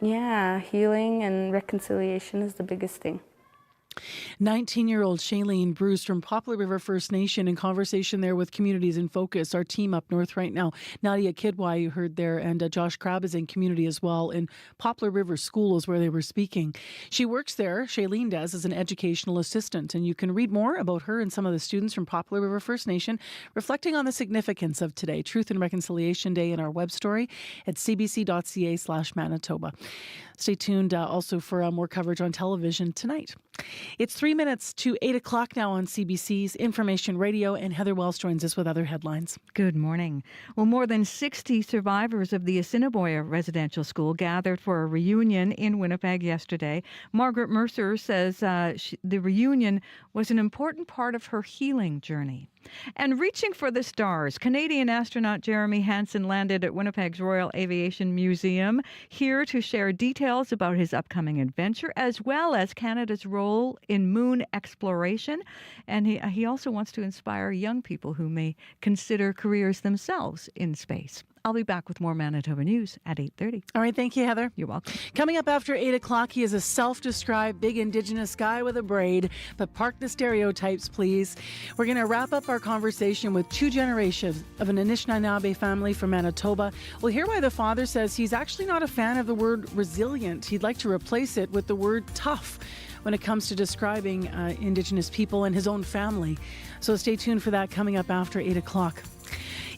Speaker 6: yeah, healing and reconciliation is the biggest thing.
Speaker 4: 19-year-old Helene Bruce from Poplar River First Nation in conversation there with Communities in Focus, our team up north right now. Nadia Kidwai, you heard there, and Josh Crabb is in community as well. In Poplar River School is where they were speaking. She works there, Helene does, as an educational assistant, and you can read more about her and some of the students from Poplar River First Nation reflecting on the significance of today, Truth and Reconciliation Day, in our web story at cbc.ca/Manitoba. Stay tuned also for more coverage on television tonight. It's 3 minutes to 8 o'clock now on CBC's Information Radio, and Heather Wells joins us with other headlines.
Speaker 5: Good morning. Well, more than 60 survivors of the Assiniboia Residential School gathered for a reunion in Winnipeg yesterday. Margaret Mercer says the reunion was an important part of her healing journey. And reaching for the stars, Canadian astronaut Jeremy Hansen landed at Winnipeg's Royal Aviation Museum, here to share details about his upcoming adventure, as well as Canada's role in moon exploration. And he also wants to inspire young people who may consider careers themselves in space. I'll be back with more Manitoba news at 8:30.
Speaker 4: All right, thank you, Heather.
Speaker 5: You're welcome.
Speaker 4: Coming up after 8 o'clock, he is a self-described big Indigenous guy with a braid, but park the stereotypes, please. We're going to wrap up our conversation with 2 generations of an Anishinaabe family from Manitoba. We'll hear why the father says he's actually not a fan of the word resilient. He'd like to replace it with the word tough when it comes to describing Indigenous people and his own family. So stay tuned for that coming up after 8 o'clock.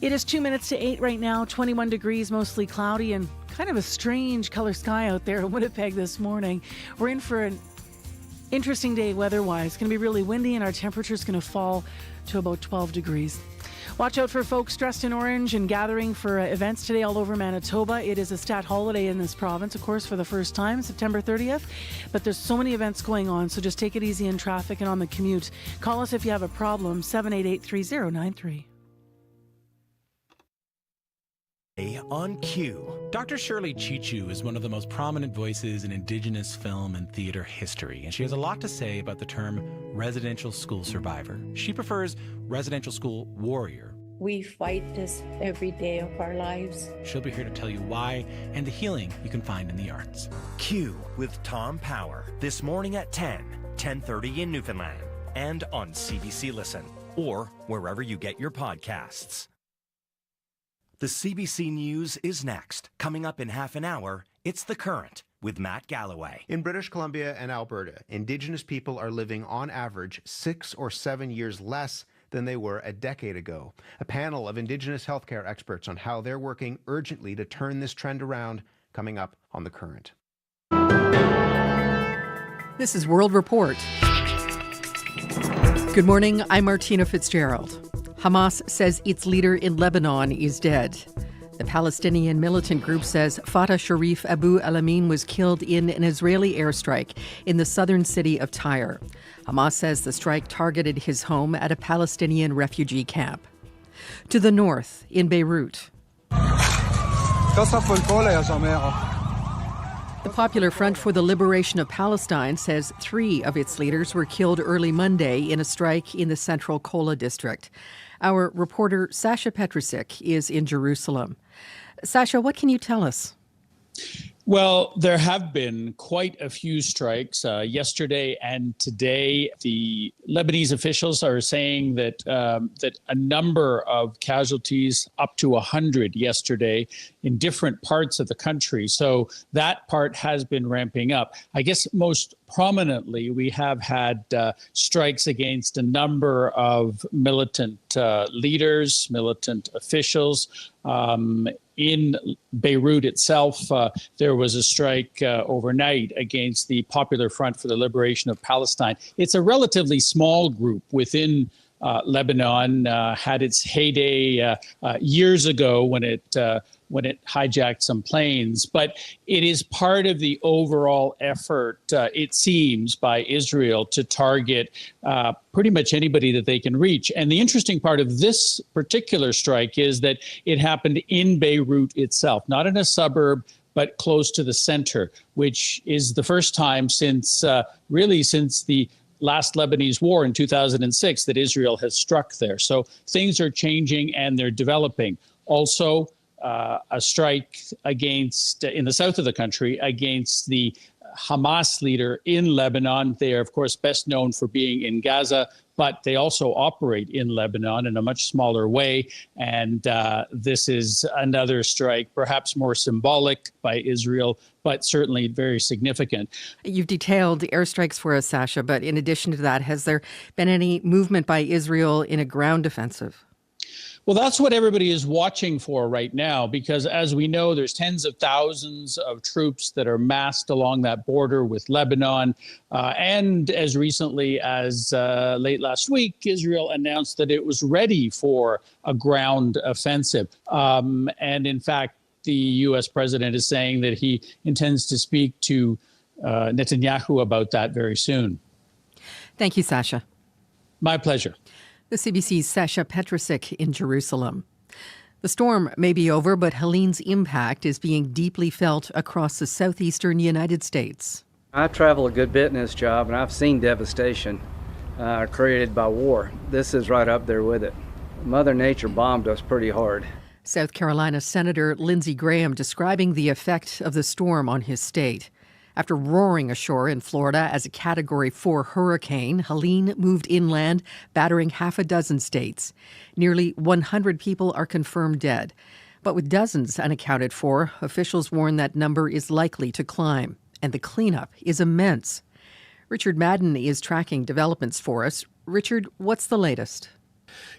Speaker 4: It is 2 minutes to 8 right now, 21 degrees, mostly cloudy, and kind of a strange color sky out there in Winnipeg this morning. We're in for an interesting day weather-wise. It's going to be really windy, and our temperature is going to fall to about 12 degrees. Watch out for folks dressed in orange and gathering for events today all over Manitoba. It is a stat holiday in this province, of course, for the first time, September 30th. But there's so many events going on, so just take it easy in traffic and on the commute. Call us if you have a problem, 788-3093.
Speaker 14: On Cue. Dr. Shirley Chichu is one of the most prominent voices in Indigenous film and theater history, and she has a lot to say about the term residential school survivor. She prefers residential school warrior.
Speaker 15: We fight this every day of our lives.
Speaker 14: She'll be here to tell you why and the healing you can find in the arts.
Speaker 16: Cue with Tom Power this morning at 10:30 in Newfoundland, and on CBC Listen, or wherever you get your podcasts. The CBC News is next. Coming up in half an hour, it's The Current with Matt Galloway.
Speaker 24: In British Columbia and Alberta, Indigenous people are living on average 6 or 7 years less than they were a decade ago. A panel of Indigenous healthcare experts on how they're working urgently to turn this trend around, coming up on The Current.
Speaker 25: This is World Report. Good morning, I'm Martina Fitzgerald. Hamas says its leader in Lebanon is dead. The Palestinian militant group says Fatah Sharif Abu Alamin was killed in an Israeli airstrike in the southern city of Tyre. Hamas says the strike targeted his home at a Palestinian refugee camp. To the north, in Beirut. The Popular Front for the Liberation of Palestine says 3 of its leaders were killed early Monday in a strike in the central Kola district. Our reporter Sasha Petrusik is in Jerusalem. Sasha, what can you tell us?
Speaker 26: Well, there have been quite a few strikes yesterday and today. The Lebanese officials are saying that that a number of casualties, up to 100 yesterday, in different parts of the country. So that part has been ramping up. I guess most prominently, we have had strikes against a number of militant leaders, militant officials. In Beirut itself, there was a strike overnight against the Popular Front for the Liberation of Palestine. It's a relatively small group within Lebanon, had its heyday years ago when it hijacked some planes. But it is part of the overall effort, it seems, by Israel to target pretty much anybody that they can reach. And the interesting part of this particular strike is that it happened in Beirut itself, not in a suburb, but close to the center, which is the first time since the last Lebanese war in 2006 that Israel has struck there. So things are changing and they're developing. Also, a strike against in the south of the country against the Hamas leader in Lebanon. They are, of course, best known for being in Gaza, but they also operate in Lebanon in a much smaller way. And this is another strike, perhaps more symbolic by Israel, but certainly very significant.
Speaker 25: You've detailed the airstrikes for us, Sasha, but in addition to that, has there been any movement by Israel in a ground offensive?
Speaker 26: Well, that's what everybody is watching for right now, because as we know, there's tens of thousands of troops that are massed along that border with Lebanon. And as recently as late last week, Israel announced that it was ready for a ground offensive. And in fact, the U.S. president is saying that he intends to speak to Netanyahu about that very soon.
Speaker 25: Thank you, Sasha.
Speaker 26: My pleasure.
Speaker 25: The CBC's Sasha Petrusik in Jerusalem. The storm may be over, but Helene's impact is being deeply felt across the southeastern United States.
Speaker 27: I travel a good bit in this job, and I've seen devastation created by war. This is right up there with it. Mother Nature bombed us pretty hard.
Speaker 25: South Carolina Senator Lindsey Graham describing the effect of the storm on his state. After roaring ashore in Florida as a Category 4 hurricane, Helene moved inland, battering half a dozen states. Nearly 100 people are confirmed dead. But with dozens unaccounted for, officials warn that number is likely to climb. And the cleanup is immense. Richard Madden is tracking developments for us. Richard, what's the latest?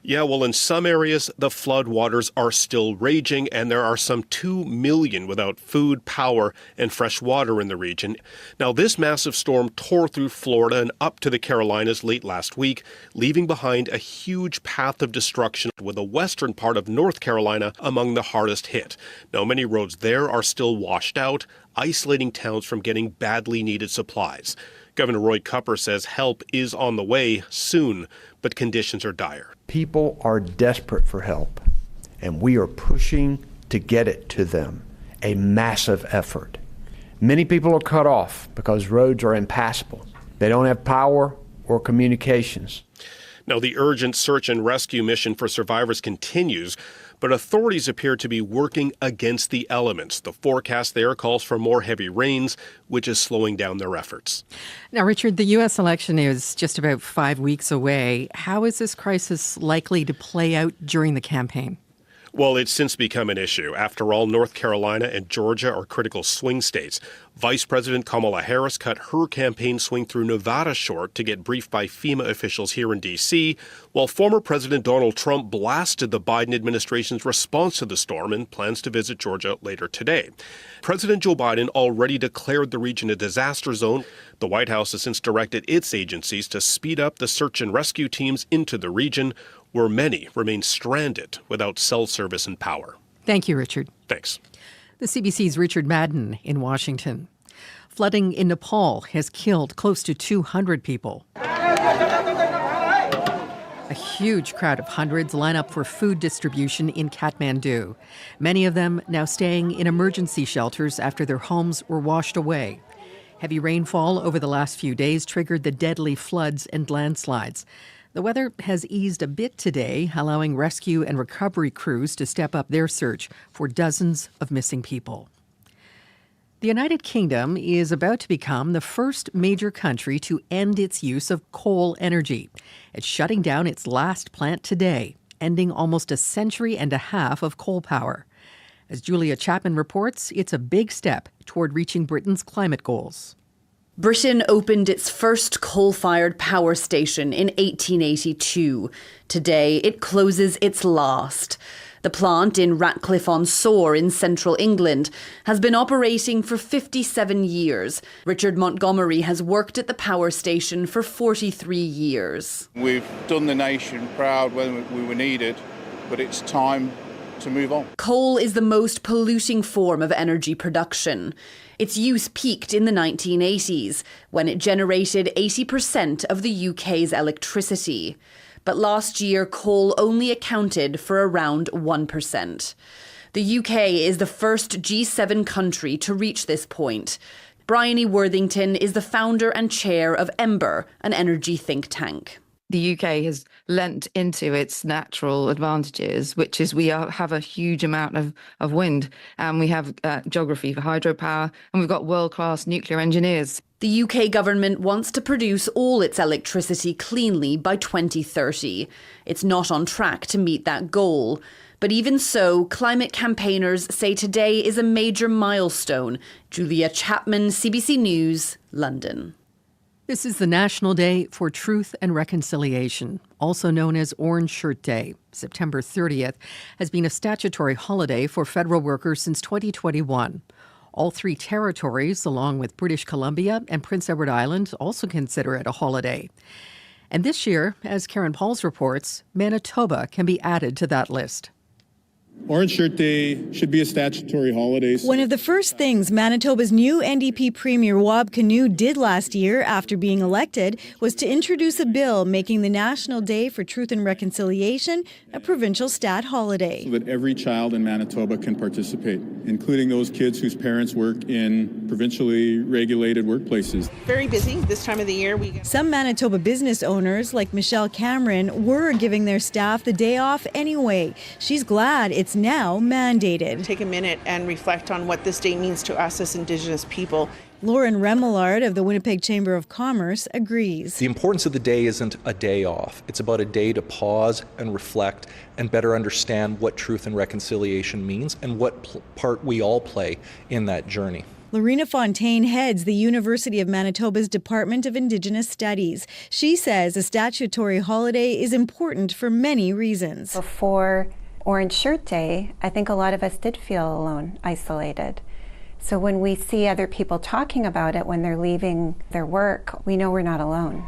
Speaker 7: Yeah, well, in some areas, the flood waters are still raging, and there are some 2 million without food, power, and fresh water in the region. Now, this massive storm tore through Florida and up to the Carolinas late last week, leaving behind a huge path of destruction, with the western part of North Carolina among the hardest hit. Now, many roads there are still washed out, isolating towns from getting badly needed supplies. Governor Roy Cupper says help is on the way soon, but conditions are dire.
Speaker 8: People are desperate for help, and we are pushing to get it to them. A massive effort. Many people are cut off because roads are impassable. They don't have power or communications.
Speaker 7: Now, the urgent search and rescue mission for survivors continues, but authorities appear to be working against the elements. The forecast there calls for more heavy rains, which is slowing down their efforts.
Speaker 25: Now, Richard, the U.S. election is just about 5 weeks away. How is this crisis likely to play out during the campaign?
Speaker 7: Well, it's since become an issue. After all, North Carolina and Georgia are critical swing states. Vice President Kamala Harris cut her campaign swing through Nevada short to get briefed by FEMA officials here in D.C., while former President Donald Trump blasted the Biden administration's response to the storm and plans to visit Georgia later today. President Joe Biden already declared the region a disaster zone. The White House has since directed its agencies to speed up the search and rescue teams into the region, where many remain stranded without cell service and power.
Speaker 25: Thank you, Richard.
Speaker 7: Thanks.
Speaker 25: The CBC's Richard Madden in Washington. Flooding in Nepal has killed close to 200 people. A huge crowd of hundreds line up for food distribution in Kathmandu. Many of them now staying in emergency shelters after their homes were washed away. Heavy rainfall over the last few days triggered the deadly floods and landslides. The weather has eased a bit today, allowing rescue and recovery crews to step up their search for dozens of missing people. The United Kingdom is about to become the first major country to end its use of coal energy. It's shutting down its last plant today, ending almost a century and a half of coal power. As Julia Chapman reports, it's a big step toward reaching Britain's climate goals.
Speaker 13: Britain opened its first coal-fired power station in 1882. Today, it closes its last. The plant in Ratcliffe-on-Soar in central England has been operating for 57 years. Richard Montgomery has worked at the power station for 43 years.
Speaker 17: We've done the nation proud when we were needed, but it's time to move on.
Speaker 13: Coal is the most polluting form of energy production. Its use peaked in the 1980s, when it generated 80% of the UK's electricity. But last year, coal only accounted for around 1%. The UK is the first G7 country to reach this point. Bryony Worthington is the founder and chair of Ember, an energy think tank.
Speaker 18: The UK has lent into its natural advantages, which is we have a huge amount of wind, and we have geography for hydropower, and we've got world-class nuclear engineers.
Speaker 13: The UK government wants to produce all its electricity cleanly by 2030. It's not on track to meet that goal. But even so, climate campaigners say today is a major milestone. Julia Chapman, CBC News, London.
Speaker 25: This is the National Day for Truth and Reconciliation, also known as Orange Shirt Day. September 30th has been a statutory holiday for federal workers since 2021. All three territories, along with British Columbia and Prince Edward Island, also consider it a holiday. And this year, as Karen Pauls reports, Manitoba can be added to that list.
Speaker 19: Orange Shirt Day should be a statutory holiday.
Speaker 20: One of the first things Manitoba's new NDP Premier Wab Kinew did last year after being elected was to introduce a bill making the National Day for Truth and Reconciliation a provincial stat holiday.
Speaker 19: So that every child in Manitoba can participate, including those kids whose parents work in provincially regulated workplaces.
Speaker 20: Very busy this time of the year. Some Manitoba business owners, like Michelle Cameron, were giving their staff the day off anyway. She's glad it's it's now mandated.
Speaker 1: Take a minute and reflect on what this day means to us as Indigenous people.
Speaker 20: Lauren Remillard of the Winnipeg Chamber of Commerce agrees.
Speaker 2: The importance of the day isn't a day off. It's about a day to pause and reflect and better understand what truth and reconciliation means and what part we all play in that journey.
Speaker 20: Lorena Fontaine heads the University of Manitoba's Department of Indigenous Studies. She says a statutory holiday is important for many reasons.
Speaker 3: Before Orange Shirt Day, I think a lot of us did feel alone, isolated. So when we see other people talking about it when they're leaving their work, we know we're not alone.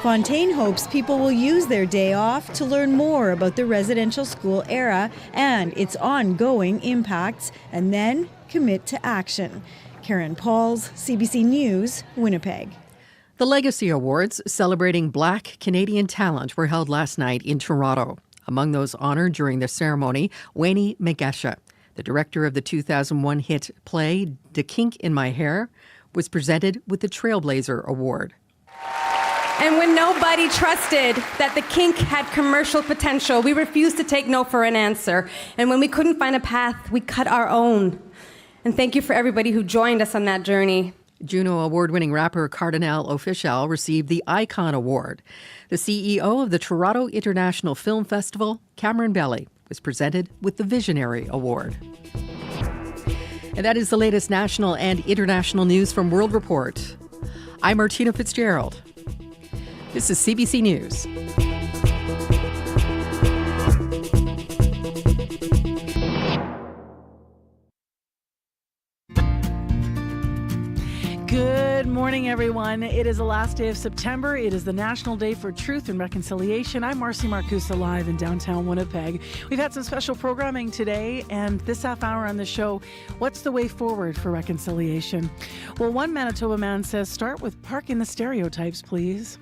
Speaker 20: Fontaine hopes people will use their day off to learn more about the residential school era and its ongoing impacts, and then commit to action. Karen Pauls, CBC News, Winnipeg.
Speaker 25: The Legacy Awards celebrating Black Canadian talent were held last night in Toronto. Among those honored during the ceremony, Wayne Megesha, the director of the 2001 hit play The Kink in My Hair, was presented with the Trailblazer Award.
Speaker 9: And when nobody trusted that the kink had commercial potential, we refused to take no for an answer. And when we couldn't find a path, we cut our own. And thank you for everybody who joined us on that journey.
Speaker 25: Juno Award-winning rapper Cardinal Offishall received the Icon Award. The CEO of the Toronto International Film Festival, Cameron Belly, was presented with the Visionary Award. And that is the latest national and international news from World Report. I'm Martina Fitzgerald. This is CBC News.
Speaker 4: Good morning, everyone. It is the last day of September. It is the National Day for Truth and Reconciliation. I'm Marcy Marcusa, live in downtown Winnipeg. We've had some special programming today, and this half hour on the show, what's the way forward for reconciliation? Well, one Manitoba man says, start with parking the stereotypes, please.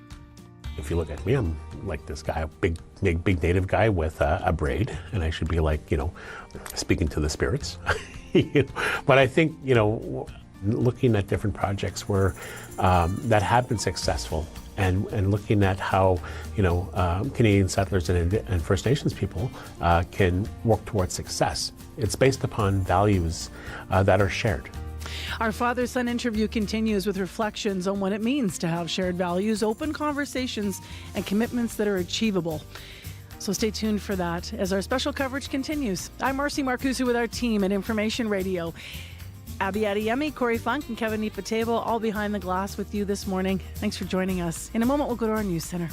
Speaker 21: If you look at me, I'm like this guy, big native guy with a braid, and I should be like, speaking to the spirits. But I think, looking at different projects where that have been successful, and looking at how Canadian settlers and First Nations people can work towards success. It's based upon values that are shared.
Speaker 4: Our father-son interview continues with reflections on what it means to have shared values, open conversations, and commitments that are achievable. So stay tuned for that as our special coverage continues. I'm Marcy Marcusa with our team at Information Radio. Abby Adeyemi, Corey Funk, and Kevin Nipatebo all behind the glass with you this morning. Thanks for joining us. In a moment, we'll go to our news center.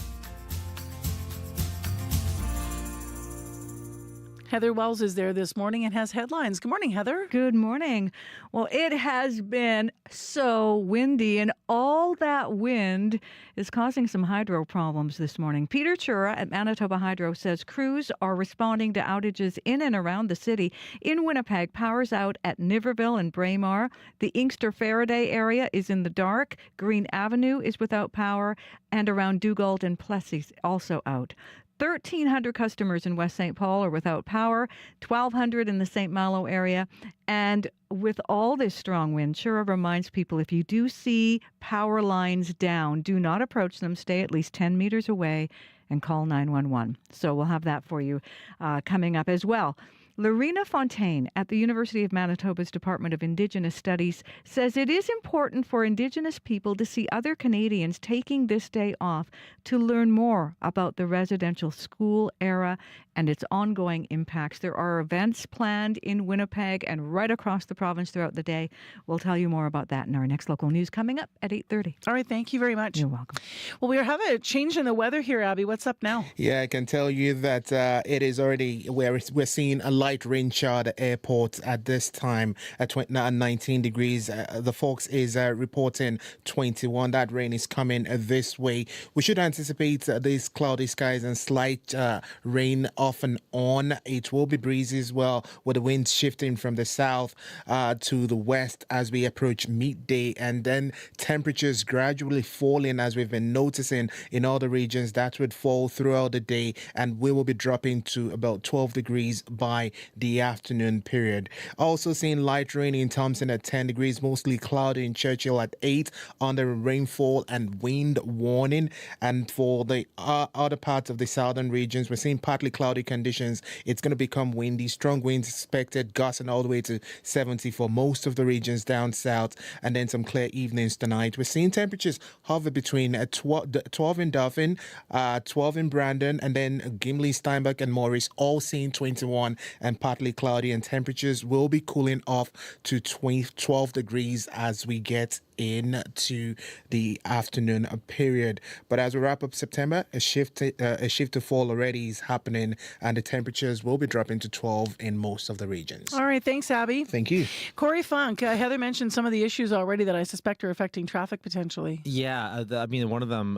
Speaker 4: Heather Wells is there this morning and has headlines. Good morning, Heather.
Speaker 5: Good morning. Well, it has been so windy, and all that wind is causing some hydro problems this morning. Peter Chura at Manitoba Hydro says crews are responding to outages in and around the city. In Winnipeg, power's out at Niverville and Braemar. The Inkster-Faraday area is in the dark. Green Avenue is without power, and around Dugald and Plessis also out. 1,300 customers in West St. Paul are without power, 1,200 in the St. Malo area. And with all this strong wind, Chura reminds people if you do see power lines down, do not approach them. Stay at least 10 meters away and call 911. So we'll have that for you coming up as well. Lorena Fontaine at the University of Manitoba's Department of Indigenous Studies says it is important for Indigenous people to see other Canadians taking this day off to learn more about the residential school era and its ongoing impacts. There are events planned in Winnipeg and right across the province throughout the day. We'll tell you more about that in our next local news coming up at 8:30.
Speaker 4: All right, thank you very much.
Speaker 5: You're welcome.
Speaker 4: Well, we have a change in the weather here, Abby. What's up now?
Speaker 22: Yeah, I can tell you that it is already, we're seeing a light rain shower at the airport at this time at 19 degrees. The Fox is reporting 21. That rain is coming this way. We should anticipate these cloudy skies and slight rain off and on. It will be breezy as well, with the winds shifting from the south to the west as we approach midday, and then temperatures gradually falling as we've been noticing in all the regions. That would fall throughout the day, and we will be dropping to about 12 degrees by the afternoon period. Also seeing light rain in Thompson at 10 degrees, mostly cloudy in Churchill at 8 under rainfall and wind warning. And for the other parts of the southern regions, we're seeing partly cloudy conditions. It's going to become windy, strong winds expected, gusting all the way to 70 for most of the regions down south, and then some clear evenings tonight. We're seeing temperatures hover between 12 in Dauphin, 12 in Brandon, and then Gimli, Steinbach, and Morris all seeing 21 and partly cloudy, and temperatures will be cooling off to 12 degrees as we get into the afternoon period. But as we wrap up September, a shift to fall already is happening, and the temperatures will be dropping to 12 in most of the regions.
Speaker 4: All right, thanks, Abby.
Speaker 22: Thank you.
Speaker 4: Corey Funk, Heather mentioned some of the issues already that I suspect are affecting traffic potentially.
Speaker 6: Yeah, I mean, one of them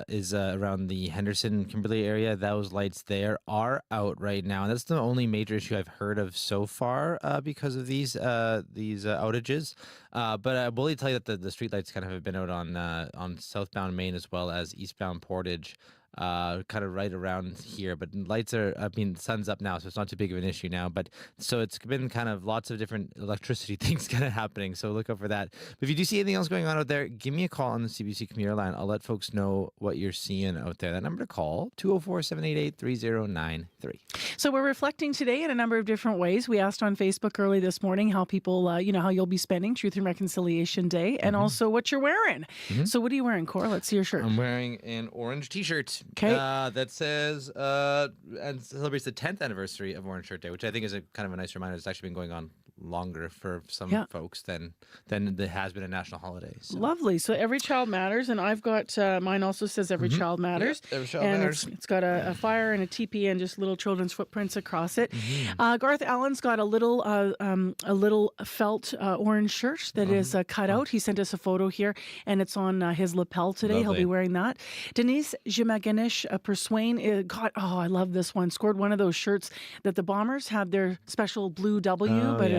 Speaker 6: is around the Henderson, Kimberley area. Those lights there are out right now, and that's the only major issue I've heard of so far because of these outages. But I will tell you that the streetlights kind of have been out on southbound Main as well as eastbound Portage. Kind of right around here, but lights are, I mean, the sun's up now, so it's not too big of an issue now, but so it's been kind of lots of different electricity things kind of happening, so look out for that. But if you do see anything else going on out there, give me a call on the CBC commuter line. I'll let folks know what you're seeing out there. That number to call, 204-788-3093.
Speaker 4: So we're reflecting today in a number of different ways. We asked on Facebook early this morning how people, how you'll be spending Truth and Reconciliation Day, and also what you're wearing. So what are you wearing, Cor? Let's see your shirt.
Speaker 6: I'm wearing an orange t-shirt.
Speaker 4: Okay.
Speaker 6: That says and celebrates the 10th anniversary of Orange Shirt Day, which I think is a kind of a nice reminder. It's actually been going on longer for some folks than it has been a national holiday. So.
Speaker 4: Lovely. So every child matters, and I've got mine also says every child matters.
Speaker 6: Yep, every child
Speaker 4: and
Speaker 6: matters.
Speaker 4: It's got a fire and a teepee and just little children's footprints across it. Garth Allen's got a little felt orange shirt that is cut out. He sent us a photo here, and it's on his lapel today.
Speaker 6: Lovely.
Speaker 4: He'll be wearing that. Denise Jimaganish Perswain I love this one. Scored one of those shirts that the Bombers had their special blue W, but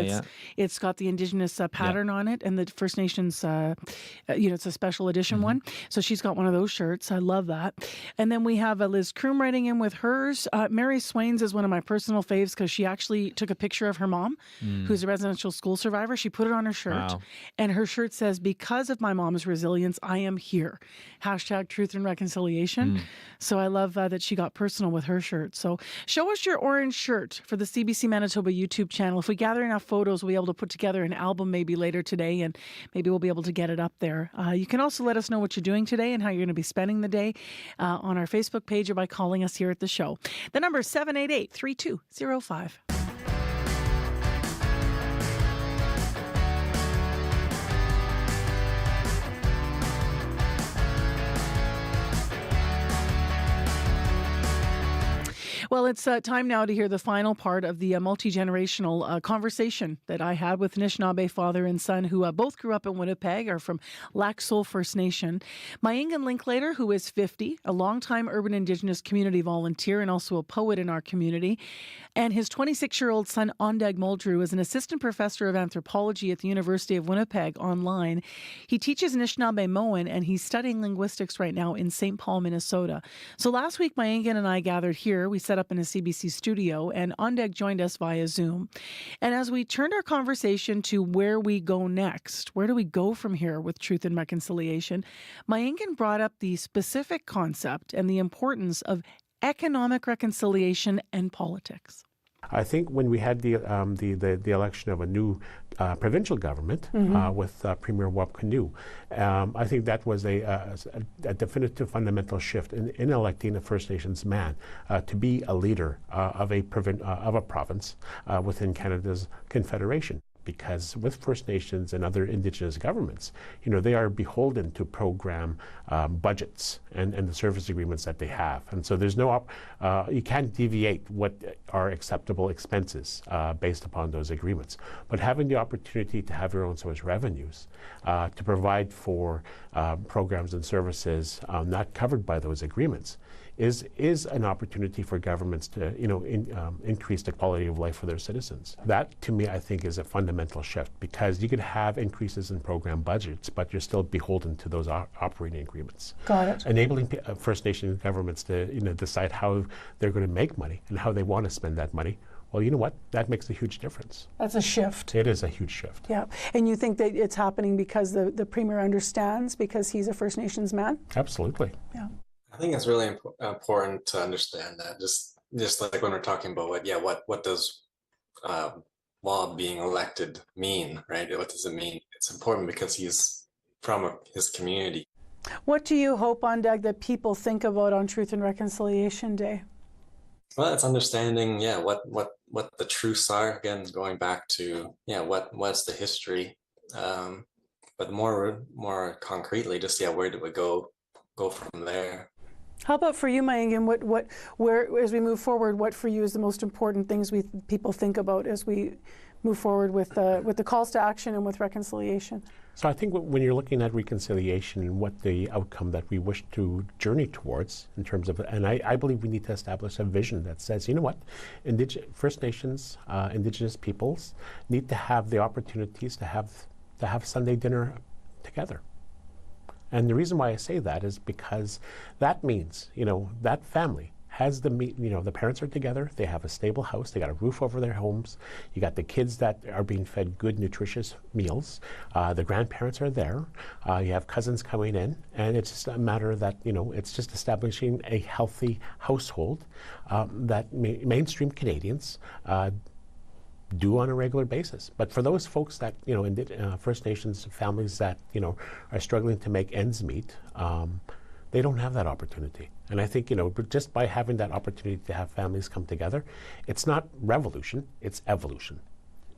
Speaker 4: it's got the Indigenous pattern on it, and the First Nations, it's a special edition one. So she's got one of those shirts. I love that. And then we have Liz Kroom writing in with hers. Mary Swain's is one of my personal faves because she actually took a picture of her mom, who's a residential school survivor. She put it on her shirt, and her shirt says, "Because of my mom's resilience, I am here." # Truth and Reconciliation. So I love that she got personal with her shirt. So show us your orange shirt for the CBC Manitoba YouTube channel. If we gather enough photos, we'll be able to put together an album maybe later today, and maybe we'll be able to get it up there. You can also let us know what you're doing today and how you're going to be spending the day on our Facebook page or by calling us here at the show. The number is 788-3205. Well, it's time now to hear the final part of the multi-generational conversation that I had with Anishinaabe father and son who both grew up in Winnipeg, are from Lac Seul First Nation. Mayengan Linklater, who is 50, a longtime urban Indigenous community volunteer and also a poet in our community. And his 26-year-old son, Ondag Muldrew, is an assistant professor of anthropology at the University of Winnipeg online. He teaches Anishinaabe-Moan, and he's studying linguistics right now in St. Paul, Minnesota. So last week, Mayengan and I gathered here. We set up in a CBC studio, and Ondag joined us via Zoom. And as we turned our conversation to where we go next, where do we go from here with Truth and Reconciliation, Mayengan brought up the specific concept and the importance of economic reconciliation and politics.
Speaker 21: I think when we had the election of a new provincial government with Premier Wab Kinew, I think that was a definitive fundamental shift in electing a First Nations man to be a leader of a province within Canada's Confederation. Because with First Nations and other Indigenous governments, they are beholden to program budgets and the service agreements that they have. And so there's you can't deviate what are acceptable expenses based upon those agreements. But having the opportunity to have your own source revenues to provide for programs and services not covered by those agreements is an opportunity for governments to increase the quality of life for their citizens. That, to me, I think is a fundamental shift, because you could have increases in program budgets, but you're still beholden to those operating agreements.
Speaker 4: Got it.
Speaker 21: Enabling First Nation governments to decide how they're going to make money and how they want to spend that money, Well, you know what? That makes a huge difference.
Speaker 4: That's a shift.
Speaker 21: It is a huge shift.
Speaker 4: Yeah. And you think that it's happening because the Premier understands, because he's a First Nations man?
Speaker 21: Absolutely.
Speaker 4: Yeah.
Speaker 10: I think it's really important to understand that. Just like when we're talking about what does Wab being elected mean, right? What does it mean? It's important because he's from his community.
Speaker 4: What do you hope, Ondag, that people think about on Truth and Reconciliation Day?
Speaker 10: Well, it's understanding, what the truths are. Again, going back to, what's the history, but more concretely, just where do we go from there?
Speaker 4: How about for you, Mayangan? Where as we move forward, what for you is the most important things people think about as we move forward with the calls to action and with reconciliation?
Speaker 21: So I think when you're looking at reconciliation and what the outcome that we wish to journey towards in terms of, and I believe we need to establish a vision that says, you know what, First Nations, Indigenous peoples need to have the opportunities to have Sunday dinner together. And the reason why I say that is because that means, that family has the parents are together, they have a stable house, they got a roof over their homes, you got the kids that are being fed good, nutritious meals, the grandparents are there, you have cousins coming in, and it's just a matter that, it's just establishing a healthy household that mainstream Canadians do on a regular basis. But for those folks that, First Nations families that, are struggling to make ends meet, they don't have that opportunity. And I think, just by having that opportunity to have families come together, it's not revolution, it's evolution.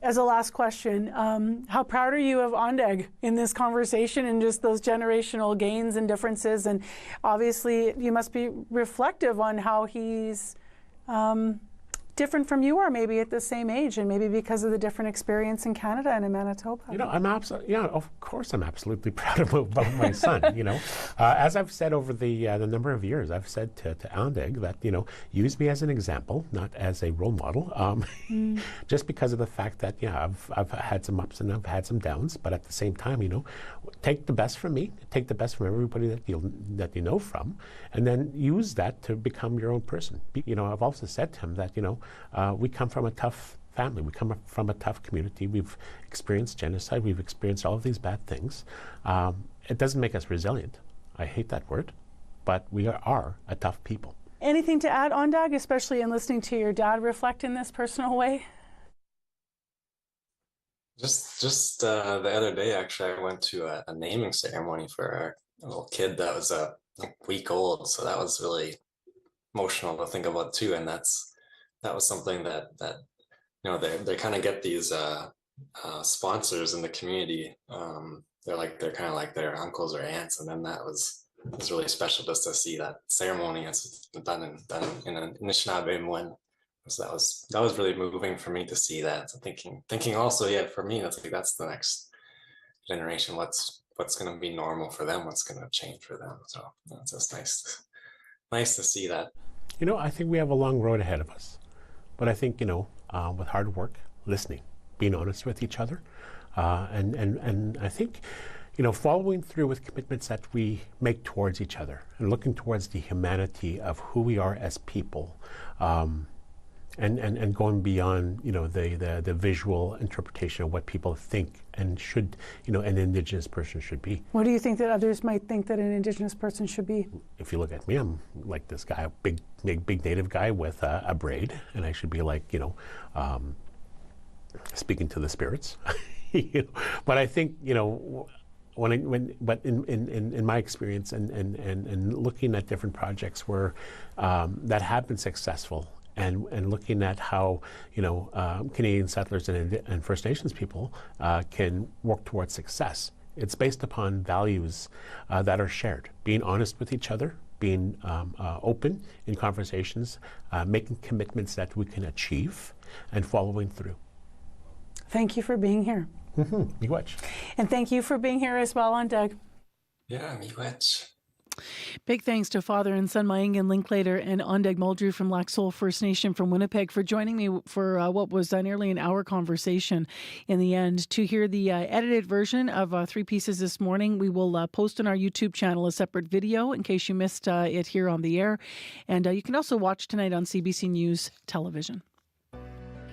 Speaker 4: As a last question, how proud are you of Ondag in this conversation and just those generational gains and differences? And obviously, you must be reflective on how he's different from you are, maybe at the same age, and maybe because of the different experience in Canada and in Manitoba.
Speaker 21: Of course I'm absolutely proud about my son, As I've said over the number of years, I've said to Ondag that, use me as an example, not as a role model, just because of the fact that, I've had some ups and I've had some downs, but at the same time, take the best from me, take the best from everybody that you know from, and then use that to become your own person. I've also said to him that, we come from a tough family. We come from a tough community. We've experienced genocide. We've experienced all of these bad things. It doesn't make us resilient. I hate that word, but we are a tough people.
Speaker 4: Anything to add, Ondag, especially in listening to your dad reflect in this personal way?
Speaker 10: Just the other day, actually, I went to a naming ceremony for a little kid that was a week old. So that was really emotional to think about too. And that was something that they kind of get these sponsors in the community. They're kind of like their uncles or aunts, and then it was really special just to see that ceremony. It's done in an Anishinaabe Mwin. So that was really moving for me to see that. So thinking also, for me, that's the next generation. What's going to be normal for them? What's going to change for them? So it's just nice to see that.
Speaker 21: I think we have a long road ahead of us. But I think, with hard work, listening, being honest with each other, and I think, following through with commitments that we make towards each other and looking towards the humanity of who we are as people, and going beyond, the visual interpretation of what people think and should, an Indigenous person should be.
Speaker 4: What do you think that others might think that an Indigenous person should be?
Speaker 21: If you look at me, I'm like this guy, a big native guy with a braid, and I should be like, speaking to the spirits. But I think, but in my experience and looking at different projects where that have been successful, and looking at how Canadian settlers and First Nations people can work towards success. It's based upon values that are shared, being honest with each other, being open in conversations, making commitments that we can achieve, and following through.
Speaker 4: Thank you for being here.
Speaker 21: Miigwech.
Speaker 4: And thank you for being here as well, Ondag.
Speaker 10: Yeah, miigwech.
Speaker 4: Big thanks to father and son Mayangan Linklater and Ondag Muldrew from Lac Seul First Nation from Winnipeg for joining me for what was nearly an hour conversation in the end. To hear the edited version of 3 pieces this morning, we will post on our YouTube channel a separate video in case you missed it here on the air. And you can also watch tonight on CBC News Television.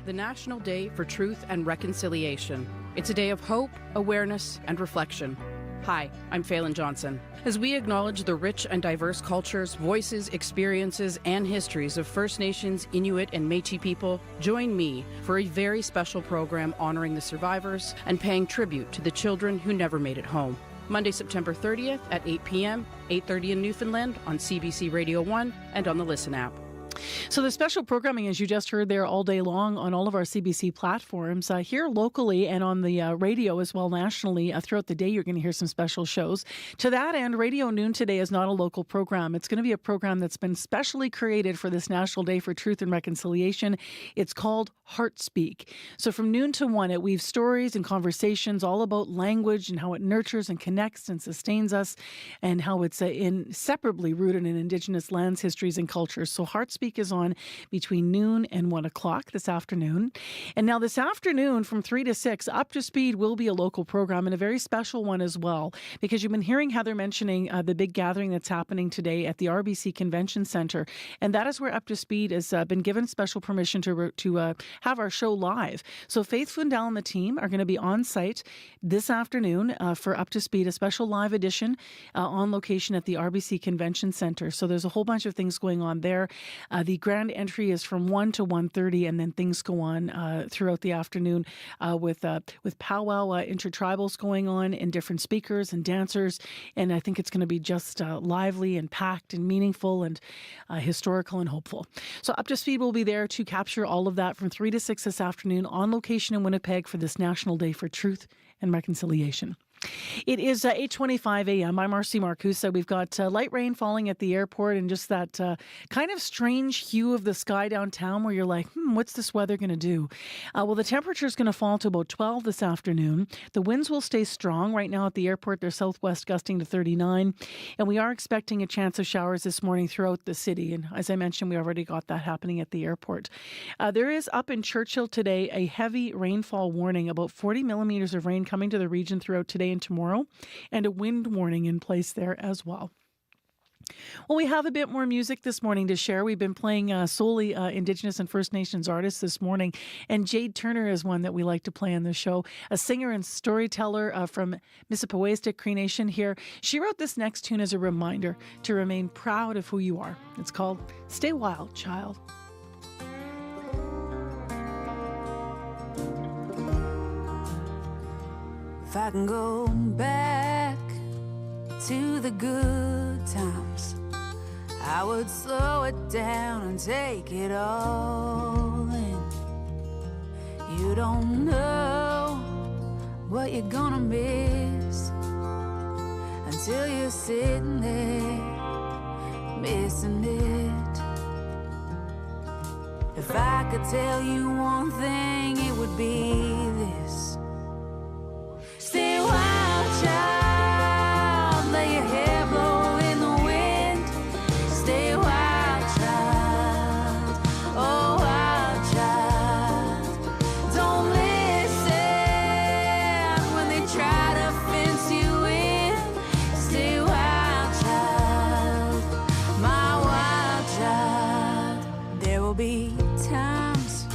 Speaker 11: the National Day for Truth and Reconciliation. It's a day of hope, awareness, and reflection. Hi, I'm Phelan Johnson. As we acknowledge the rich and diverse cultures, voices, experiences, and histories of First Nations, Inuit, and Métis people, join me for a very special program honoring the survivors and paying tribute to the children who never made it home. Monday, September 30th at 8 p.m., 8:30 in Newfoundland on CBC Radio 1 and on the Listen app.
Speaker 4: So the special programming, as you just heard there all day long on all of our CBC platforms, here locally and on the radio as well nationally, throughout the day you're going to hear some special shows. To that end, Radio Noon today is not a local program. It's going to be a program that's been specially created for this National Day for Truth and Reconciliation. It's called Heart Speak. So from noon to 1, it weaves stories and conversations all about language and how it nurtures and connects and sustains us, and how it's inseparably rooted in Indigenous lands, histories, and cultures. So Heart Speak is on between noon and 1 o'clock this afternoon. And now this afternoon from 3 to 6, Up to Speed will be a local program, and a very special one as well, because you've been hearing Heather mentioning the big gathering that's happening today at the RBC Convention Centre. And that is where Up to Speed has been given special permission to have our show live. So Faith Fundell and the team are going to be on site this afternoon for Up to Speed, a special live edition on location at the RBC Convention Centre. So there's a whole bunch of things going on there. The grand entry is from 1 to 1:30, and then things go on throughout the afternoon with powwow intertribals going on, and different speakers and dancers. And I think it's going to be just lively and packed and meaningful and historical and hopeful. So Up to Speed will be there to capture all of that from 3 to 6 this afternoon on location in Winnipeg for this National Day for Truth and Reconciliation. It is 8:25 a.m. I'm Marcy Marcusa. We've got light rain falling at the airport, and just that kind of strange hue of the sky downtown where you're like, what's this weather going to do? Well, the temperature is going to fall to about 12 this afternoon. The winds will stay strong. Right now at the airport, they're southwest gusting to 39. And we are expecting a chance of showers this morning throughout the city. And as I mentioned, we already got that happening at the airport. There is up in Churchill today a heavy rainfall warning, about 40 millimeters of rain coming to the region throughout today and tomorrow, and a wind warning in place there as well. Well, we have a bit more music this morning to share. We've been playing solely Indigenous and First Nations artists this morning, and Jade Turner is one that we like to play on the show, a singer and storyteller from Mississippiwestic Cree Nation here. She wrote this next tune as a reminder to remain proud of who you are. It's called Stay Wild, Child.
Speaker 12: If I can go back to the good times, I would slow it down and take it all in. You don't know what you're gonna miss until you're sitting there missing it. If I could tell you one thing, it would be this: stay wild, child, let your hair blow in the wind. Stay wild, child, oh wild child. Don't listen when they try to fence you in. Stay wild, child, my wild child. There will be times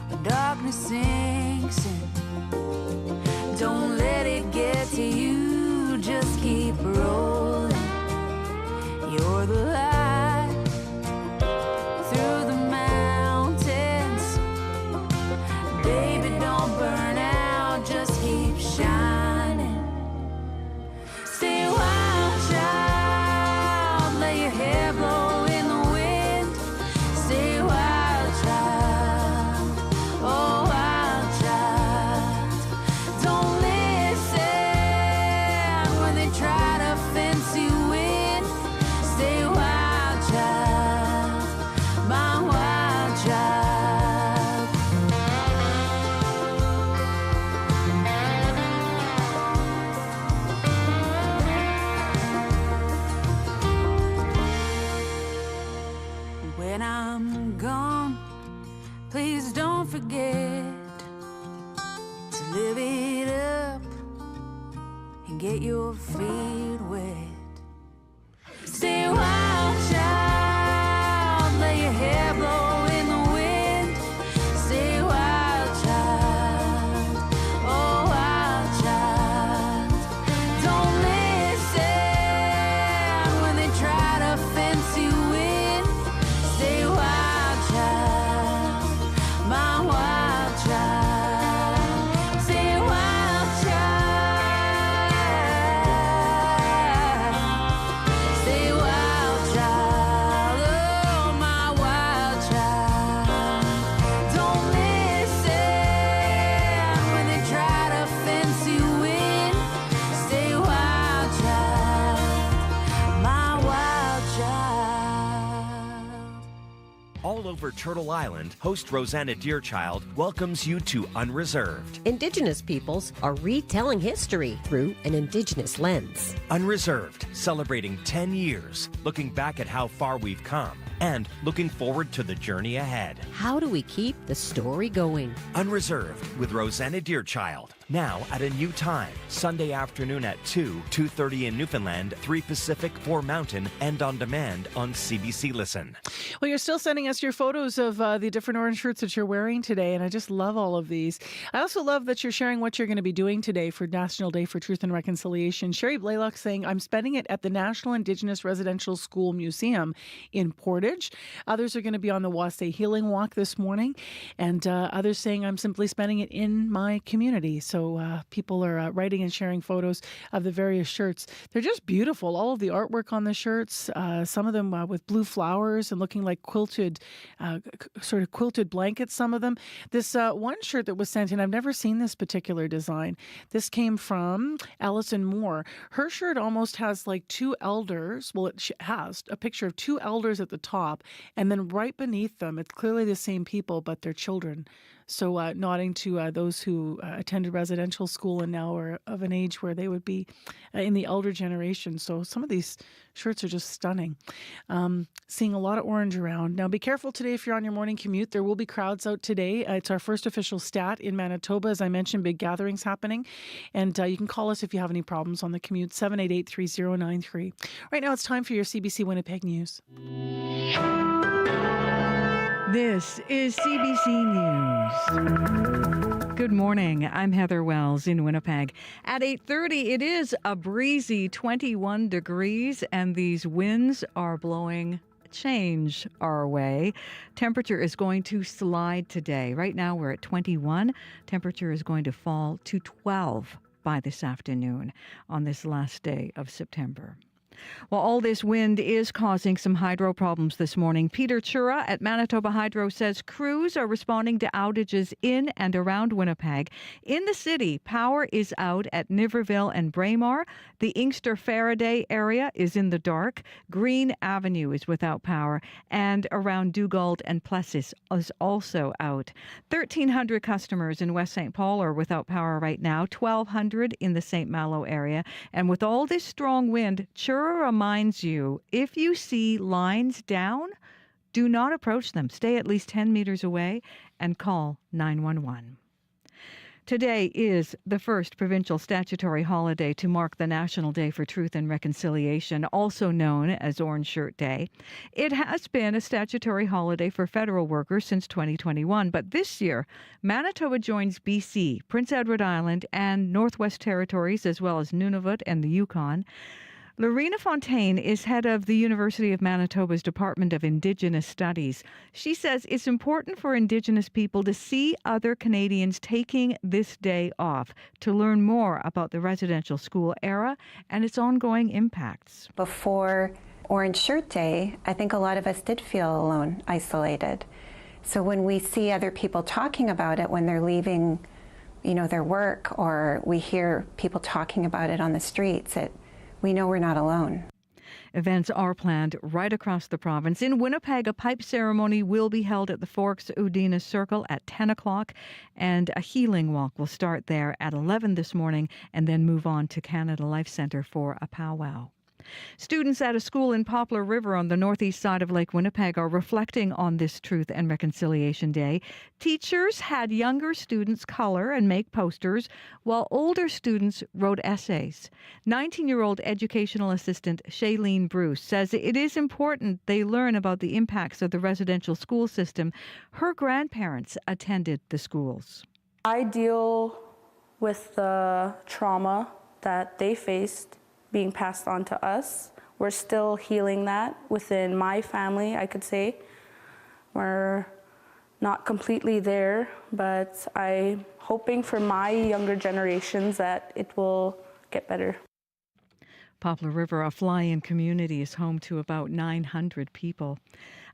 Speaker 12: when darkness sinks in, they try to fence you in. Stay wild, child, my wild child. Stay wild, child. Stay wild, child, oh, my wild child. Don't listen when they try to fence you in. Stay wild, child, my wild child.
Speaker 14: All over Turtle Island, host Rosanna Deerchild welcomes you to Unreserved.
Speaker 15: Indigenous peoples are retelling history through an Indigenous lens.
Speaker 14: Unreserved, celebrating 10 years, looking back at how far we've come, and looking forward to the journey ahead.
Speaker 15: How do we keep the story going?
Speaker 14: Unreserved with Rosanna Deerchild. Now at a new time, Sunday afternoon at 2:30 in Newfoundland, 3 Pacific, 4 Mountain, and on demand on CBC Listen.
Speaker 4: Well, you're still sending us your photos of the different orange shirts that you're wearing today, and I just love all of these. I also love that you're sharing what you're going to be doing today for National Day for Truth and Reconciliation. Sherry Blaylock saying, I'm spending it at the National Indigenous Residential School Museum in Portage. Others are going to be on the Wasay Healing Walk this morning, and others saying, I'm simply spending it in my community. So people are writing and sharing photos of the various shirts. They're just beautiful. All of the artwork on the shirts, some of them with blue flowers and looking like quilted, sort of quilted blankets, some of them. This one shirt that was sent in, I've never seen this particular design. This came from Allison Moore. Her shirt almost has like two elders. Well, it has a picture of two elders at the top, and then right beneath them, it's clearly the same people, but they're children. So nodding to those who attended residential school and now are of an age where they would be in the elder generation. So some of these shirts are just stunning. Seeing a lot of orange around. Now be careful today if you're on your morning commute. There will be crowds out today. It's our first official stat in Manitoba. As I mentioned, big gatherings happening. And you can call us if you have any problems on the commute, 788-3093. Right now it's time for your CBC Winnipeg News.
Speaker 5: This is CBC News. Good morning. I'm Heather Wells in Winnipeg. At 8:30, it is a breezy 21 degrees, and these winds are blowing change our way. Temperature is going to slide today. Right now, we're at 21. Temperature is going to fall to 12 by this afternoon on this last day of September. Well, all this wind is causing some hydro problems this morning. Peter Chura at Manitoba Hydro says crews are responding to outages in and around Winnipeg. In the city, power is out at Niverville and Braemar. The Inkster-Faraday area is in the dark. Green Avenue is without power. And around Dugald and Plessis is also out. 1,300 customers in West St. Paul are without power right now. 1,200 in the St. Malo area. And with all this strong wind, Chura reminds you, if you see lines down, do not approach them. Stay at least 10 meters away and call 911. Today is the first provincial statutory holiday to mark the National Day for Truth and Reconciliation, also known as Orange Shirt Day. It has been a statutory holiday for federal workers since 2021, but this year, Manitoba joins BC, Prince Edward Island, and Northwest Territories, as well as Nunavut and the Yukon. Lorena Fontaine is head of the University of Manitoba's Department of Indigenous Studies. She says it's important for Indigenous people to see other Canadians taking this day off to learn more about the residential school era and its ongoing impacts.
Speaker 3: Before Orange Shirt Day, I think a lot of us did feel alone, isolated. So when we see other people talking about it when they're leaving, their work, or we hear people talking about it on the streets, we know we're not alone.
Speaker 5: Events are planned right across the province. In Winnipeg, a pipe ceremony will be held at the Forks Udina Circle at 10 o'clock, and a healing walk will start there at 11 this morning and then move on to Canada Life Centre for a powwow. Students at a school in Poplar River on the northeast side of Lake Winnipeg are reflecting on this Truth and Reconciliation Day. Teachers had younger students color and make posters, while older students wrote essays. 19-year-old educational assistant Helene Bruce says it is important they learn about the impacts of the residential school system. Her grandparents attended the schools.
Speaker 16: I deal with the trauma that they faced being passed on to us
Speaker 7: We're still healing that within my family, I could say. We're not completely there, but I'm hoping for my younger generations that it will get better.
Speaker 5: Poplar River, a fly-in community, is home to about 900 people.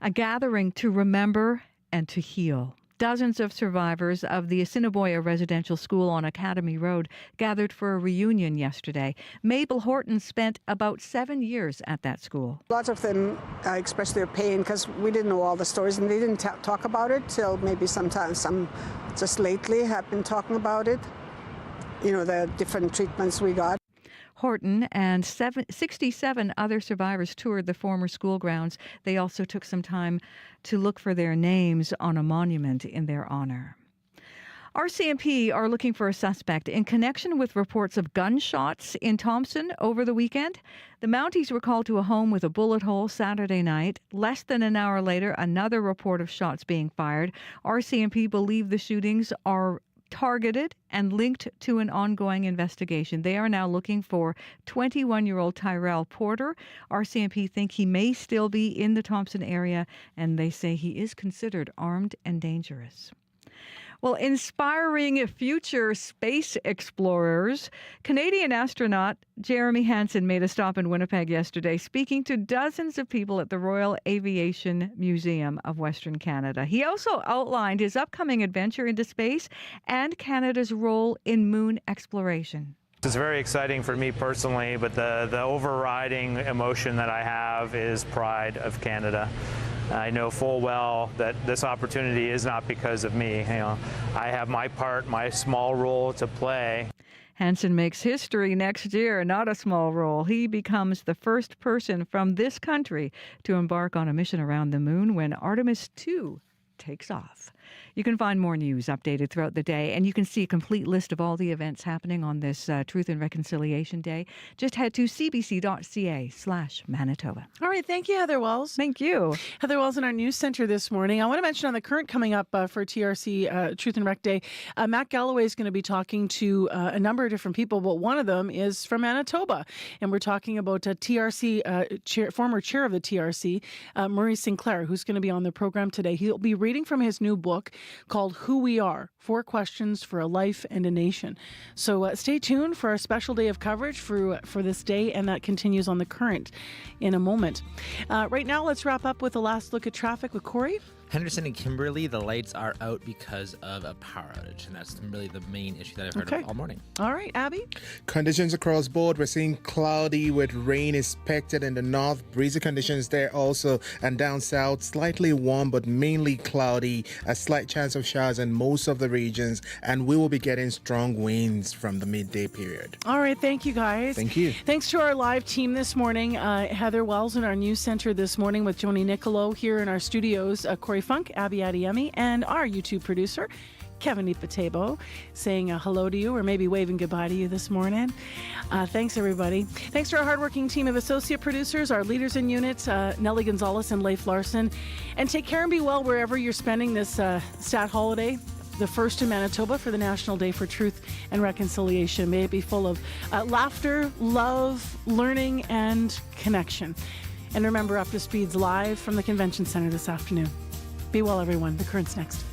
Speaker 5: A gathering to remember and to heal. Dozens of survivors of the Assiniboia Residential School on Academy Road gathered for a reunion yesterday. Mabel Horton spent about 7 years at that school.
Speaker 8: Lots of them expressed their pain because we didn't know all the stories, and they didn't talk about it till maybe sometimes some just lately have been talking about it, you know, the different treatments we got.
Speaker 5: Horton and 67 other survivors toured the former school grounds. They also took some time to look for their names on a monument in their honor. RCMP are looking for a suspect in connection with reports of gunshots in Thompson over the weekend. The Mounties were called to a home with a bullet hole Saturday night. Less than an hour later, another report of shots being fired. RCMP believe the shootings are targeted and linked to an ongoing investigation. They are now looking for 21-year-old Tyrell Porter. RCMP think he may still be in the Thompson area, and they say he is considered armed and dangerous. Well, inspiring future space explorers, Canadian astronaut Jeremy Hansen made a stop in Winnipeg yesterday, speaking to dozens of people at the Royal Aviation Museum of Western Canada. He also outlined his upcoming adventure into space and Canada's role in moon exploration.
Speaker 16: It's very exciting for me personally, but the overriding emotion that I have is pride of Canada. I know full well that this opportunity is not because of me. You know, I have my part, my small role to play.
Speaker 5: Hansen makes history next year, not a small role. He becomes the first person from this country to embark on a mission around the moon when Artemis II takes off. You can find more news updated throughout the day, and you can see a complete list of all the events happening on this Truth and Reconciliation Day. Just head to cbc.ca/Manitoba.
Speaker 4: All right. Thank you, Heather Wells.
Speaker 5: Thank you.
Speaker 4: Heather Wells in our news center this morning. I want to mention on the current coming up for TRC Truth and Rec Day, Matt Galloway is going to be talking to a number of different people, but one of them is from Manitoba. And we're talking about TRC, former chair of the TRC, Murray Sinclair, who's going to be on the program today. He'll be reading from his new book called Who We Are, 4 Questions for a Life and a Nation. So stay tuned for our special day of coverage for this day, and that continues on the current in a moment. Right now, let's wrap up with a last look at traffic with Corey.
Speaker 6: Henderson and Kimberley, the lights are out because of a power outage, and that's really the main issue that I've heard of all morning.
Speaker 4: All right, Abby?
Speaker 22: Conditions across board, we're seeing cloudy with rain expected in the north, breezy conditions there also, and down south, slightly warm but mainly cloudy, a slight chance of showers in most of the regions, and we will be getting strong winds from the midday period.
Speaker 4: All right, thank you guys.
Speaker 22: Thank you.
Speaker 4: Thanks to our live team this morning, Heather Wells in our news center this morning with Joni Nicolo here in our studios, Corey Funk, Abby Adiyemi, and our YouTube producer, Kevin Ipatebo, saying hello to you or maybe waving goodbye to you this morning. Thanks, everybody. Thanks to our hardworking team of associate producers, our leaders in units, Nellie Gonzalez and Leif Larson. And take care and be well wherever you're spending this stat holiday, the first in Manitoba for the National Day for Truth and Reconciliation. May it be full of laughter, love, learning, and connection. And remember, Up to Speed's live from the Convention Center this afternoon. Be well, everyone. The Current's next.